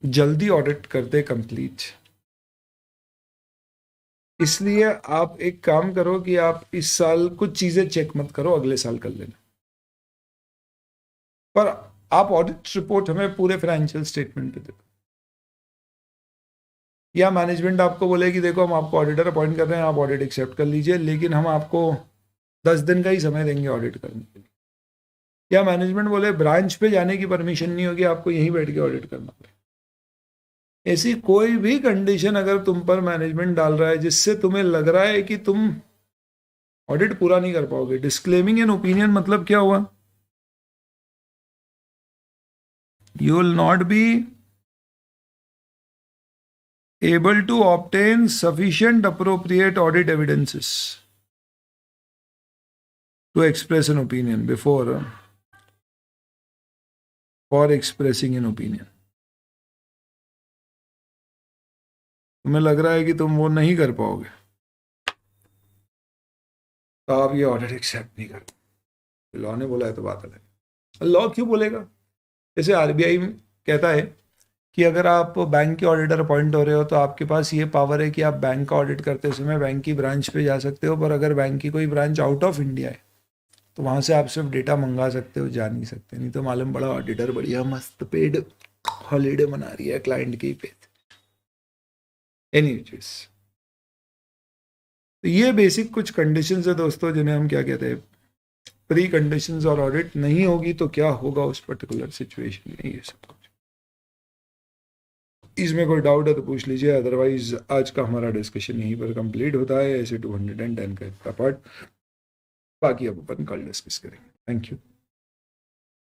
जल्दी ऑडिट कर दे कंप्लीट, इसलिए आप एक काम करो कि आप इस साल कुछ चीजें चेक मत करो, अगले साल कर लेना, पर आप ऑडिट रिपोर्ट हमें पूरे फाइनेंशियल स्टेटमेंट पे दे दो। या मैनेजमेंट आपको बोले कि देखो हम आपको ऑडिटर अपॉइंट कर रहे हैं, आप ऑडिट एक्सेप्ट कर लीजिए, लेकिन हम आपको 10 दिन का ही समय देंगे ऑडिट करने के लिए। या मैनेजमेंट बोले ब्रांच पे जाने की परमिशन नहीं होगी, आपको यहीं बैठ के ऑडिट करना पड़ेगा। ऐसी कोई भी कंडीशन अगर तुम पर मैनेजमेंट डाल रहा है जिससे तुम्हें लग रहा है कि तुम ऑडिट पूरा नहीं कर पाओगे, डिस्क्लेमिंग एन ओपिनियन मतलब क्या हुआ, you will not be able to obtain sufficient appropriate audit evidences to express an opinion before for expressing an opinion। तुम्हें लग रहा है कि तुम वो नहीं कर पाओगे तो आप ये ऑडिट एक्सेप्ट नहीं करो। लॉ ने बोला है तो बात अलग। लॉ क्यों बोलेगा, जैसे आरबीआई कहता है कि अगर आप बैंक के ऑडिटर अपॉइंट हो रहे हो तो आपके पास ये पावर है कि आप बैंक का ऑडिट करते समय बैंक की ब्रांच पे जा सकते हो, पर अगर बैंक की कोई ब्रांच आउट ऑफ इंडिया है तो वहाँ से आप सिर्फ डेटा मंगा सकते हो, जा नहीं सकते। नहीं तो मालूम बड़ा ऑडिटर बढ़िया मस्त पेड हॉलीडे मना रही है क्लाइंट की पे। एनी चीज। तो ये बेसिक कुछ कंडीशंस है दोस्तों, जिन्हें हम क्या कहते हैं, प्री कंडीशंस। और ऑडिट नहीं होगी तो क्या होगा उस पर्टिकुलर सिचुएशन में, ये सब कुछ। इसमें कोई डाउट है तो पूछ लीजिए, अदरवाइज आज का हमारा डिस्कशन यहीं पर कंप्लीट होता है, ऐसे 210 का इतना पार्ट। बाकी अब अपन कल डिस्कस करेंगे। Thank you.